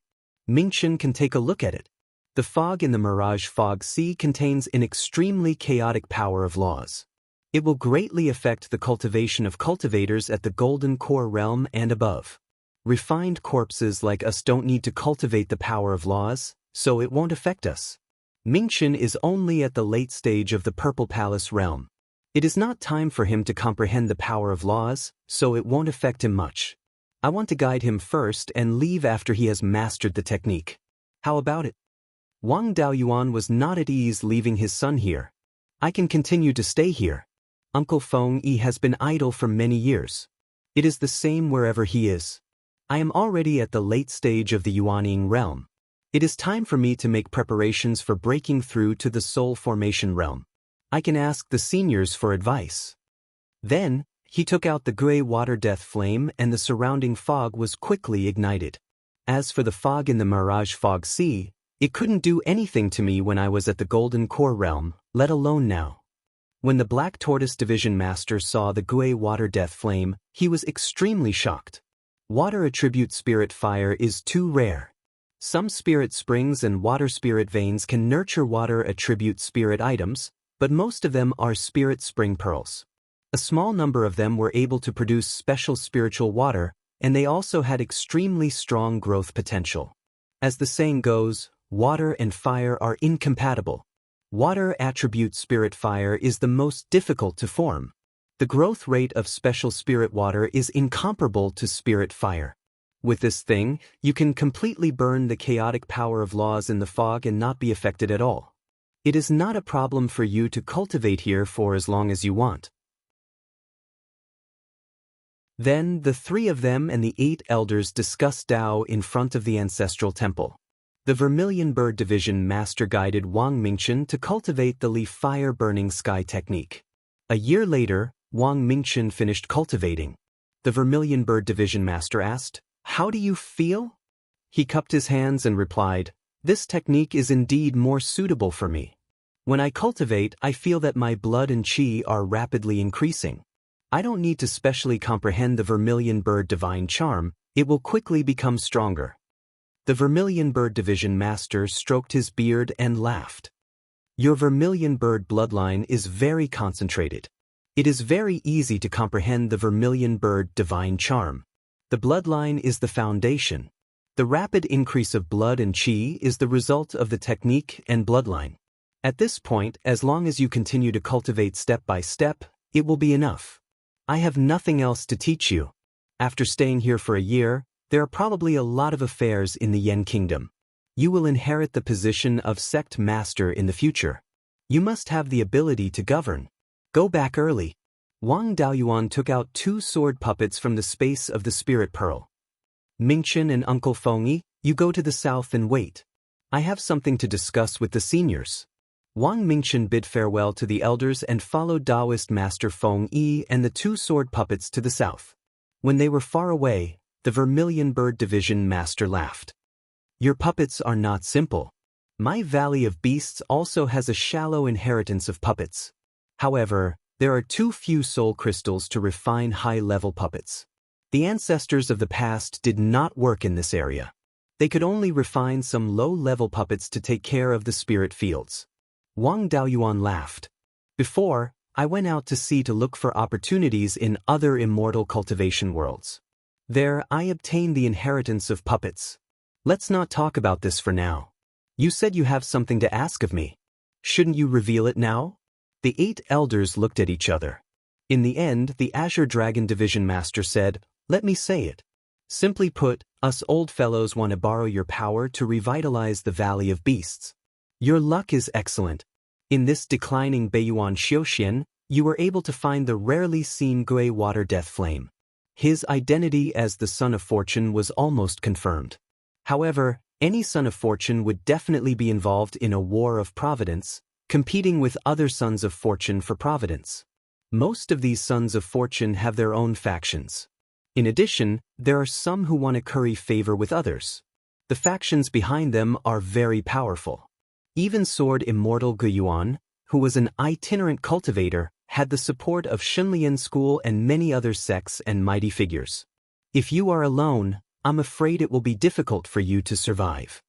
Mingchen can take a look at it. The fog in the Mirage Fog Sea contains an extremely chaotic power of laws. It will greatly affect the cultivation of cultivators at the Golden Core realm and above. Refined corpses like us don't need to cultivate the power of laws, so it won't affect us. Mingchen is only at the late stage of the Purple Palace realm. It is not time for him to comprehend the power of laws, so it won't affect him much. I want to guide him first and leave after he has mastered the technique. How about it? Wang Daoyuan was not at ease leaving his son here. I can continue to stay here. Uncle Feng Yi has been idle for many years. It is the same wherever he is. I am already at the late stage of the Yuanying realm. It is time for me to make preparations for breaking through to the soul formation realm. I can ask the seniors for advice. Then, he took out the gray water death flame and the surrounding fog was quickly ignited. As for the fog in the Mirage Fog Sea, it couldn't do anything to me when I was at the Golden Core realm, let alone now. When the Black Tortoise Division Master saw the gray water death flame, he was extremely shocked. Water attribute spirit fire is too rare. Some spirit springs and water spirit veins can nurture water attribute spirit items, but most of them are spirit spring pearls. A small number of them were able to produce special spiritual water, and they also had extremely strong growth potential. As the saying goes, water and fire are incompatible. Water attribute spirit fire is the most difficult to form. The growth rate of special spirit water is incomparable to spirit fire. With this thing, you can completely burn the chaotic power of laws in the fog and not be affected at all. It is not a problem for you to cultivate here for as long as you want. Then the three of them and the 8 elders discussed Dao in front of the ancestral temple. The Vermilion Bird Division Master guided Wang Mingchen to cultivate the leaf fire burning sky technique. A year later, Wang Mingchen finished cultivating. The Vermilion Bird Division Master asked, "How do you feel?" He cupped his hands and replied, "This technique is indeed more suitable for me. When I cultivate, I feel that my blood and qi are rapidly increasing. I don't need to specially comprehend the Vermilion Bird Divine Charm, it will quickly become stronger." The Vermilion Bird Division Master stroked his beard and laughed. "Your Vermilion Bird bloodline is very concentrated. It is very easy to comprehend the Vermilion Bird Divine Charm. The bloodline is the foundation. The rapid increase of blood and qi is the result of the technique and bloodline. At this point, as long as you continue to cultivate step by step, it will be enough. I have nothing else to teach you. After staying here for a year, there are probably a lot of affairs in the Yen Kingdom. You will inherit the position of sect master in the future. You must have the ability to govern. Go back early." Wang Daoyuan took out 2 sword puppets from the space of the spirit pearl. "Mingchen and Uncle Fengyi, you go to the south and wait. I have something to discuss with the seniors." Wang Mingchen bid farewell to the elders and followed Daoist Master Fengyi and the 2 sword puppets to the south. When they were far away, the Vermilion Bird Division Master laughed. "Your puppets are not simple. My Valley of Beasts also has a shallow inheritance of puppets. However, there are too few soul crystals to refine high-level puppets. The ancestors of the past did not work in this area. They could only refine some low-level puppets to take care of the spirit fields." Wang Daoyuan laughed. "Before, I went out to sea to look for opportunities in other immortal cultivation worlds. There, I obtained the inheritance of puppets. Let's not talk about this for now. You said you have something to ask of me. Shouldn't you reveal it now?" The 8 elders looked at each other. In the end, the Azure Dragon Division Master said, "Let me say it. Simply put, us old fellows want to borrow your power to revitalize the Valley of Beasts. Your luck is excellent. In this declining Beiyuan Xiuxian, you were able to find the rarely seen Gui Water Death Flame. His identity as the Son of Fortune was almost confirmed. However, any Son of Fortune would definitely be involved in a war of providence, competing with other Sons of Fortune for providence. Most of these Sons of Fortune have their own factions. In addition, there are some who want to curry favor with others. The factions behind them are very powerful. Even Sword Immortal Guiyuan, who was an itinerant cultivator, had the support of Shunlian School and many other sects and mighty figures. If you are alone, I'm afraid it will be difficult for you to survive.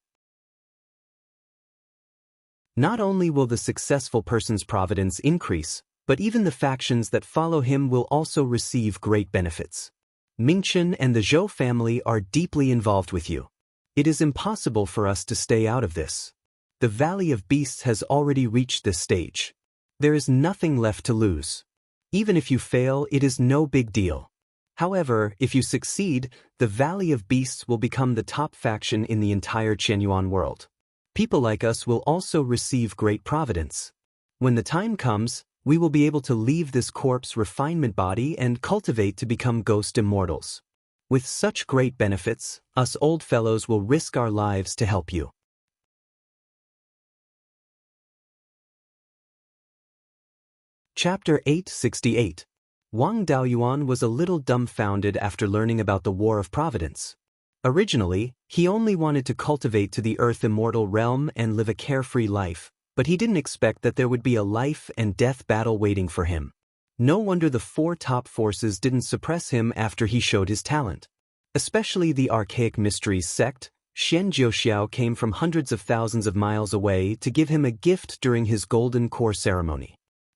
Not only will the successful person's providence increase, but even the factions that follow him will also receive great benefits. Mingchen and the Zhou family are deeply involved with you. It is impossible for us to stay out of this. The Valley of Beasts has already reached this stage. There is nothing left to lose. Even if you fail, it is no big deal. However, if you succeed, the Valley of Beasts will become the top faction in the entire Qianyuan world. People like us will also receive great providence. When the time comes, we will be able to leave this corpse refinement body and cultivate to become ghost immortals. With such great benefits, us old fellows will risk our lives to help you." Chapter 868. Wang Daoyuan was a little dumbfounded after learning about the War of Providence. Originally, he only wanted to cultivate to the Earth Immortal realm and live a carefree life, but he didn't expect that there would be a life and death battle waiting for him. No wonder the 4 top forces didn't suppress him after he showed his talent. Especially the Archaic Mysteries sect, Xian Jiuxiao came from hundreds of thousands of miles away to give him a gift during his Golden Core ceremony.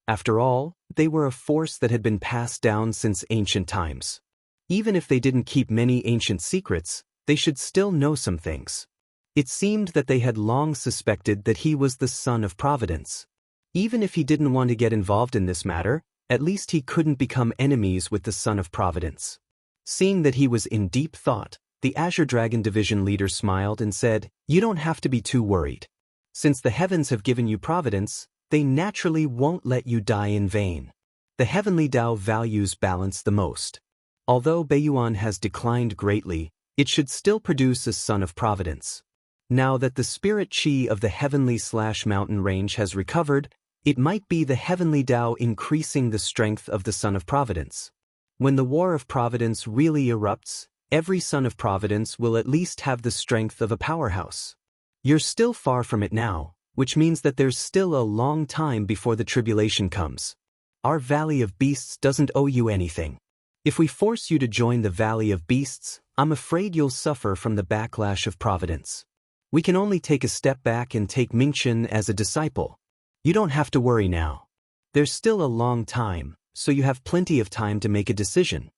After all, they were a force that had been passed down since ancient times. Even if they didn't keep many ancient secrets, they should still know some things. It seemed that they had long suspected that he was the Son of Providence. Even if he didn't want to get involved in this matter, at least he couldn't become enemies with the Son of Providence. Seeing that he was in deep thought, The Azure Dragon Division leader smiled and said, "You don't have to be too worried. Since the heavens have given you providence, they naturally won't let you die in vain. The heavenly Tao values balance the most. Although Beiyuan has declined greatly, it should still produce a son of providence. Now that the spirit chi of the heavenly/mountain range has recovered, it might be the heavenly Tao increasing the strength of the son of providence. When the war of providence really erupts, every son of providence will at least have the strength of a powerhouse. You're still far from it now, which means that there's still a long time before the tribulation comes. Our Valley of Beasts doesn't owe you anything. If we force you to join the Valley of Beasts, I'm afraid you'll suffer from the backlash of providence. We can only take a step back and take Mingchen as a disciple. You don't have to worry now. There's still a long time, so you have plenty of time to make a decision."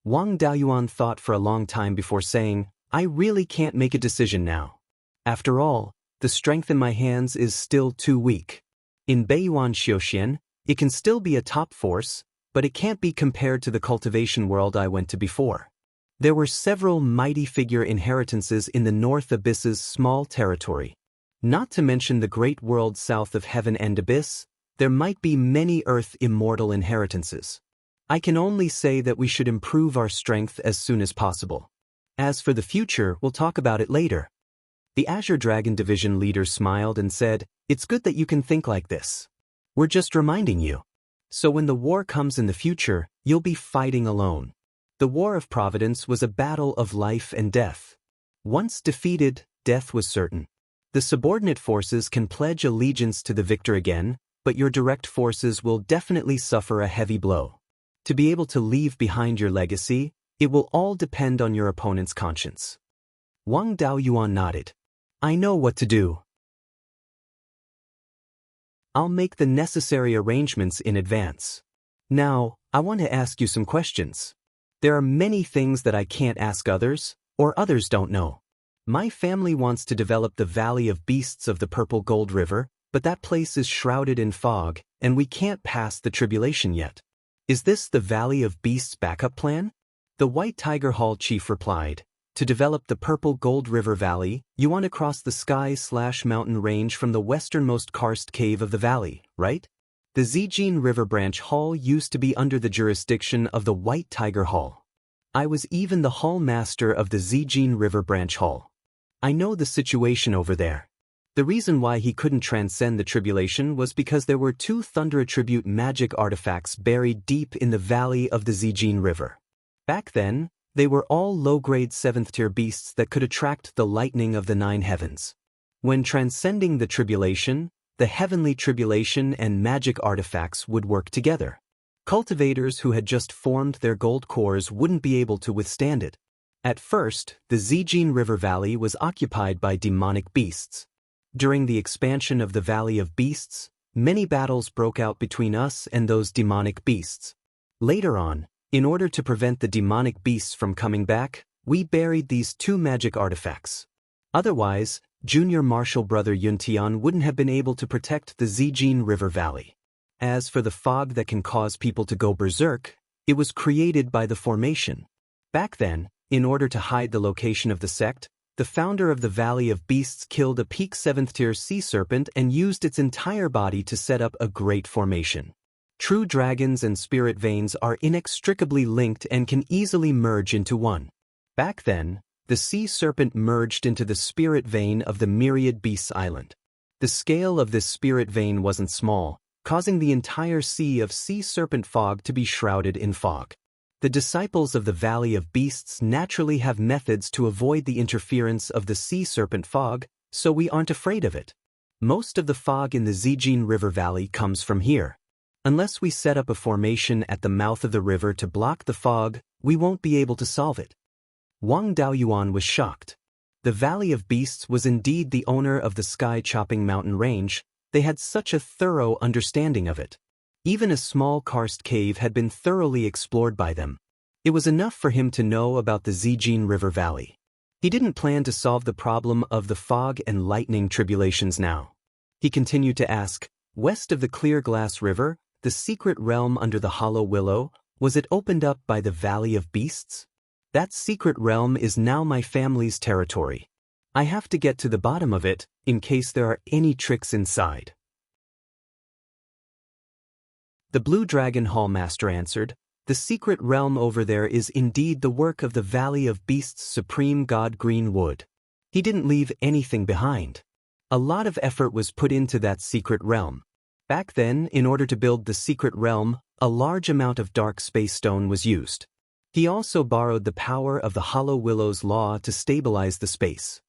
Wang Daoyuan thought for a long time before saying, "I really can't make a decision now. After all, the strength in my hands is still too weak. In Beiyuan Xiaoxian, it can still be a top force, but it can't be compared to the cultivation world I went to before. There were several mighty figure inheritances in the North Abyss's small territory. Not to mention the great world south of Heaven and Abyss, there might be many Earth immortal inheritances. I can only say that we should improve our strength as soon as possible. As for the future, we'll talk about it later." The Azure Dragon Division leader smiled and said, "It's good that you can think like this. We're just reminding you. So when the war comes in the future, you'll be fighting alone. The War of Providence was a battle of life and death. Once defeated, death was certain. The subordinate forces can pledge allegiance to the victor again, but your direct forces will definitely suffer a heavy blow. To be able to leave behind your legacy, it will all depend on your opponent's conscience." Wang Daoyuan nodded. "I know what to do. I'll make the necessary arrangements in advance. Now, I want to ask you some questions. There are many things that I can't ask others, or others don't know. My family wants to develop the Valley of Beasts of the Purple Gold River, but that place is shrouded in fog, and we can't pass the tribulation yet. Is this the Valley of Beasts backup plan?" The White Tiger Hall chief replied, "To develop the Purple Gold River Valley, you want to cross the sky/mountain range from the westernmost karst cave of the valley, right? The Zijin River Branch Hall used to be under the jurisdiction of the White Tiger Hall. I was even the hall master of the Zijin River Branch Hall. I know the situation over there. The reason why he couldn't transcend the tribulation was because there were 2 Thunder Attribute magic artifacts buried deep in the valley of the Zijin River. Back then, they were all low-grade 7th-tier beasts that could attract the lightning of the 9 heavens. When transcending the tribulation, the heavenly tribulation and magic artifacts would work together. Cultivators who had just formed their gold cores wouldn't be able to withstand it. At first, the Zijin River Valley was occupied by demonic beasts. During the expansion of the Valley of Beasts, many battles broke out between us and those demonic beasts. Later on, in order to prevent the demonic beasts from coming back, we buried these 2 magic artifacts. Otherwise, Junior Marshal Brother Yuntian wouldn't have been able to protect the Zijin River Valley. As for the fog that can cause people to go berserk, it was created by the formation. Back then, in order to hide the location of the sect, the founder of the Valley of Beasts killed a peak 7th-tier sea serpent and used its entire body to set up a great formation. True dragons and spirit veins are inextricably linked and can easily merge into one. Back then, the sea serpent merged into the spirit vein of the Myriad Beasts Island. The scale of this spirit vein wasn't small, causing the entire sea of sea serpent fog to be shrouded in fog. The disciples of the Valley of Beasts naturally have methods to avoid the interference of the sea serpent fog, so we aren't afraid of it. Most of the fog in the Zijin River Valley comes from here. Unless we set up a formation at the mouth of the river to block the fog, we won't be able to solve it." Wang Daoyuan was shocked. The Valley of Beasts was indeed the owner of the sky-chopping mountain range. They had such a thorough understanding of it. Even a small karst cave had been thoroughly explored by them. It was enough for him to know about the Zijin River Valley. He didn't plan to solve the problem of the fog and lightning tribulations now. He continued to ask, "West of the Clear Glass River, the secret realm under the Hollow Willow, was it opened up by the Valley of Beasts?" That secret realm is now my family's territory. I have to get to the bottom of it, in case there are any tricks inside. The Blue Dragon Hall Master answered, "The secret realm over there is indeed the work of the Valley of Beasts' supreme god Green Wood. He didn't leave anything behind. A lot of effort was put into that secret realm. Back then, in order to build the secret realm, a large amount of dark space stone was used. He also borrowed the power of the Hollow Willow's law to stabilize the space.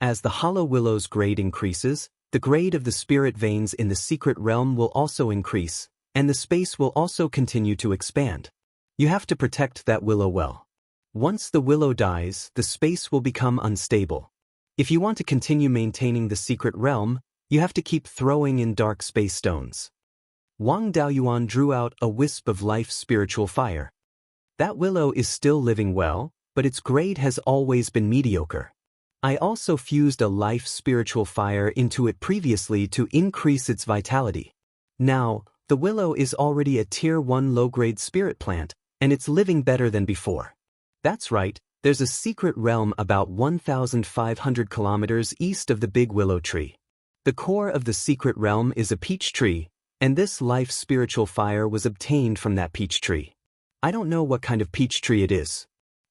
As the Hollow Willow's grade increases, the grade of the spirit veins in the secret realm will also increase, and the space will also continue to expand. You have to protect that willow well. Once the willow dies, the space will become unstable. If you want to continue maintaining the secret realm, you have to keep throwing in dark space stones." Wang Daoyuan drew out a wisp of life spiritual fire. "That willow is still living well, but its grade has always been mediocre. I also fused a life spiritual fire into it previously to increase its vitality. Now, the willow is already a tier 1 low-grade spirit plant, and it's living better than before. That's right, there's a secret realm about 1,500 kilometers east of the big willow tree. The core of the secret realm is a peach tree, and this life spiritual fire was obtained from that peach tree. I don't know what kind of peach tree it is.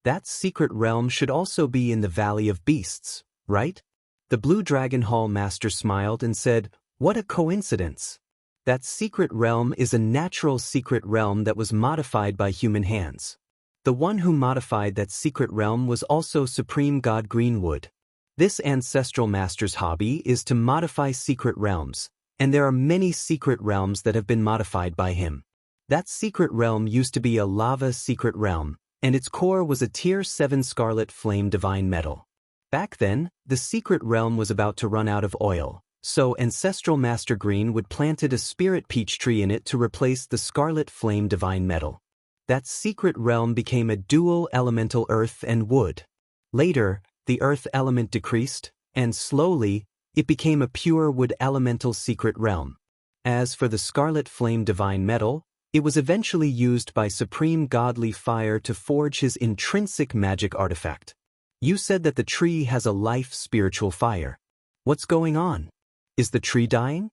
That secret realm should also be in the Valley of Beasts, right?" The Blue Dragon Hall Master smiled and said, "What a coincidence. That secret realm is a natural secret realm that was modified by human hands. The one who modified that secret realm was also Supreme God Greenwood. This ancestral master's hobby is to modify secret realms, and there are many secret realms that have been modified by him. That secret realm used to be a lava secret realm, and its core was a tier 7 scarlet flame divine metal. Back then, the secret realm was about to run out of oil, so Ancestral Master Greenwood planted a spirit peach tree in it to replace the scarlet flame divine metal. That secret realm became a dual elemental earth and wood. Later, the earth element decreased, and slowly, it became a pure wood elemental secret realm. As for the scarlet flame divine metal, it was eventually used by Supreme Godly Fire to forge his intrinsic magic artifact. You said that the tree has a life spiritual fire. What's going on? Is the tree dying?"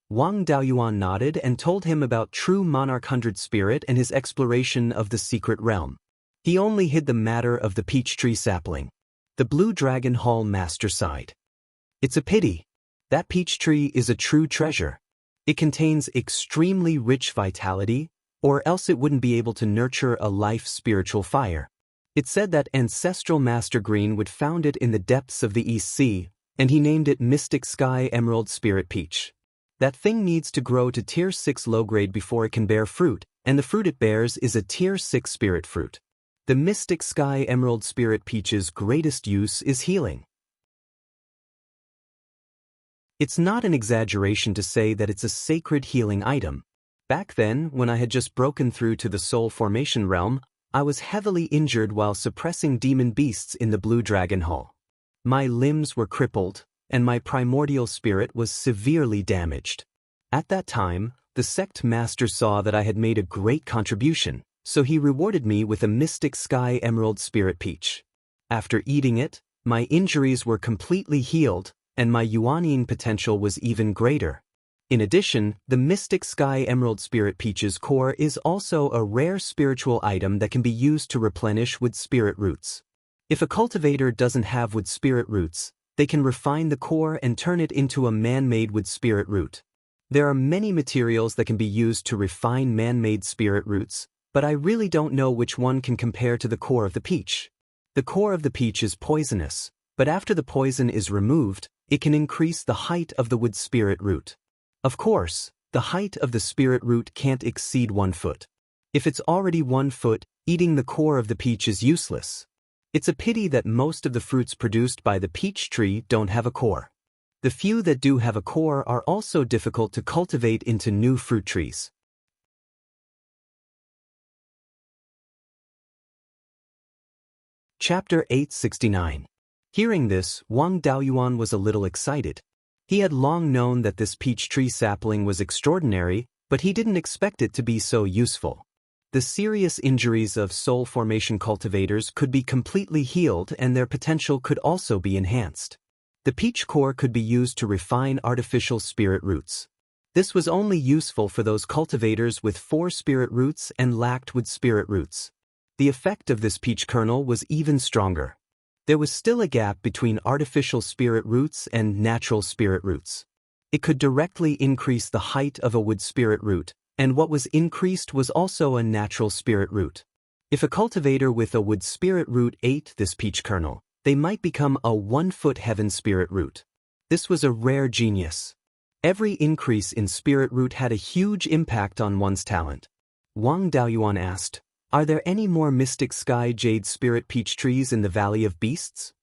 Wang Daoyuan nodded and told him about True Monarch 100 Spirit and his exploration of the secret realm. He only hid the matter of the peach tree sapling. The Blue Dragon Hall Master sighed. "It's a pity. That peach tree is a true treasure. It contains extremely rich vitality, or else it wouldn't be able to nurture a life spiritual fire. It said that Ancestral Master Greenwood found it in the depths of the East Sea, and he named it Mystic Sky Emerald Spirit Peach. That thing needs to grow to tier 6 low grade before it can bear fruit, and the fruit it bears is a tier 6 spirit fruit. The Mystic Sky Emerald Spirit Peach's greatest use is healing. It's not an exaggeration to say that it's a sacred healing item. Back then, when I had just broken through to the Soul Formation realm, I was heavily injured while suppressing demon beasts in the Blue Dragon Hall. My limbs were crippled, and my primordial spirit was severely damaged. At that time, the sect master saw that I had made a great contribution, so he rewarded me with a Mystic Sky Emerald Spirit Peach. After eating it, my injuries were completely healed, and my Yuanian potential was even greater. In addition, the Mystic Sky Emerald Spirit Peach's core is also a rare spiritual item that can be used to replenish wood spirit roots. If a cultivator doesn't have wood spirit roots, they can refine the core and turn it into a man-made wood spirit root. There are many materials that can be used to refine man-made spirit roots, but I really don't know which one can compare to the core of the peach. The core of the peach is poisonous, but after the poison is removed, it can increase the height of the wood spirit root. Of course, the height of the spirit root can't exceed 1 foot. If it's already 1 foot, eating the core of the peach is useless. It's a pity that most of the fruits produced by the peach tree don't have a core. The few that do have a core are also difficult to cultivate into new fruit trees. Chapter 869. Hearing this, Wang Daoyuan was a little excited. He had long known that this peach tree sapling was extraordinary, but he didn't expect it to be so useful. The serious injuries of soul formation cultivators could be completely healed and their potential could also be enhanced. The peach core could be used to refine artificial spirit roots. This was only useful for those cultivators with 4 spirit roots and lacked wood spirit roots. The effect of this peach kernel was even stronger. There was still a gap between artificial spirit roots and natural spirit roots. It could directly increase the height of a wood spirit root, and what was increased was also a natural spirit root. If a cultivator with a wood spirit root ate this peach kernel, they might become a 1-foot heaven spirit root. This was a rare genius. Every increase in spirit root had a huge impact on one's talent. Wang Daoist asked, "Are there any more mystic sky jade spirit peach trees in the Valley of Beasts?"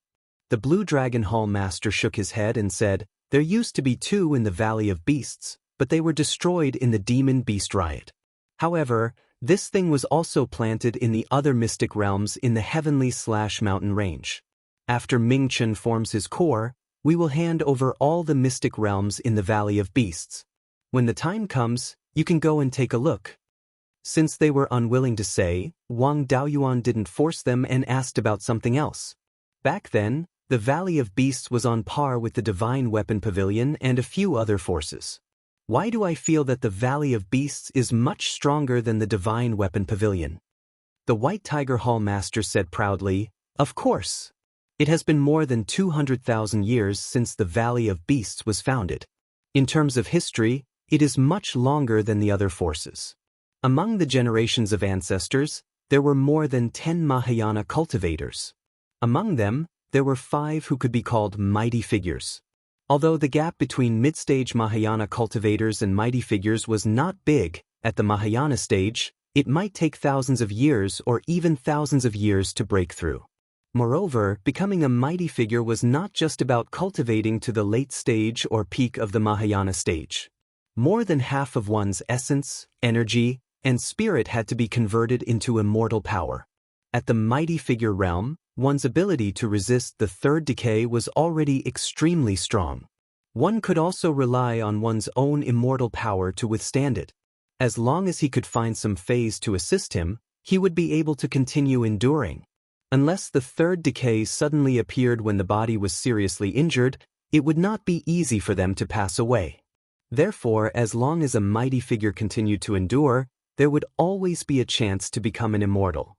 The Blue Dragon Hall Master shook his head and said, "There used to be 2 in the Valley of Beasts, but they were destroyed in the Demon Beast Riot. However, this thing was also planted in the other mystic realms in the Heavenly/Mountain Range. After Ming Chen forms his core, we will hand over all the mystic realms in the Valley of Beasts. When the time comes, you can go and take a look." Since they were unwilling to say, Wang Daoist didn't force them and asked about something else. Back then, the Valley of Beasts was on par with the Divine Weapon Pavilion and a few other forces. Why do I feel that the Valley of Beasts is much stronger than the Divine Weapon Pavilion? The White Tiger Hall Master said proudly, "Of course. It has been more than 200,000 years since the Valley of Beasts was founded. In terms of history, it is much longer than the other forces. Among the generations of ancestors, there were more than 10 Mahayana cultivators. Among them, there were 5 who could be called mighty figures. Although the gap between mid-stage Mahayana cultivators and mighty figures was not big, at the Mahayana stage, it might take thousands of years or even thousands of years to break through. Moreover, becoming a mighty figure was not just about cultivating to the late stage or peak of the Mahayana stage. More than half of one's essence, energy, and spirit had to be converted into immortal power. At the mighty figure realm, one's ability to resist the 3rd decay was already extremely strong. One could also rely on one's own immortal power to withstand it. As long as he could find some phase to assist him, he would be able to continue enduring. Unless the 3rd decay suddenly appeared when the body was seriously injured, it would not be easy for them to pass away. Therefore, as long as a mighty figure continued to endure, there would always be a chance to become an immortal.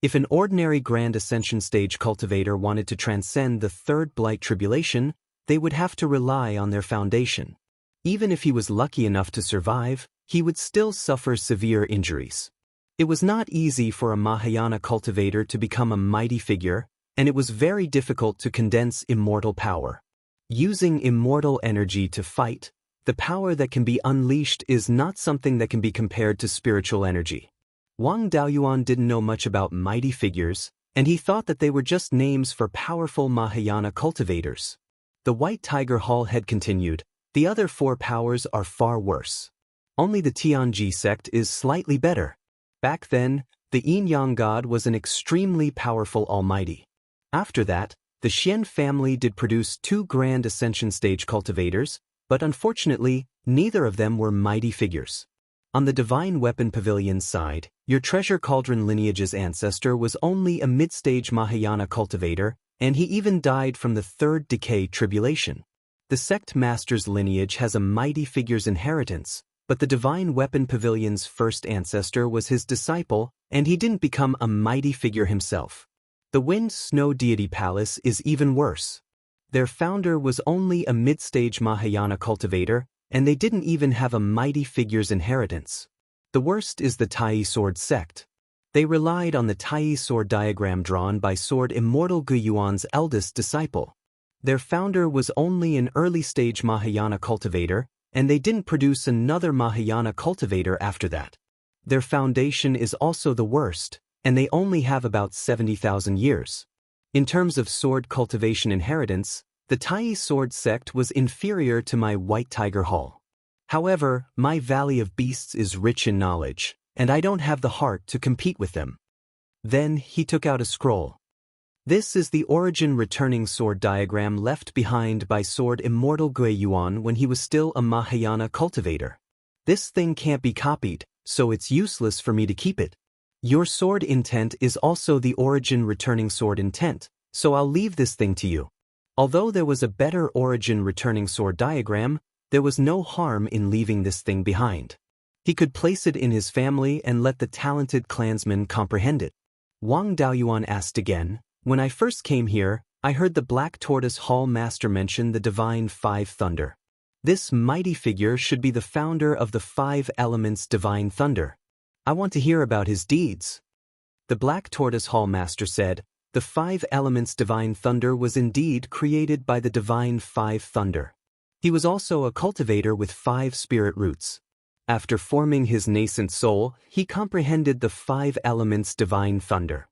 If an ordinary Grand Ascension stage cultivator wanted to transcend the 3rd Blight Tribulation, they would have to rely on their foundation. Even if he was lucky enough to survive, he would still suffer severe injuries. It was not easy for a Mahayana cultivator to become a mighty figure, and it was very difficult to condense immortal power. Using immortal energy to fight, the power that can be unleashed is not something that can be compared to spiritual energy. Wang Daoist didn't know much about mighty figures, and he thought that they were just names for powerful Mahayana cultivators. The White Tiger Hall head continued, "The other 4 powers are far worse. Only the Tianji sect is slightly better. Back then, the Yin-Yang God was an extremely powerful almighty. After that, the Xian family did produce 2 Grand Ascension stage cultivators, but unfortunately, neither of them were mighty figures. On the Divine Weapon Pavilion side, your Treasure Cauldron lineage's ancestor was only a mid-stage Mahayana cultivator, and he even died from the 3rd decay tribulation. The Sect Master's lineage has a mighty figure's inheritance, but the Divine Weapon Pavilion's first ancestor was his disciple, and he didn't become a mighty figure himself. The Wind Snow Deity Palace is even worse. Their founder was only a mid-stage Mahayana cultivator, and they didn't even have a mighty figure's inheritance. The worst is the Tai Sword sect. They relied on the Tai Sword diagram drawn by Sword Immortal Guiyuan's eldest disciple. Their founder was only an early-stage Mahayana cultivator, and they didn't produce another Mahayana cultivator after that. Their foundation is also the worst, and they only have about 70,000 years. In terms of sword cultivation inheritance, the Tai Sword sect was inferior to my White Tiger Hall. However, my Valley of Beasts is rich in knowledge, and I don't have the heart to compete with them." Then he took out a scroll. This is the origin returning sword diagram left behind by Sword Immortal Guiyuan when he was still a Mahayana cultivator. This thing can't be copied, so it's useless for me to keep it. Your sword intent is also the origin returning sword intent, so I'll leave this thing to you. Although there was a better origin returning sword diagram, there was no harm in leaving this thing behind. He could place it in his family and let the talented clansman comprehend it. Wang Daoyuan asked again, when I first came here, I heard the Black Tortoise Hall Master mention the Divine Five Thunder. This mighty figure should be the founder of the 5 elements Divine Thunder. I want to hear about his deeds. The Black Tortoise Hall Master said, the 5 elements Divine Thunder was indeed created by the Divine Five Thunder. He was also a cultivator with 5 spirit roots. After forming his nascent soul, he comprehended the 5 elements Divine Thunder.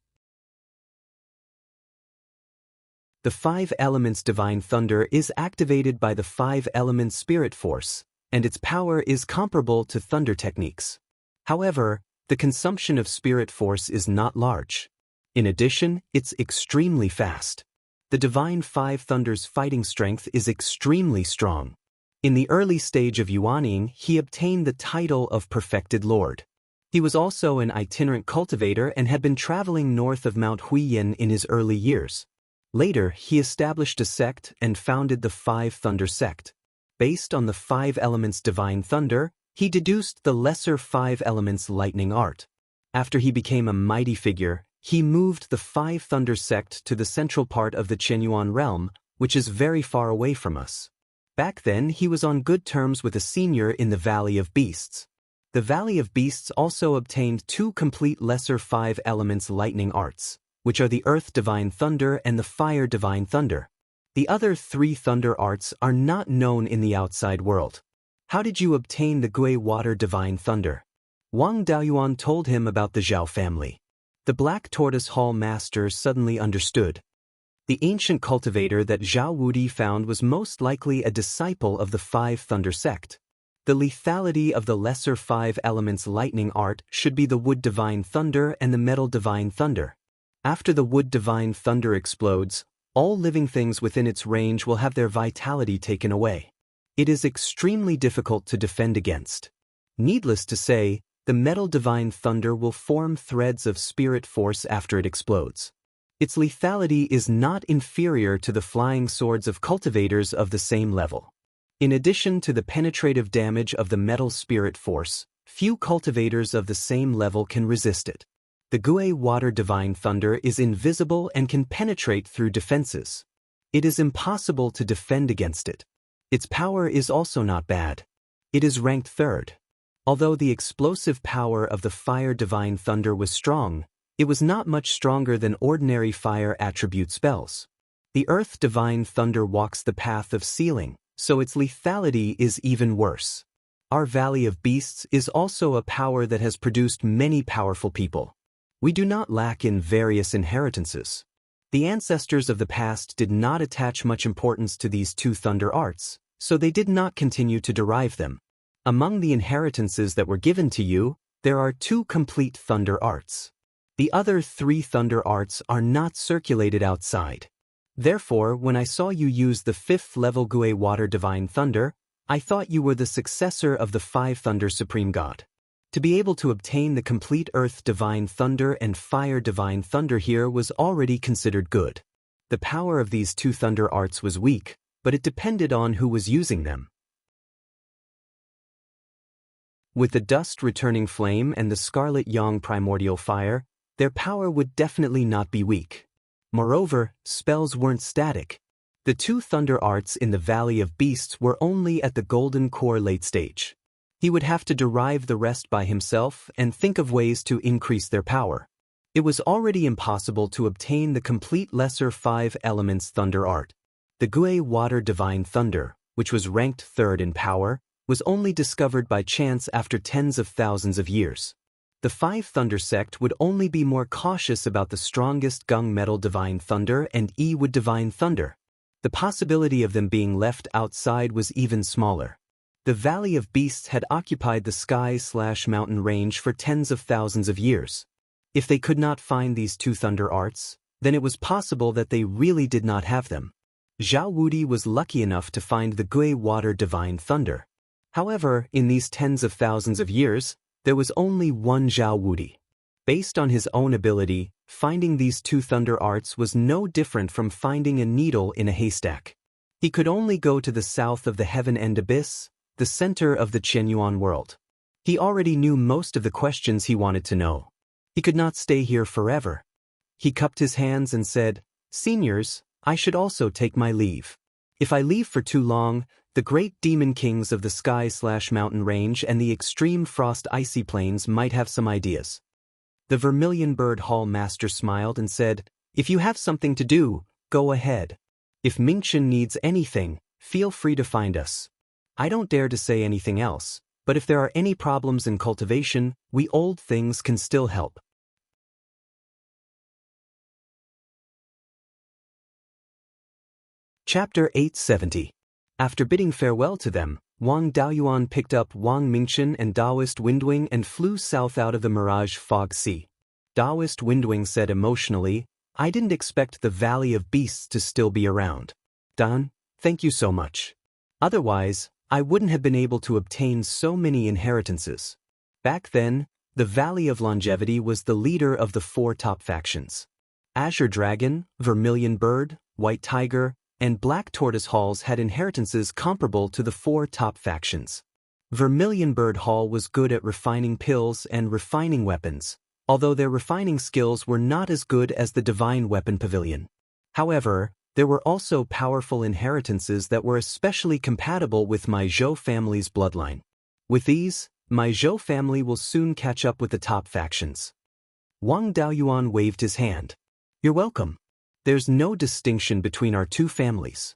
The 5 elements Divine Thunder is activated by the 5 elements Spirit Force, and its power is comparable to thunder techniques. However, the consumption of Spirit Force is not large. In addition, it's extremely fast. The Divine Five Thunder's fighting strength is extremely strong. In the early stage of Yuaning, he obtained the title of Perfected Lord. He was also an itinerant cultivator and had been traveling north of Mount Huiyin in his early years. Later, he established a sect and founded the Five Thunder sect. Based on the 5 elements Divine Thunder, he deduced the lesser 5 elements lightning art. After he became a mighty figure, he moved the Five Thunder sect to the central part of the Qianyuan realm, which is very far away from us. Back then, he was on good terms with a senior in the Valley of Beasts. The Valley of Beasts also obtained 2 complete lesser 5 elements lightning arts, which are the Earth Divine Thunder and the Fire Divine Thunder. The other 3 thunder arts are not known in the outside world. How did you obtain the Gui Water Divine Thunder? Wang Daoyuan told him about the Zhao family. The Black Tortoise Hall Master suddenly understood. The ancient cultivator that Zhao Wudi found was most likely a disciple of the Five Thunder sect. The lethality of the lesser 5 elements lightning art should be the Wood Divine Thunder and the Metal Divine Thunder. After the Wood Divine Thunder explodes, all living things within its range will have their vitality taken away. It is extremely difficult to defend against. Needless to say, the Metal Divine Thunder will form threads of spirit force after it explodes. Its lethality is not inferior to the flying swords of cultivators of the same level. In addition to the penetrative damage of the metal spirit force, few cultivators of the same level can resist it. The Gui Water Divine Thunder is invisible and can penetrate through defenses. It is impossible to defend against it. Its power is also not bad. It is ranked 3rd. Although the explosive power of the Fire Divine Thunder was strong, it was not much stronger than ordinary fire attribute spells. The Earth Divine Thunder walks the path of sealing, so its lethality is even worse. Our Valley of Beasts is also a power that has produced many powerful people. We do not lack in various inheritances. The ancestors of the past did not attach much importance to these 2 thunder arts, so they did not continue to derive them. Among the inheritances that were given to you, there are 2 complete thunder arts. The other 3 thunder arts are not circulated outside. Therefore, when I saw you use the 5th level Gui Water Divine Thunder, I thought you were the successor of the 5 Thunder Supreme God. To be able to obtain the complete Earth Divine Thunder and Fire Divine Thunder here was already considered good. The power of these 2 thunder arts was weak, but it depended on who was using them. With the Dust Returning Flame and the Scarlet Yang Primordial Fire, their power would definitely not be weak. Moreover, spells weren't static. The 2 thunder arts in the Valley of Beasts were only at the Golden Core late stage. He would have to derive the rest by himself and think of ways to increase their power. It was already impossible to obtain the complete lesser 5 elements thunder art. The Gui Water Divine Thunder, which was ranked 3rd in power, was only discovered by chance after tens of thousands of years. The 5 Thunder sect would only be more cautious about the strongest Gung Metal Divine Thunder and E Wood Divine Thunder. The possibility of them being left outside was even smaller. The Valley of Beasts had occupied the sky/mountain range for tens of thousands of years. If they could not find these 2 thunder arts, then it was possible that they really did not have them. Zhao Wudi was lucky enough to find the Gui Water Divine Thunder. However, in these tens of thousands of years, there was only one Zhao Wudi. Based on his own ability, finding these two thunder arts was no different from finding a needle in a haystack. He could only go to the south of the Heaven End Abyss, the center of the Qianyuan world. He already knew most of the questions he wanted to know. He could not stay here forever. He cupped his hands and said, "Seniors, I should also take my leave. If I leave for too long, the great demon kings of the sky/mountain range and the extreme frost icy plains might have some ideas." The Vermilion Bird Hall master smiled and said, "If you have something to do, go ahead. If Mingchen needs anything, feel free to find us. I don't dare to say anything else, but if there are any problems in cultivation, we old things can still help." Chapter 870. After bidding farewell to them, Wang Daoyuan picked up Wang Mingchen and Daoist Windwing and flew south out of the Mirage Fog Sea. Daoist Windwing said emotionally, "I didn't expect the Valley of Beasts to still be around. Dan, thank you so much. Otherwise, I wouldn't have been able to obtain so many inheritances." Back then, the Valley of Longevity was the leader of the four top factions. Azure Dragon, Vermilion Bird, White Tiger, and Black Tortoise Halls had inheritances comparable to the four top factions. Vermilion Bird Hall was good at refining pills and refining weapons, although their refining skills were not as good as the Divine Weapon Pavilion. However, there were also powerful inheritances that were especially compatible with my Zhou family's bloodline. With these, my Zhou family will soon catch up with the top factions. Wang Daoyuan waved his hand. "You're welcome. There's no distinction between our two families."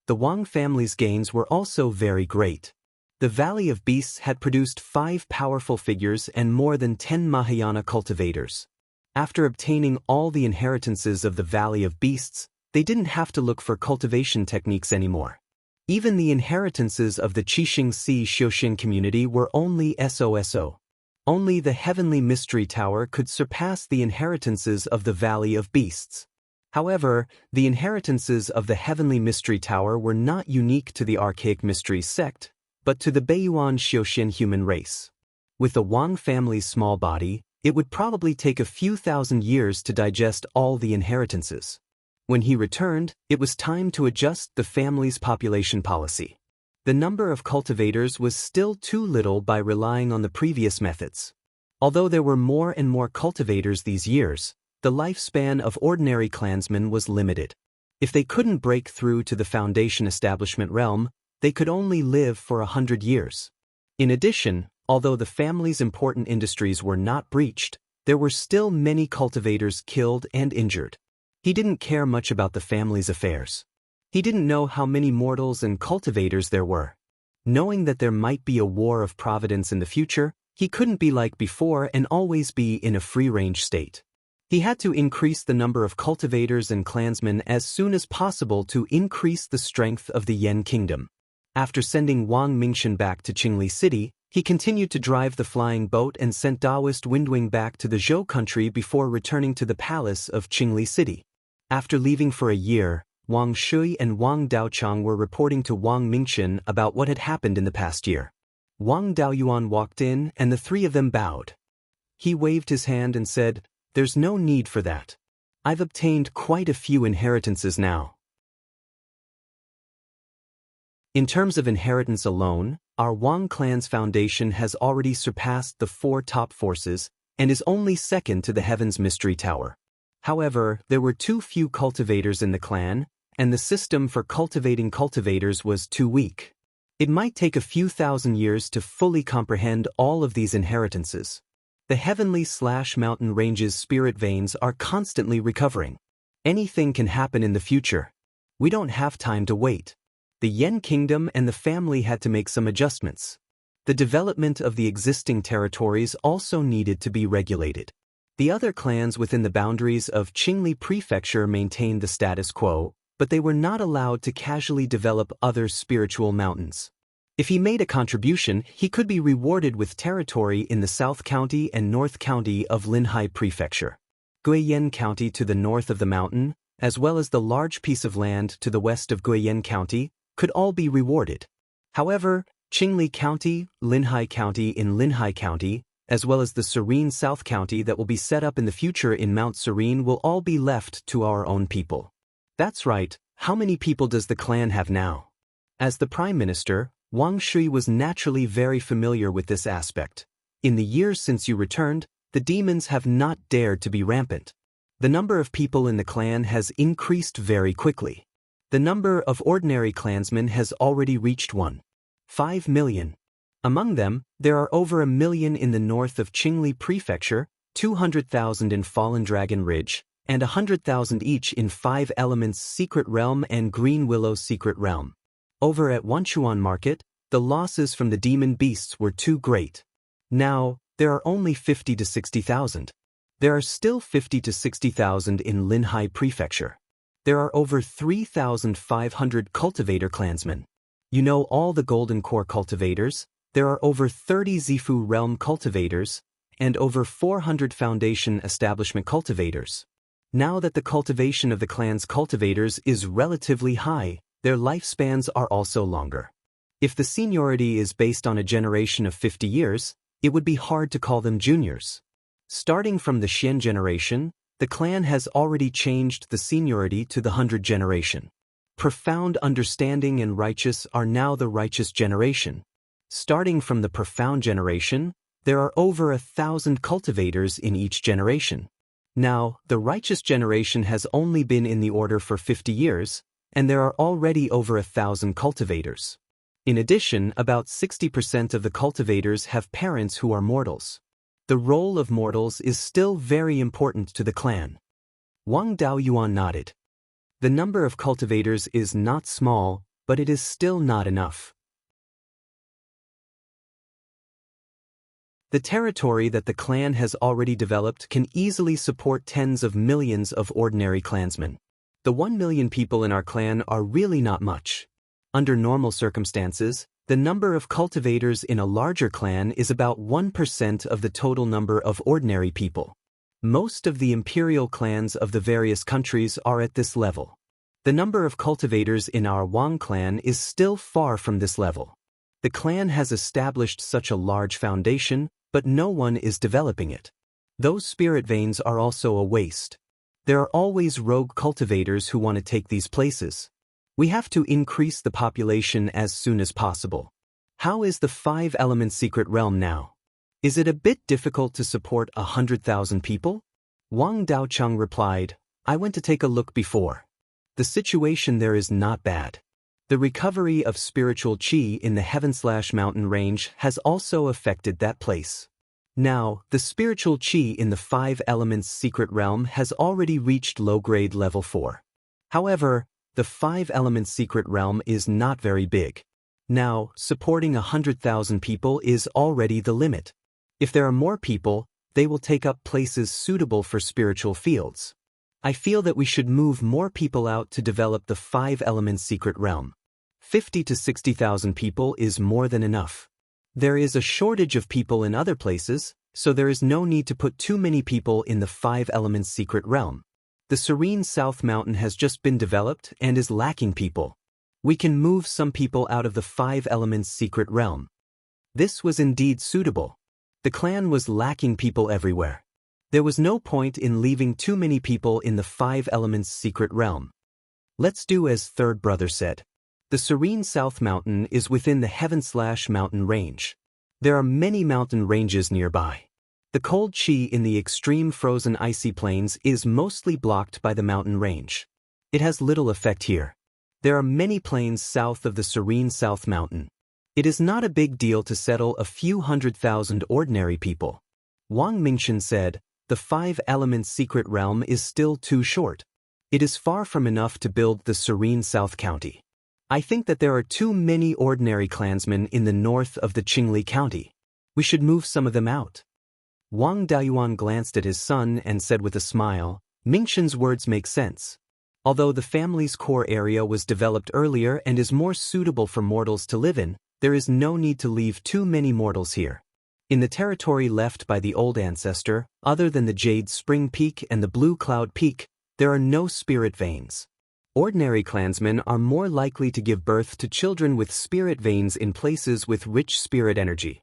The Wang family's gains were also very great. The Valley of Beasts had produced 5 powerful figures and more than 10 Mahayana cultivators. After obtaining all the inheritances of the Valley of Beasts, they didn't have to look for cultivation techniques anymore. Even the inheritances of the Qixing Si Xiuxin community were only SOSO. Only the Heavenly Mystery Tower could surpass the inheritances of the Valley of Beasts. However, the inheritances of the Heavenly Mystery Tower were not unique to the Archaic Mysteries sect, but to the Beiyuan Xiuxin human race. With the Wang family's small body, it would probably take a few thousand years to digest all the inheritances. When he returned, it was time to adjust the family's population policy. The number of cultivators was still too little by relying on the previous methods. Although there were more and more cultivators these years, the lifespan of ordinary clansmen was limited. If they couldn't break through to the Foundation establishment realm, they could only live for 100 years. In addition, although the family's important industries were not breached, there were still many cultivators killed and injured. He didn't care much about the family's affairs. He didn't know how many mortals and cultivators there were. Knowing that there might be a war of providence in the future, he couldn't be like before and always be in a free-range state. He had to increase the number of cultivators and clansmen as soon as possible to increase the strength of the Yan Kingdom. After sending Wang Mingchen back to Qingli City, he continued to drive the flying boat and sent Daoist Windwing back to the Zhou country before returning to the palace of Qingli City. After leaving for a year, Wang Shui and Wang Daochang were reporting to Wang Mingchen about what had happened in the past year. Wang Daoyuan walked in and the three of them bowed. He waved his hand and said, "There's no need for that. I've obtained quite a few inheritances now." In terms of inheritance alone, our Wang clan's foundation has already surpassed the 4 top forces and is only second to the Heaven's Mystery Tower. However, there were too few cultivators in the clan, and the system for cultivating cultivators was too weak. It might take a few thousand years to fully comprehend all of these inheritances. The Heavenly/Mountain Range's spirit veins are constantly recovering. Anything can happen in the future. We don't have time to wait. The Yan Kingdom and the family had to make some adjustments. The development of the existing territories also needed to be regulated. The other clans within the boundaries of Qingli Prefecture maintained the status quo, but they were not allowed to casually develop other spiritual mountains. If he made a contribution, he could be rewarded with territory in the South County and North County of Linhai Prefecture. Guiyan County to the north of the mountain, as well as the large piece of land to the west of Guiyan County, could all be rewarded. However, Qingli County, Linhai County in Linhai County, as well as the Serene South County that will be set up in the future in Mount Serene will all be left to our own people. That's right, how many people does the clan have now? As the Prime Minister, Wang Shui was naturally very familiar with this aspect. In the years since you returned, the demons have not dared to be rampant. The number of people in the clan has increased very quickly. The number of ordinary clansmen has already reached 1.5 million. Among them, there are over 1 million in the north of Qingli Prefecture, 200,000 in Fallen Dragon Ridge, and 100,000 each in Five Elements Secret Realm and Green Willow Secret Realm. Over at Wanchuan Market, the losses from the demon beasts were too great. Now, there are only 50 to 60,000. There are still 50 to 60,000 in Linhai Prefecture. There are over 3,500 cultivator clansmen. You know all the Golden Core cultivators, there are over 30 Zifu Realm cultivators, and over 400 Foundation Establishment cultivators. Now that the cultivation of the clan's cultivators is relatively high, their lifespans are also longer. If the seniority is based on a generation of 50 years, it would be hard to call them juniors. Starting from the Xian generation, the clan has already changed the seniority to the 100 generation. Profound understanding and righteous are now the righteous generation. Starting from the profound generation, there are over 1,000 cultivators in each generation. Now, the righteous generation has only been in the order for 50 years, and there are already over 1,000 cultivators. In addition, about 60% of the cultivators have parents who are mortals. The role of mortals is still very important to the clan. Wang Daoyuan nodded. The number of cultivators is not small, but it is still not enough. The territory that the clan has already developed can easily support tens of millions of ordinary clansmen. The 1 million people in our clan are really not much. Under normal circumstances, the number of cultivators in a larger clan is about 1% of the total number of ordinary people. Most of the imperial clans of the various countries are at this level. The number of cultivators in our Wang clan is still far from this level. The clan has established such a large foundation, but no one is developing it. Those spirit veins are also a waste. There are always rogue cultivators who want to take these places. We have to increase the population as soon as possible. How is the Five Elements Secret Realm now? Is it a bit difficult to support 100,000 people? Wang Daocheng replied, I went to take a look before. The situation there is not bad. The recovery of spiritual qi in the Heaven/Mountain range has also affected that place. Now, the spiritual qi in the Five Elements Secret Realm has already reached low-grade level 4. However, the Five Elements Secret Realm is not very big. Now, supporting 100,000 people is already the limit. If there are more people, they will take up places suitable for spiritual fields. I feel that we should move more people out to develop the Five Elements Secret Realm. 50 to 60,000 people is more than enough. There is a shortage of people in other places, so there is no need to put too many people in the Five Elements Secret Realm. The Serene South Mountain has just been developed and is lacking people. We can move some people out of the Five Elements Secret Realm. This was indeed suitable. The clan was lacking people everywhere. There was no point in leaving too many people in the Five Elements Secret Realm. Let's do as Third Brother said. The Serene South Mountain is within the Heaven/Mountain range. There are many mountain ranges nearby. The cold qi in the extreme frozen icy plains is mostly blocked by the mountain range. It has little effect here. There are many plains south of the Serene South Mountain. It is not a big deal to settle a few 100,000 ordinary people. Wang Mingchen said, the Five Elements Secret Realm is still too short. It is far from enough to build the Serene South County. I think that there are too many ordinary clansmen in the north of the Qingli County. We should move some of them out. Wang Daoyuan glanced at his son and said with a smile, Mingchen's words make sense. Although the family's core area was developed earlier and is more suitable for mortals to live in, there is no need to leave too many mortals here. In the territory left by the old ancestor, other than the Jade Spring Peak and the Blue Cloud Peak, there are no spirit veins. Ordinary clansmen are more likely to give birth to children with spirit veins in places with rich spirit energy.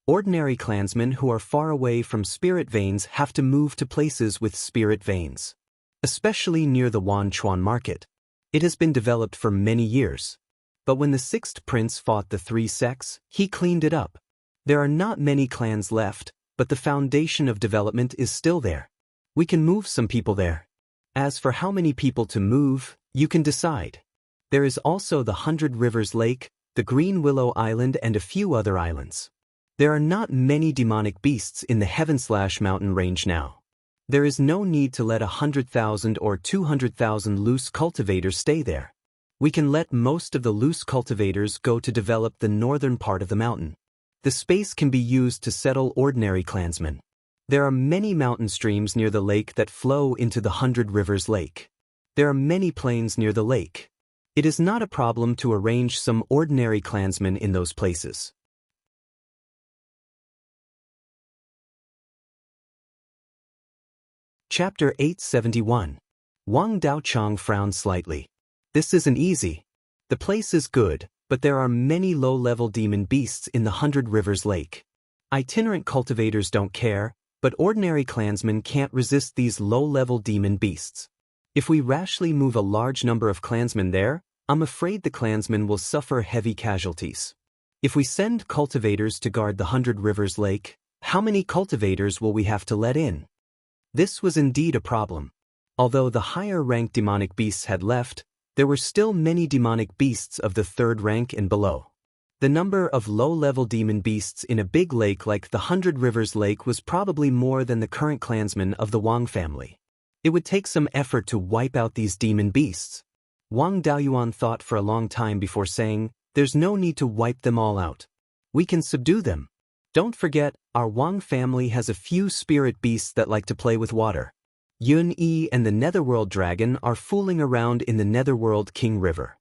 Ordinary clansmen who are far away from spirit veins have to move to places with spirit veins, especially near the Wanchuan market. It has been developed for many years. But when the sixth prince fought the three sects, he cleaned it up. There are not many clans left, but the foundation of development is still there. We can move some people there. As for how many people to move, you can decide. There is also the 100 Rivers Lake, the Green Willow Island and a few other islands. There are not many demonic beasts in the Heaven/Mountain range now. There is no need to let 100,000 or 200,000 loose cultivators stay there. We can let most of the loose cultivators go to develop the northern part of the mountain. The space can be used to settle ordinary clansmen. There are many mountain streams near the lake that flow into the 100 Rivers Lake. There are many plains near the lake. It is not a problem to arrange some ordinary clansmen in those places. Chapter 871. Wang Daochang frowned slightly. This isn't easy. The place is good, but there are many low-level demon beasts in the 100 Rivers Lake. Itinerant cultivators don't care, but ordinary clansmen can't resist these low-level demon beasts. If we rashly move a large number of clansmen there, I'm afraid the clansmen will suffer heavy casualties. If we send cultivators to guard the 100 Rivers Lake, how many cultivators will we have to let in? This was indeed a problem. Although the higher-ranked demonic beasts had left, there were still many demonic beasts of the third rank and below. The number of low-level demon beasts in a big lake like the 100 Rivers Lake was probably more than the current clansmen of the Wang family. It would take some effort to wipe out these demon beasts. Wang Daoyuan thought for a long time before saying, "There's no need to wipe them all out. We can subdue them. Don't forget, our Wang family has a few spirit beasts that like to play with water. Yun-Yi and the Netherworld Dragon are fooling around in the Netherworld King River.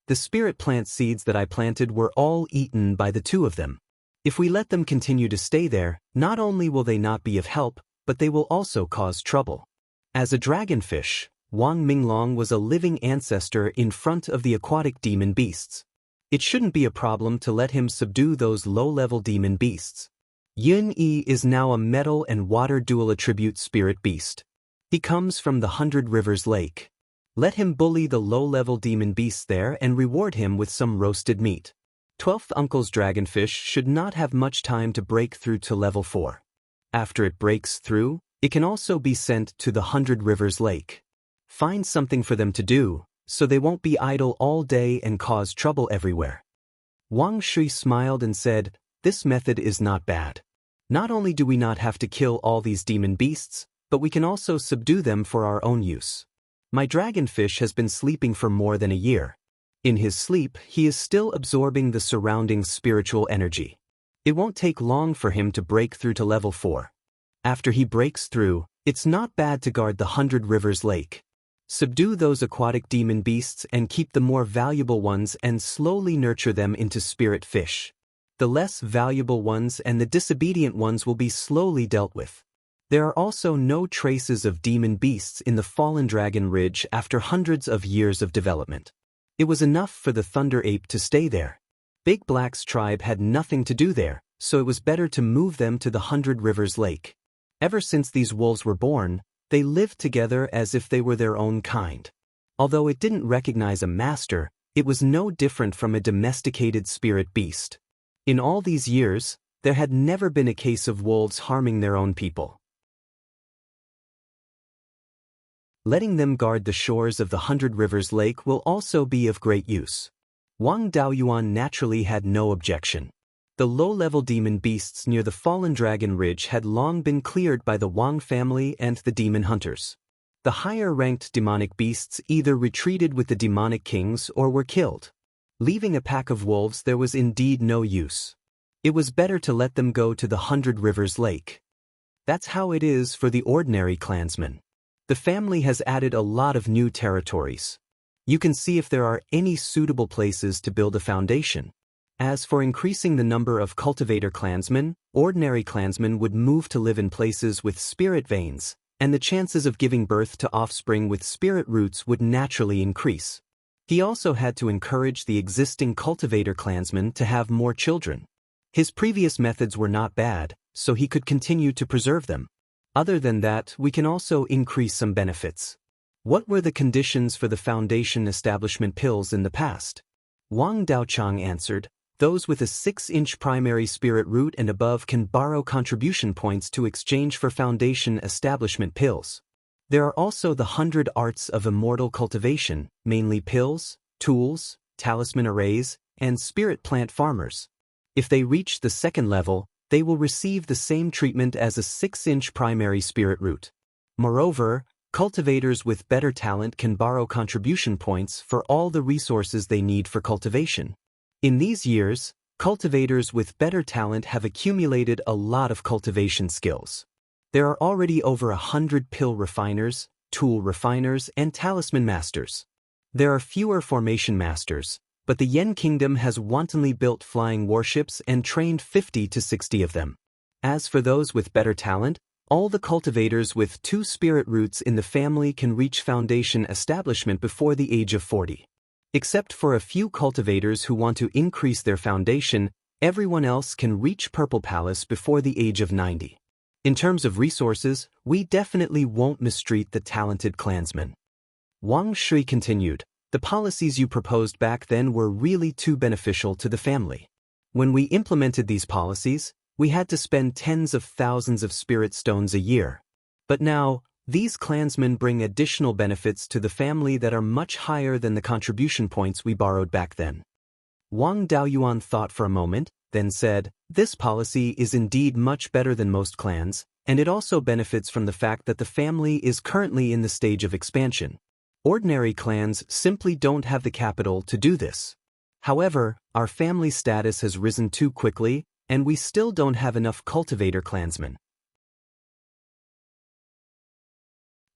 The spirit plant seeds that I planted were all eaten by the two of them. If we let them continue to stay there, not only will they not be of help, but they will also cause trouble." As a dragonfish, Wang Minglong was a living ancestor in front of the aquatic demon beasts. It shouldn't be a problem to let him subdue those low-level demon beasts. Yun-Yi is now a metal and water dual attribute spirit beast. He comes from the 100 Rivers Lake. Let him bully the low-level demon beasts there and reward him with some roasted meat. 12th Uncle's dragonfish should not have much time to break through to level 4. After it breaks through, it can also be sent to the 100 Rivers Lake. Find something for them to do, so they won't be idle all day and cause trouble everywhere. Wang Shui smiled and said, "This method is not bad. Not only do we not have to kill all these demon beasts, but we can also subdue them for our own use. My dragonfish has been sleeping for more than a year. In his sleep, he is still absorbing the surrounding spiritual energy. It won't take long for him to break through to level 4. After he breaks through, it's not bad to guard the 100 Rivers Lake. Subdue those aquatic demon beasts and keep the more valuable ones and slowly nurture them into spirit fish. The less valuable ones and the disobedient ones will be slowly dealt with." There are also no traces of demon beasts in the Fallen Dragon Ridge after hundreds of years of development. It was enough for the Thunder Ape to stay there. Big Black's tribe had nothing to do there, so it was better to move them to the 100 Rivers Lake. Ever since these wolves were born, they lived together as if they were their own kind. Although it didn't recognize a master, it was no different from a domesticated spirit beast. In all these years, there had never been a case of wolves harming their own people. Letting them guard the shores of the 100 Rivers Lake will also be of great use. Wang Daoyuan naturally had no objection. The low-level demon beasts near the Fallen Dragon Ridge had long been cleared by the Wang family and the demon hunters. The higher-ranked demonic beasts either retreated with the demonic kings or were killed. Leaving a pack of wolves there was indeed no use. It was better to let them go to the 100 Rivers Lake. That's how it is for the ordinary clansmen. The family has added a lot of new territories. You can see if there are any suitable places to build a foundation. As for increasing the number of cultivator clansmen, ordinary clansmen would move to live in places with spirit veins, and the chances of giving birth to offspring with spirit roots would naturally increase. He also had to encourage the existing cultivator clansmen to have more children. His previous methods were not bad, so he could continue to preserve them. Other than that, we can also increase some benefits. What were the conditions for the foundation establishment pills in the past? Wang Daochang answered, those with a 6-inch primary spirit root and above can borrow contribution points to exchange for foundation establishment pills. There are also the 100 arts of immortal cultivation, mainly pills, tools, talisman arrays, and spirit plant farmers. If they reach the second level, they will receive the same treatment as a 6-inch primary spirit root. Moreover, cultivators with better talent can borrow contribution points for all the resources they need for cultivation. In these years, cultivators with better talent have accumulated a lot of cultivation skills. There are already over 100 pill refiners, tool refiners, and talisman masters. There are fewer formation masters, but the Yen Kingdom has wantonly built flying warships and trained 50 to 60 of them. As for those with better talent, all the cultivators with 2 spirit roots in the family can reach foundation establishment before the age of 40. Except for a few cultivators who want to increase their foundation, everyone else can reach Purple Palace before the age of 90. In terms of resources, we definitely won't mistreat the talented clansmen. Wang Shui continued, the policies you proposed back then were really too beneficial to the family. When we implemented these policies, we had to spend tens of thousands of spirit stones a year. But now, these clansmen bring additional benefits to the family that are much higher than the contribution points we borrowed back then. Wang Daoyuan thought for a moment, then said, this policy is indeed much better than most clans, and it also benefits from the fact that the family is currently in the stage of expansion. Ordinary clans simply don't have the capital to do this. However, our family status has risen too quickly, and we still don't have enough cultivator clansmen.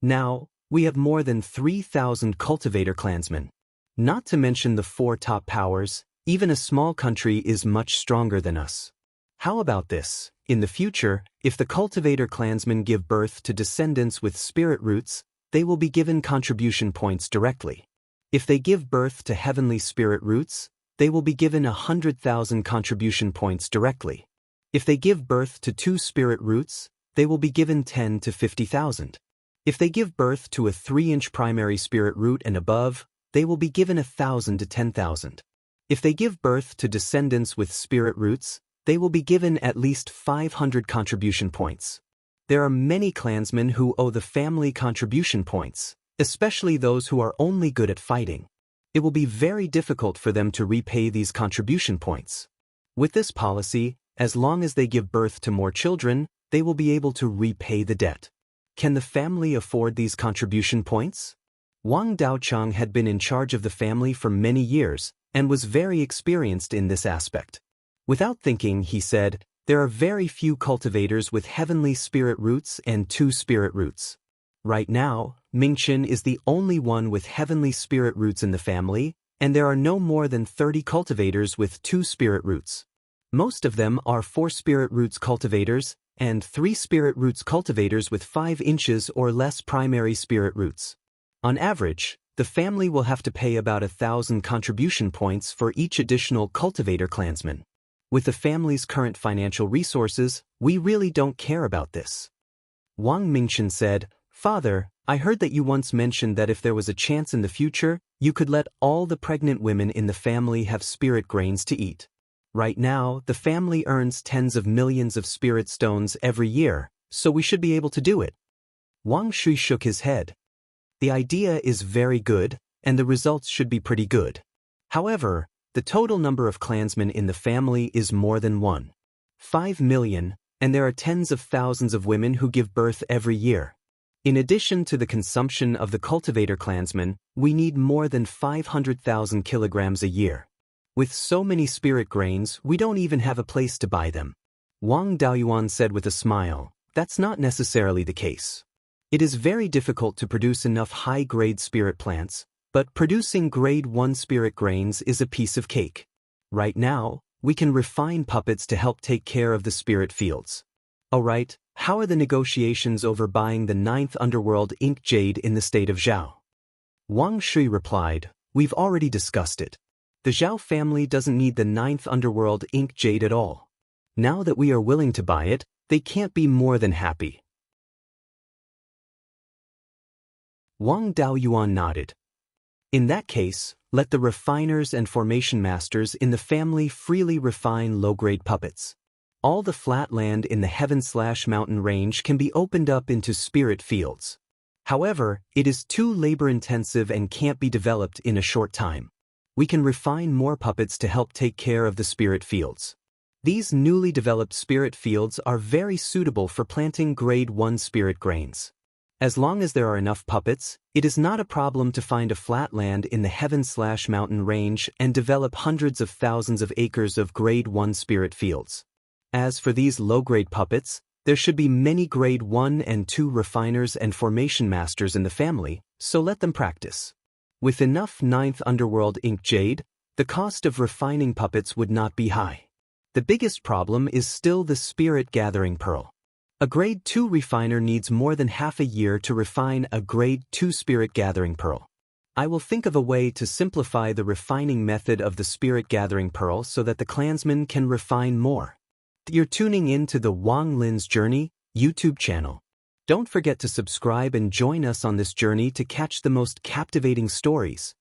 Now, we have more than 3,000 cultivator clansmen. Not to mention the 4 top powers, even a small country is much stronger than us. How about this? In the future, if the cultivator clansmen give birth to descendants with spirit roots, they will be given contribution points directly. If they give birth to heavenly spirit roots, they will be given 100,000 contribution points directly. If they give birth to 2 spirit roots, they will be given 10 to 50,000. If they give birth to a 3-inch primary spirit root and above, they will be given 1,000 to 10,000. If they give birth to descendants with spirit roots, they will be given at least 500 contribution points. There are many clansmen who owe the family contribution points, especially those who are only good at fighting. It will be very difficult for them to repay these contribution points. With this policy, as long as they give birth to more children, they will be able to repay the debt. Can the family afford these contribution points? Wang Daochang had been in charge of the family for many years, and was very experienced in this aspect. Without thinking, he said, there are very few cultivators with heavenly spirit roots and 2 spirit roots. Right now, Mingchen is the only one with heavenly spirit roots in the family, and there are no more than 30 cultivators with 2 spirit roots. Most of them are 4 spirit roots cultivators, and 3 spirit roots cultivators with 5 inches or less primary spirit roots. On average, the family will have to pay about 1,000 contribution points for each additional cultivator clansman. With the family's current financial resources, we really don't care about this. Wang Mingchen said, Father, I heard that you once mentioned that if there was a chance in the future, you could let all the pregnant women in the family have spirit grains to eat. Right now, the family earns tens of millions of spirit stones every year, so we should be able to do it. Wang Shui shook his head. The idea is very good, and the results should be pretty good. However, the total number of clansmen in the family is more than 1.5 million, and there are tens of thousands of women who give birth every year. In addition to the consumption of the cultivator clansmen, we need more than 500,000 kilograms a year. With so many spirit grains, we don't even have a place to buy them. Wang Daoyuan said with a smile, that's not necessarily the case. It is very difficult to produce enough high-grade spirit plants, but producing grade 1 spirit grains is a piece of cake. Right now, we can refine puppets to help take care of the spirit fields. Alright, how are the negotiations over buying the 9th Underworld Ink Jade in the state of Zhao? Wang Shui replied, we've already discussed it. The Zhao family doesn't need the 9th Underworld Ink Jade at all. Now that we are willing to buy it, they can't be more than happy. Wang Daoyuan nodded. In that case, let the refiners and formation masters in the family freely refine low-grade puppets. All the flat land in the heaven/mountain range can be opened up into spirit fields. However, it is too labor-intensive and can't be developed in a short time. We can refine more puppets to help take care of the spirit fields. These newly developed spirit fields are very suitable for planting grade 1 spirit grains. As long as there are enough puppets, it is not a problem to find a flat land in the heaven/mountain range and develop hundreds of thousands of acres of grade 1 spirit fields. As for these low-grade puppets, there should be many grade 1 and 2 refiners and formation masters in the family, so let them practice. With enough 9th Underworld Ink Jade, the cost of refining puppets would not be high. The biggest problem is still the spirit gathering pearl. A grade 2 refiner needs more than half a year to refine a grade 2 spirit gathering pearl. I will think of a way to simplify the refining method of the spirit gathering pearl so that the clansmen can refine more. You're tuning in to the Wang Lin's Journey YouTube channel. Don't forget to subscribe and join us on this journey to catch the most captivating stories.